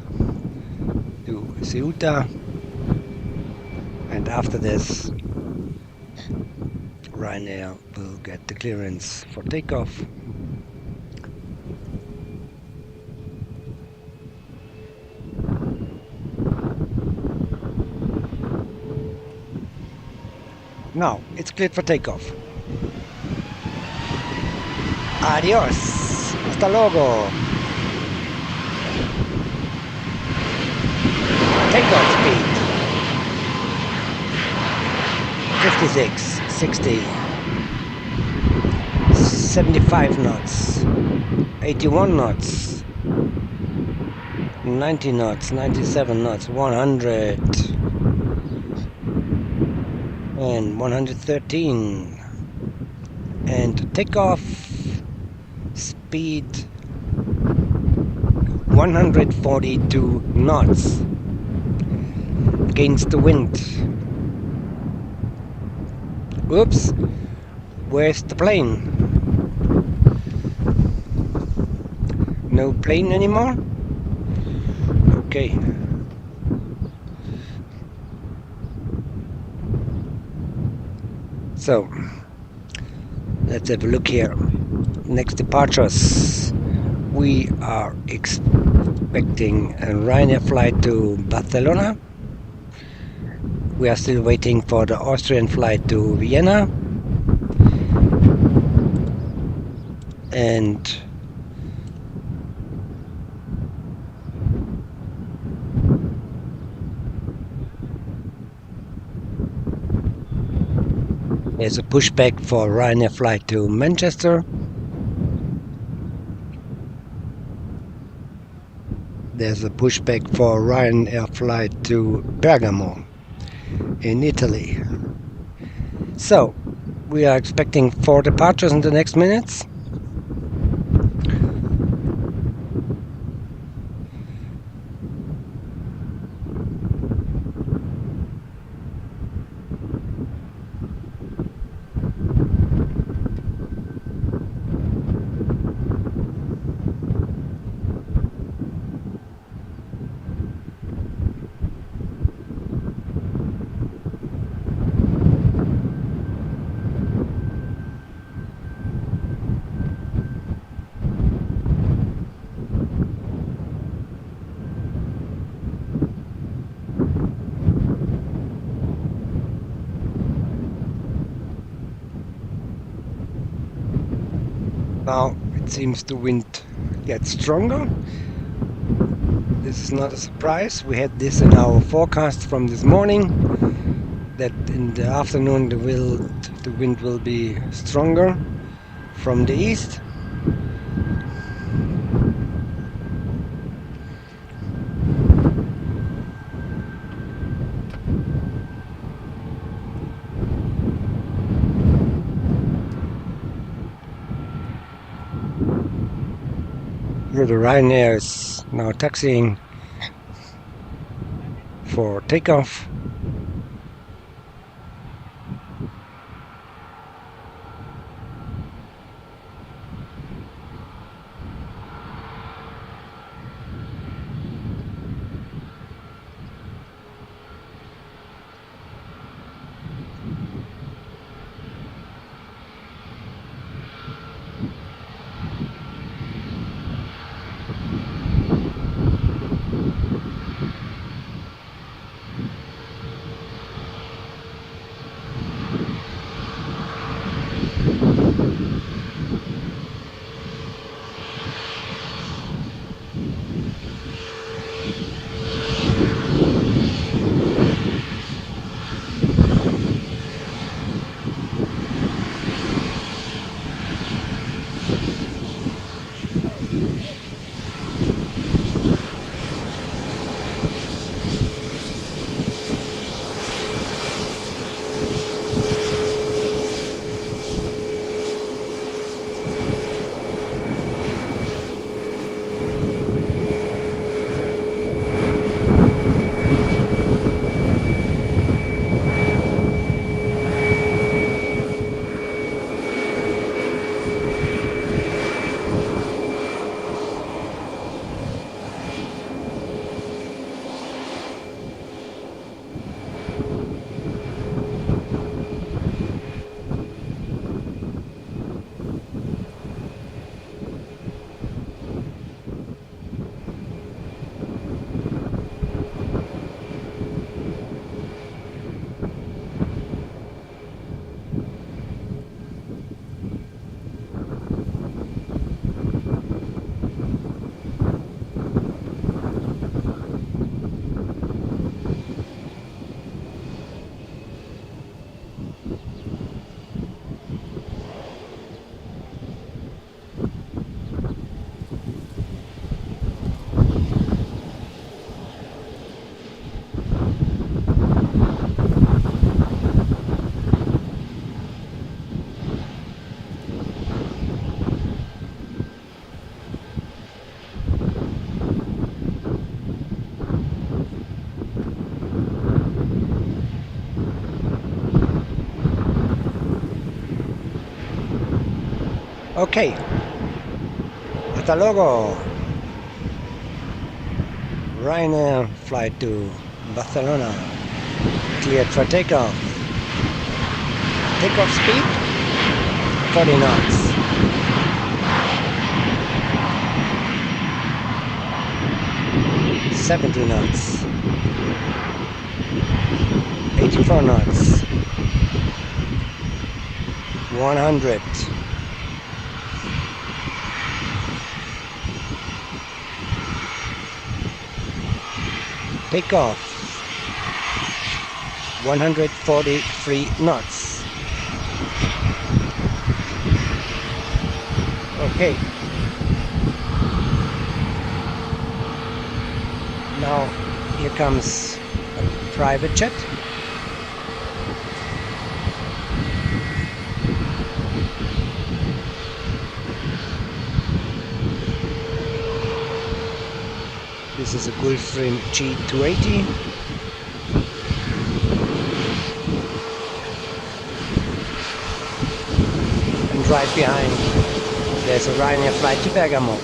to Ceuta, and after this Ryanair will get the clearance for takeoff. Now it's cleared for takeoff. Adios. Hasta luego. Takeoff speed 56, 60, 75 knots, 81 knots, 90 knots, 97 knots, 100, and 113, and takeoff speed 142 knots against the wind. Oops, where's the plane? No plane anymore? Okay. So, let's have a look here. Next departures. We are expecting a Ryanair flight to Barcelona. We are still waiting for the Austrian flight to Vienna. And there's a pushback for Ryanair flight to Manchester. There's a pushback for Ryanair flight to Bergamo in Italy. So, we are expecting 4 departures in the next minutes. Now it seems the wind gets stronger. This is not a surprise. We had this in our forecast from this morning, that in the afternoon the wind will be stronger from the east. Here the Ryanair is now taxiing for takeoff. Okay, hasta luego. Ryanair flight to Barcelona cleared for takeoff. Takeoff speed 40 knots. $70 knots. 84 knots. 100. Takeoff 143 knots. Okay. Now here comes a private jet. This is a Gulfstream G280. And right behind there's a Ryanair flight to Bergamo.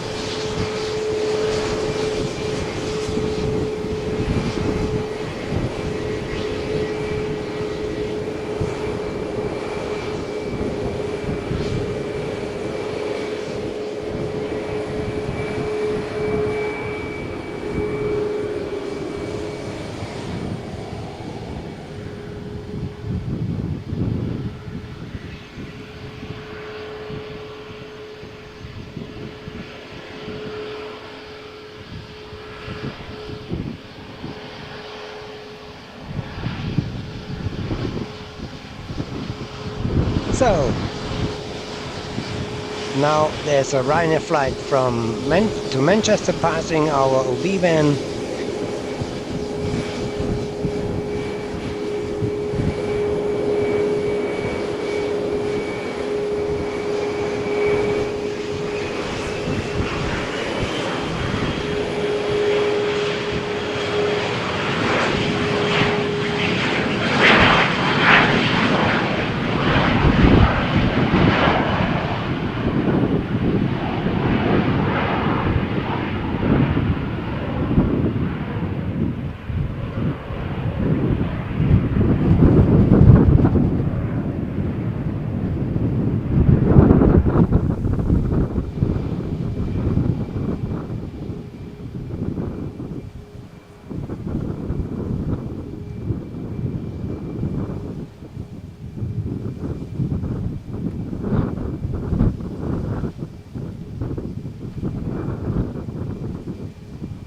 So now there's a Ryanair flight from to Manchester passing our OB van.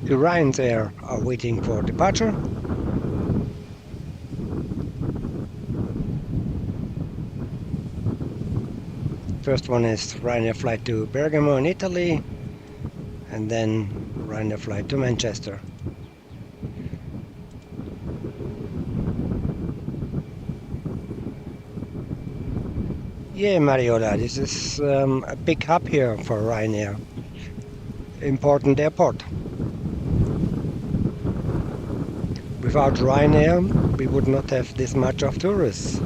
The Ryanair are waiting for departure. First one is Ryanair flight to Bergamo in Italy, and then Ryanair flight to Manchester. Yeah, Mariola, this is a big hub here for Ryanair. Important airport. Without Ryanair, we would not have this much of tourists.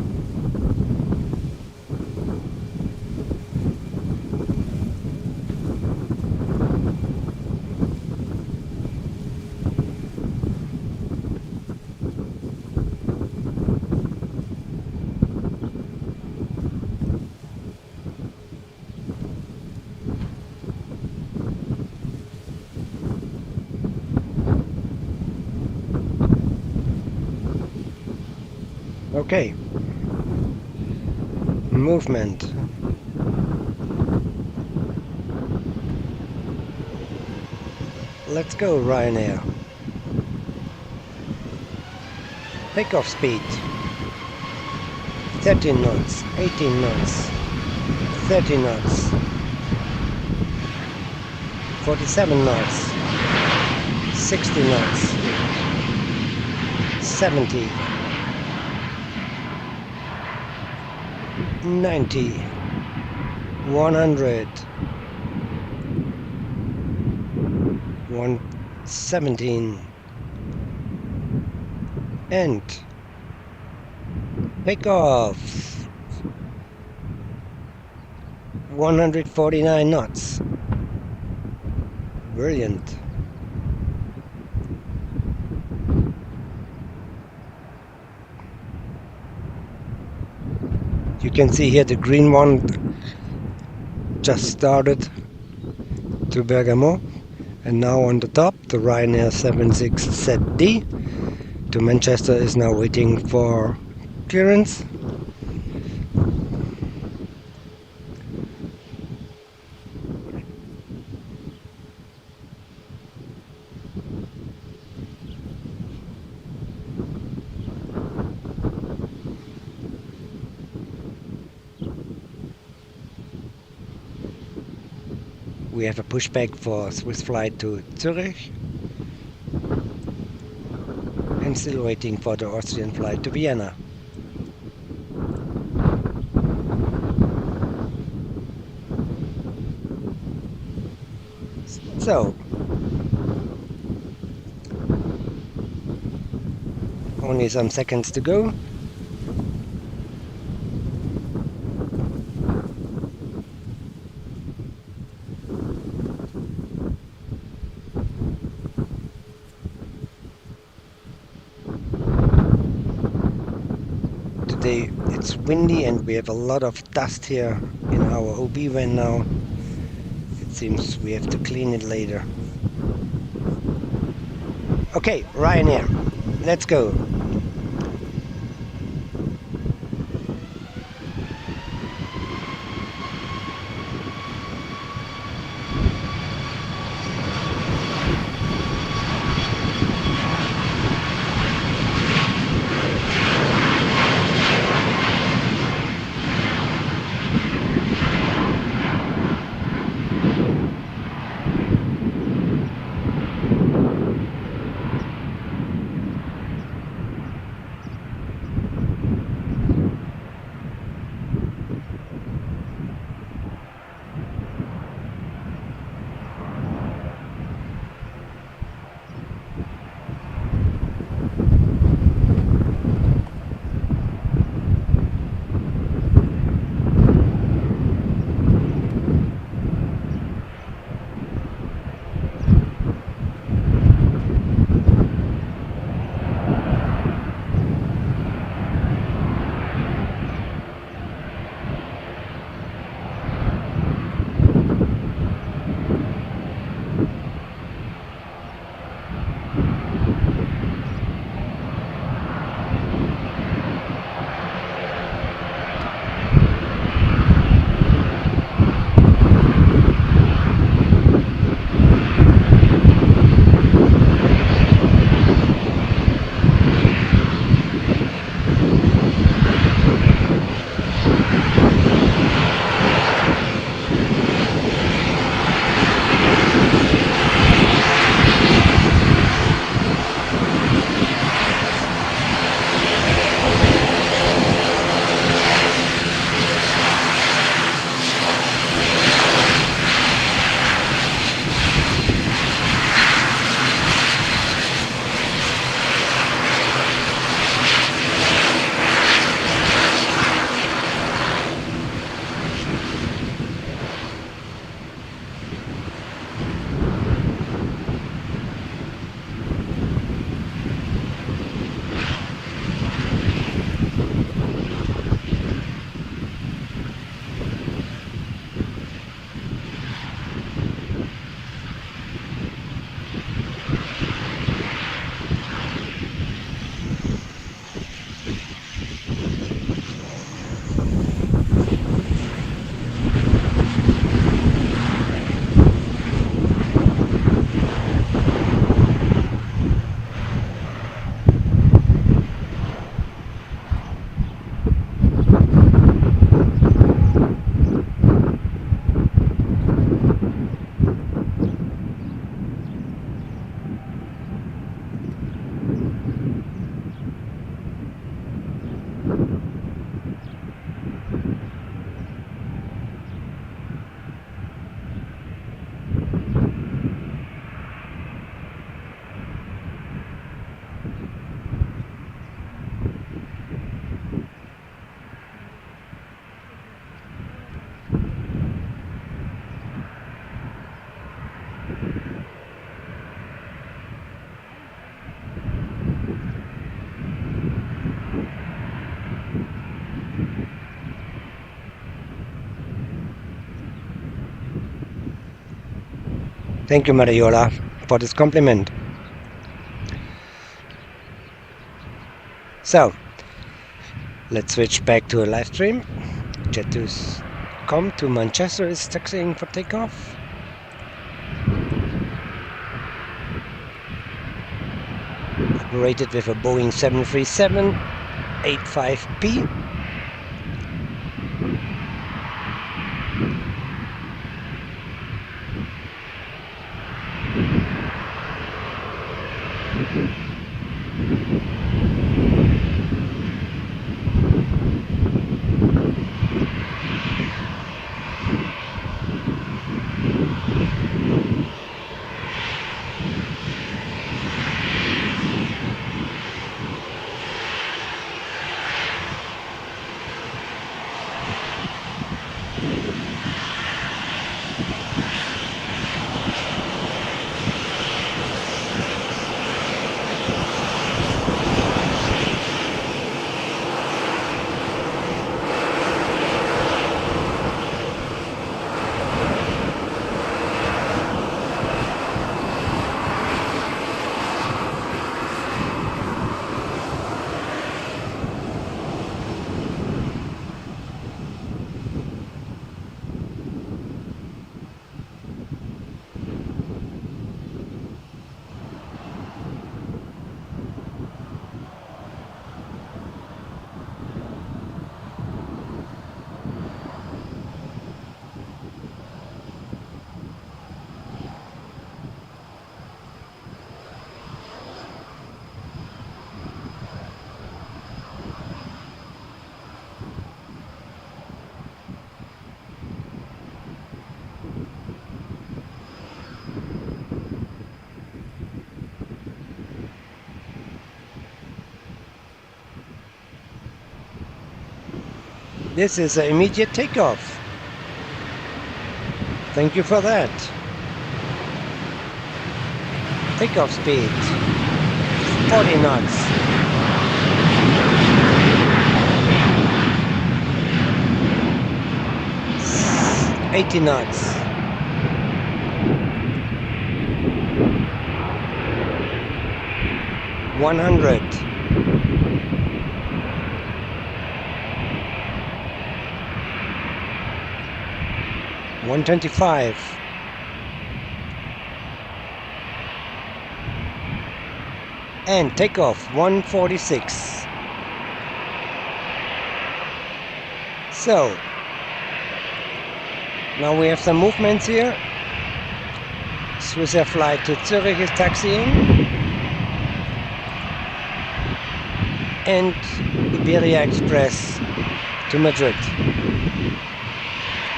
Okay, movement. Let's go, Ryanair. Takeoff speed 13 knots, 18 knots, 30 knots, 47 knots, 60 knots, 70, 90, 100, 117, and take off. 149 knots. Brilliant. You can see here the green one just started to Bergamo, and now on the top the Ryanair 76ZD to Manchester is now waiting for clearance. We have a pushback for Swiss flight to Zurich, and still waiting for the Austrian flight to Vienna. So, only some seconds to go. Today it's windy and we have a lot of dust here in our OB van now. It seems we have to clean it later. Okay, Ryanair, let's go. Thank you, Mariola, for this compliment. So, let's switch back to a live stream. Jet2.com to Manchester is taxiing for takeoff. Operated with a Boeing 737-85P. This is an immediate takeoff. Thank you for that. Takeoff speed 40 knots. $80 knots. $100. 125. And takeoff 146. So now we have some movements here. Swissair flight to Zurich is taxiing, and Iberia Express to Madrid.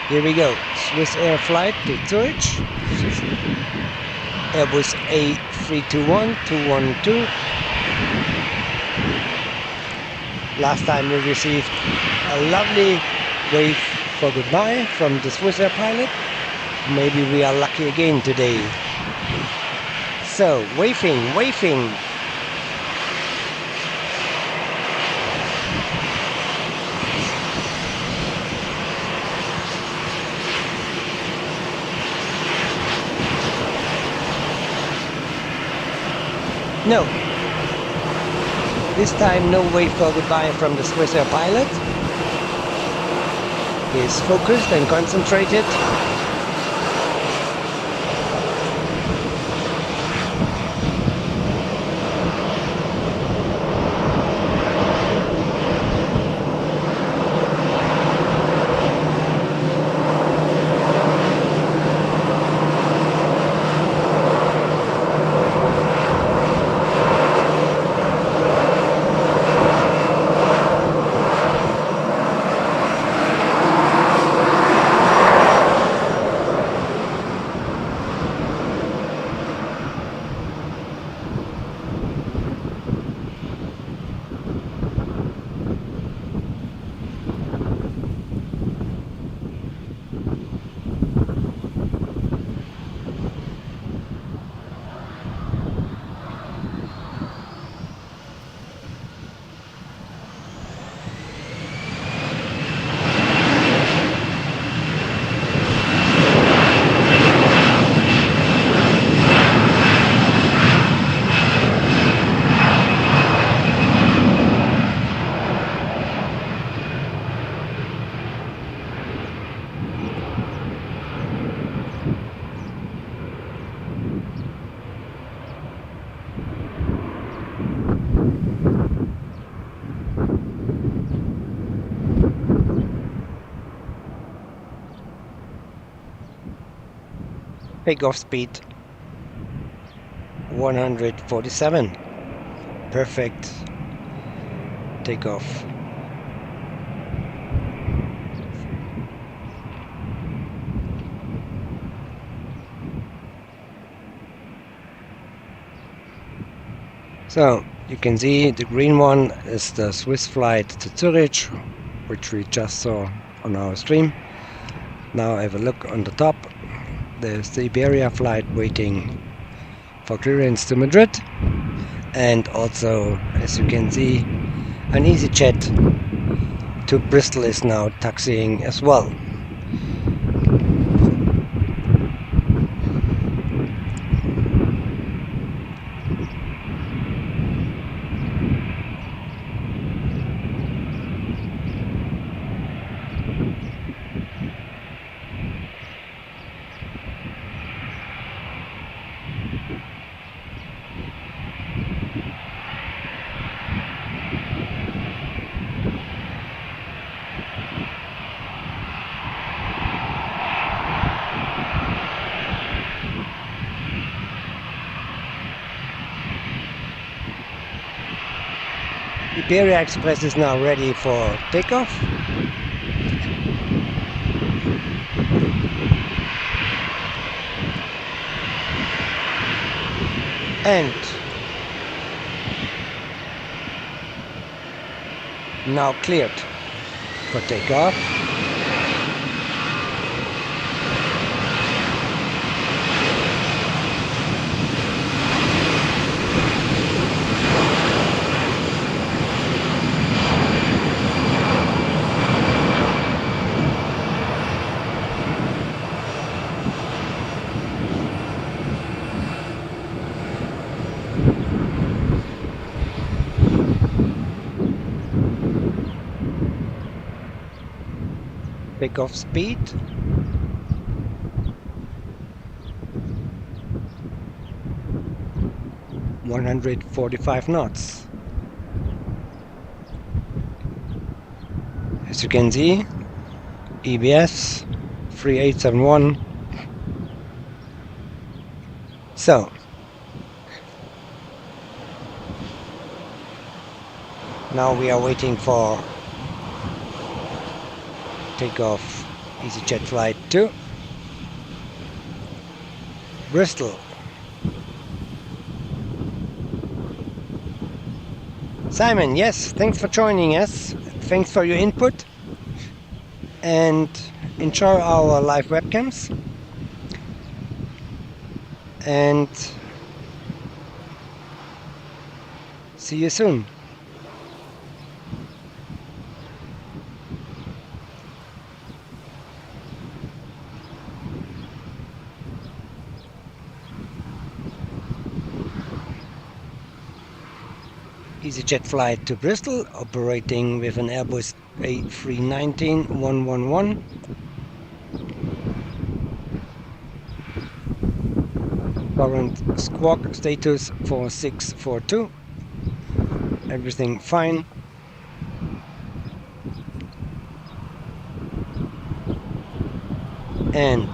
Here we go. Swissair flight to Zurich. Airbus A321-212. Last time we received a lovely wave for goodbye from the Swissair pilot. Maybe we are lucky again today. So, waving, waving. No. This time no wave for goodbye from the Swissair pilot. He is focused and concentrated. Takeoff speed 147. Perfect takeoff. So you can see the green one is the Swiss flight to Zurich, which we just saw on our stream. Now have a look on the top. There's the Iberia flight waiting for clearance to Madrid, and also, as you can see, an EasyJet to Bristol is now taxiing as well. Iberia Express is now ready for takeoff. And now cleared for takeoff. Takeoff speed 145 knots. As you can see, EBS 3871. So now we are waiting for takeoff EasyJet flight to Bristol. Simon, yes, thanks for joining us. Thanks for your input and enjoy our live webcams. And see you soon. EasyJet flight to Bristol, operating with an Airbus A319-111. Current squawk status 4642. Everything fine. And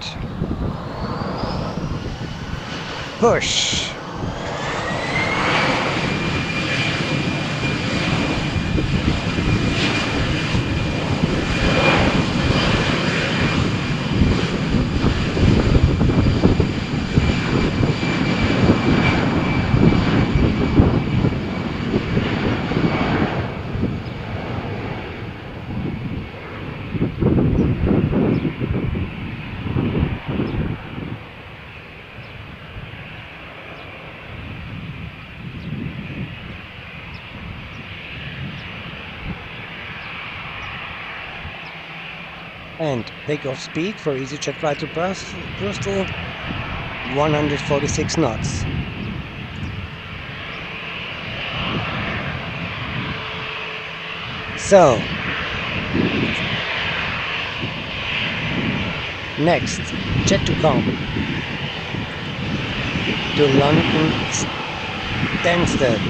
push. And takeoff speed for EasyJet flight to Bristol 146 knots. So next, jet to come to London Stansted.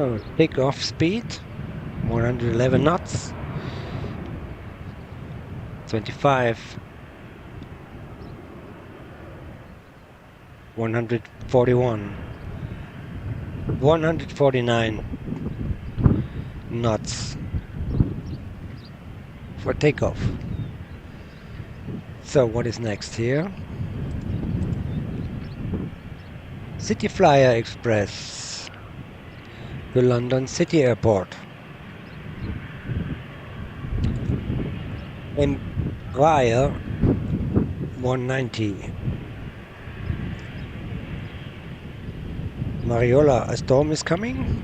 So takeoff speed 111 knots, 25, 141, 149 knots for takeoff. So what is next here? City Flyer Express to London City Airport. And Ryanair 190. Mariola, a storm is coming.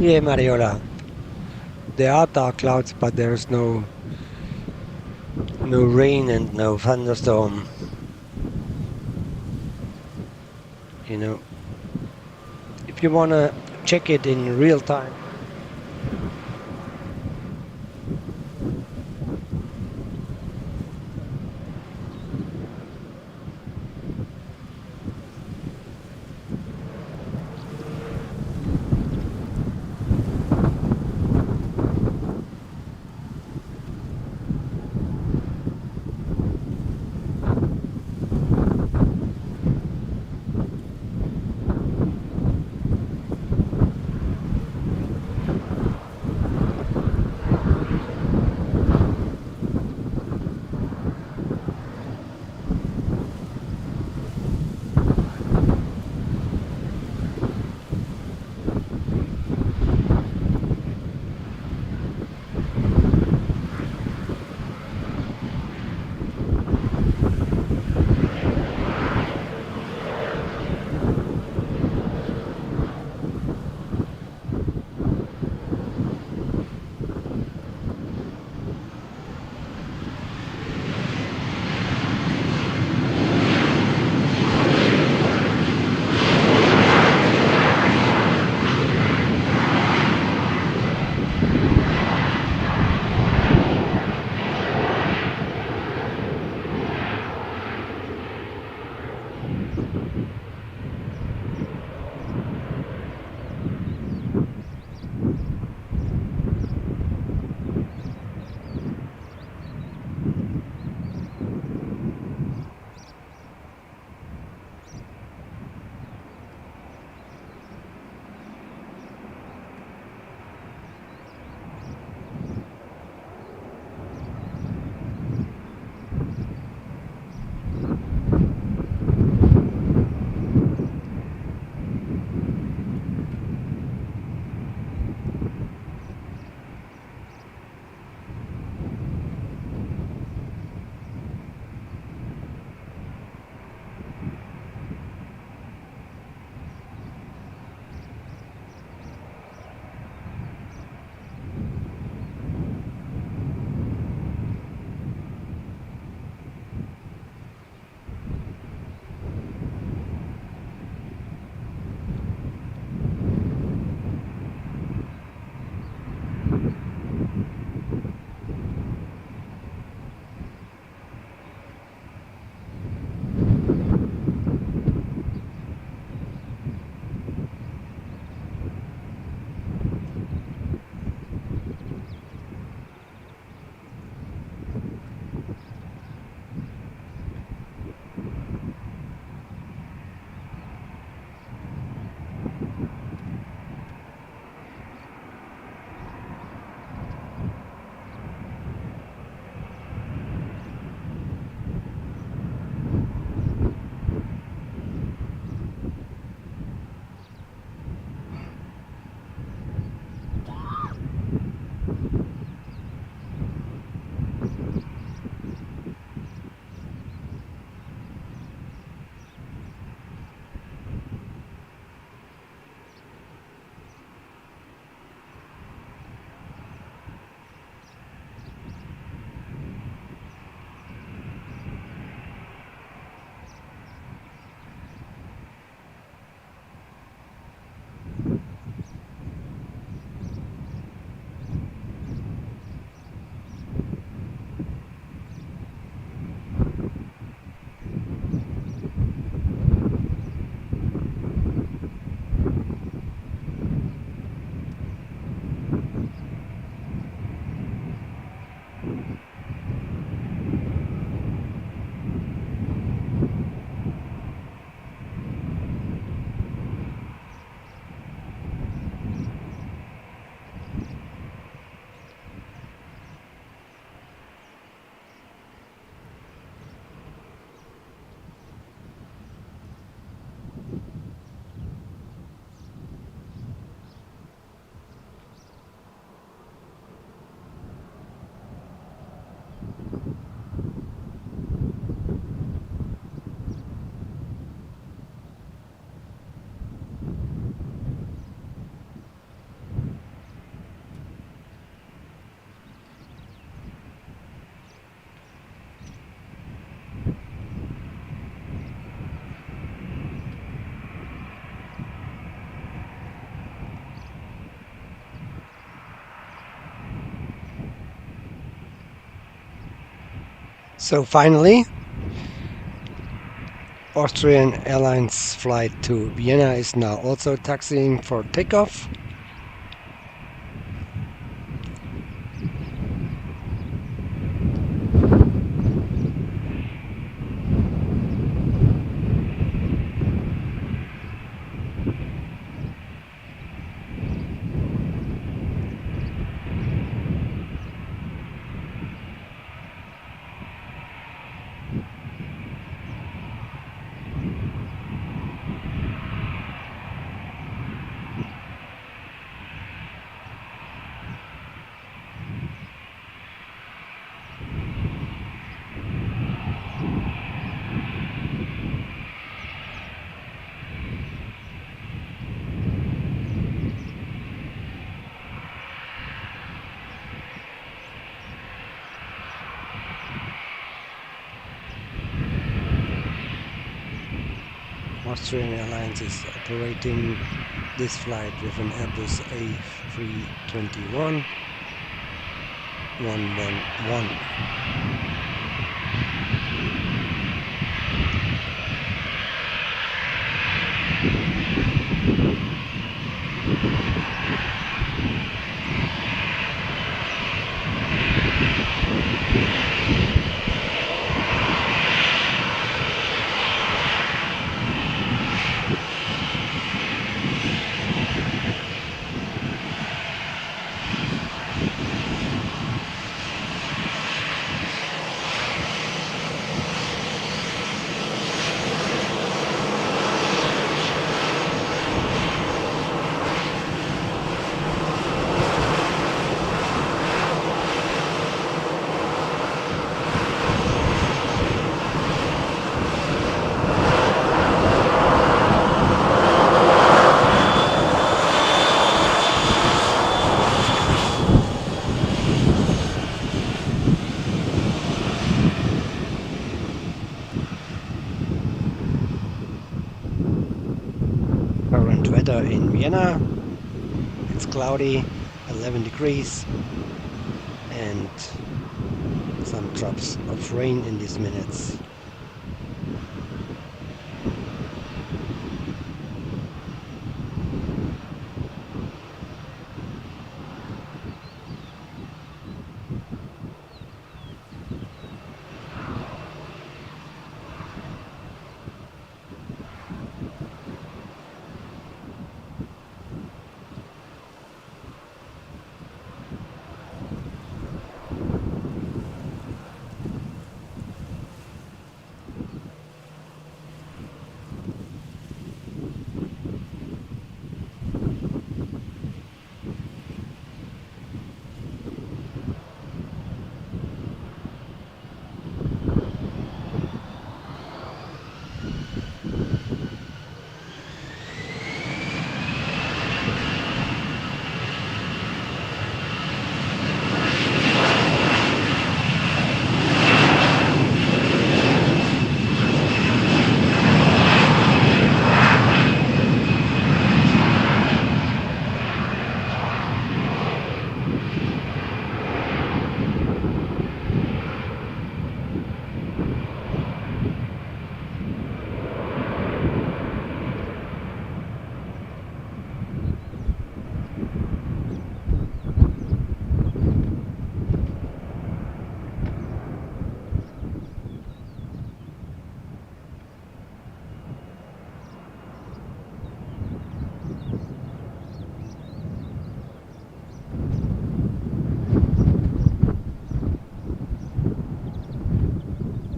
Yeah, Mariola. There are dark clouds, but there's no rain and no thunderstorm. You know, if you wanna check it in real time. So finally, Austrian Airlines flight to Vienna is now also taxiing for takeoff. Austrian Airlines is operating this flight with an Airbus A321 111. Current weather in Vienna, it's cloudy, 11 degrees, and some drops of rain in these minutes.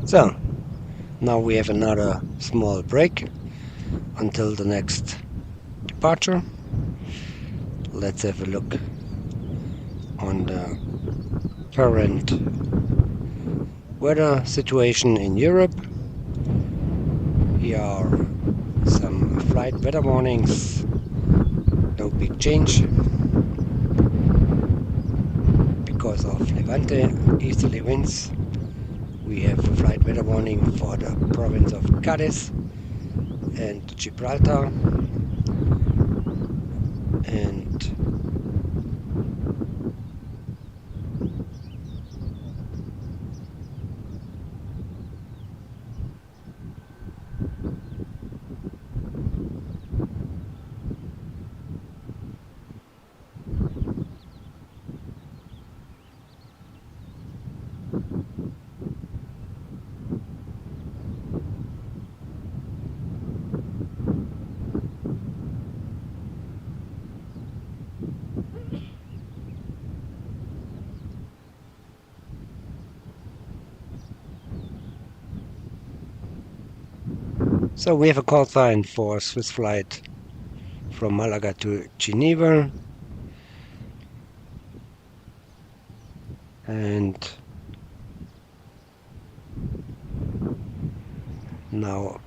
So, now we have another small break until the next departure. Let's have a look on the current weather situation in Europe. Here are some flight weather warnings. No big change because of Levante easterly winds. We have a flight weather warning for the province of Cádiz and Gibraltar, and So we have a call sign for a Swiss flight from Malaga to Geneva, and now,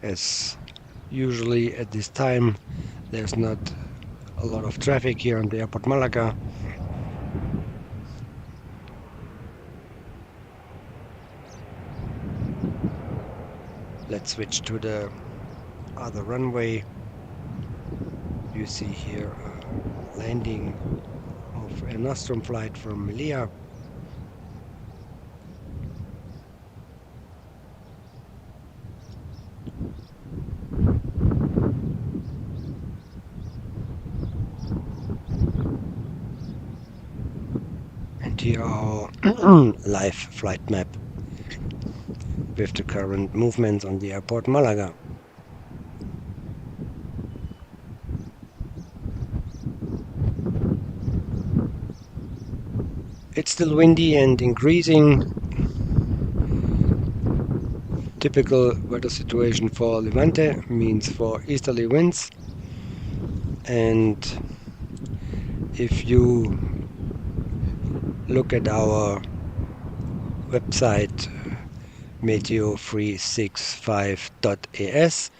as usually at this time, there's not a lot of traffic here on the airport Malaga. Let's switch to the other runway. You see here a landing of a Nostrum flight from Melilla. And here our live flight map with the current movements on the airport Malaga. It's still windy and increasing. Typical weather situation for Levante, means for easterly winds. And if you look at our website meteo365.es,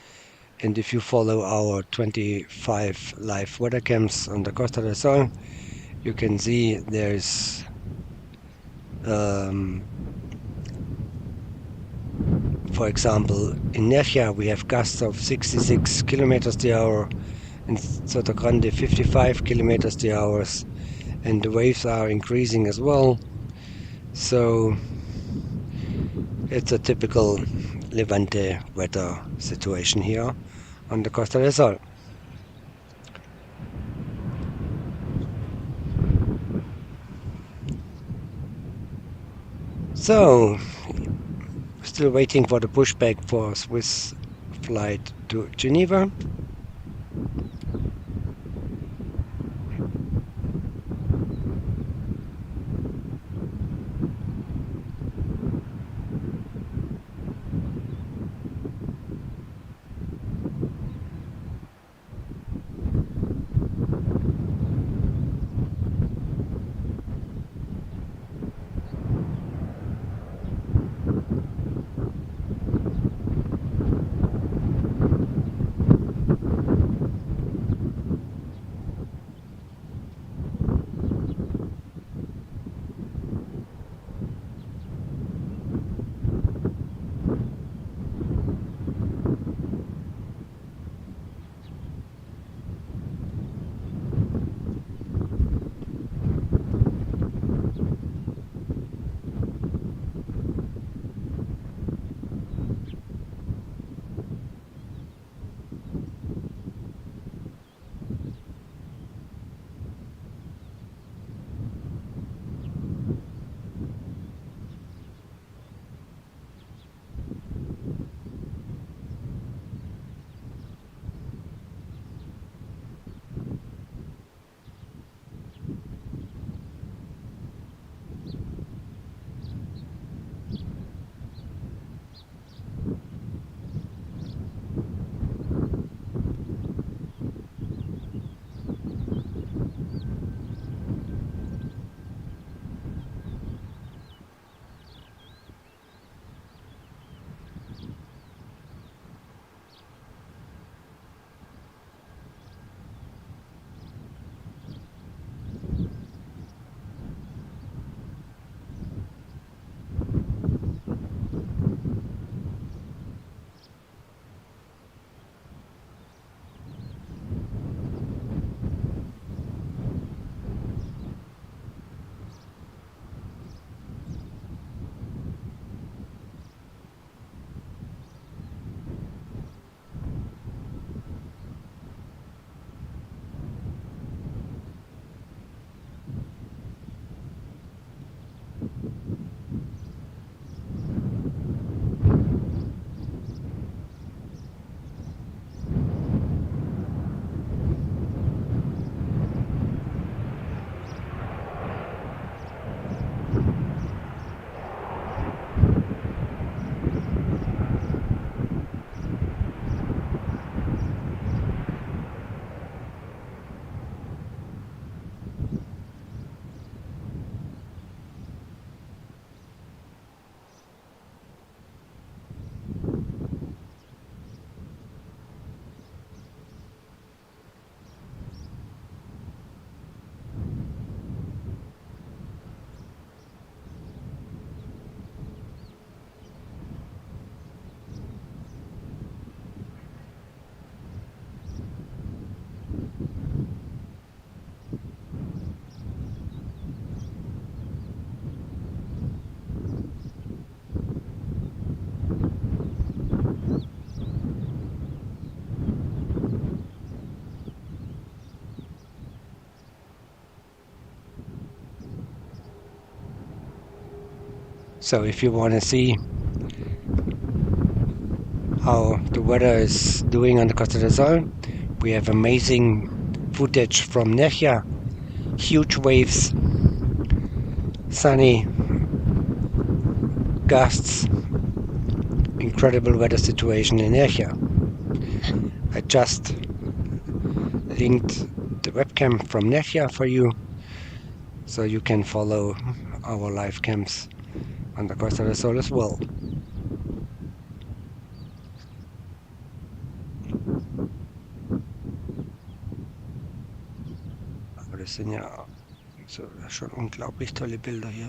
and if you follow our 25 live weather cams on the Costa del Sol, you can see there's for example, in Nerja we have gusts of 66 kilometers per hour, in Sotogrande 55 kilometers per hour, and the waves are increasing as well. So it's a typical Levante weather situation here on the Costa del Sol. So, still waiting for the pushback for Swiss flight to Geneva. So if you want to see how the weather is doing on the Costa del Sol, we have amazing footage from Nerja. Huge waves, sunny, gusts, incredible weather situation in Nerja. I just linked the webcam from Nerja for you, so you can follow our live cams on the Costa del Sol as well. Aber das sind ja so schon unglaublich tolle Bilder hier.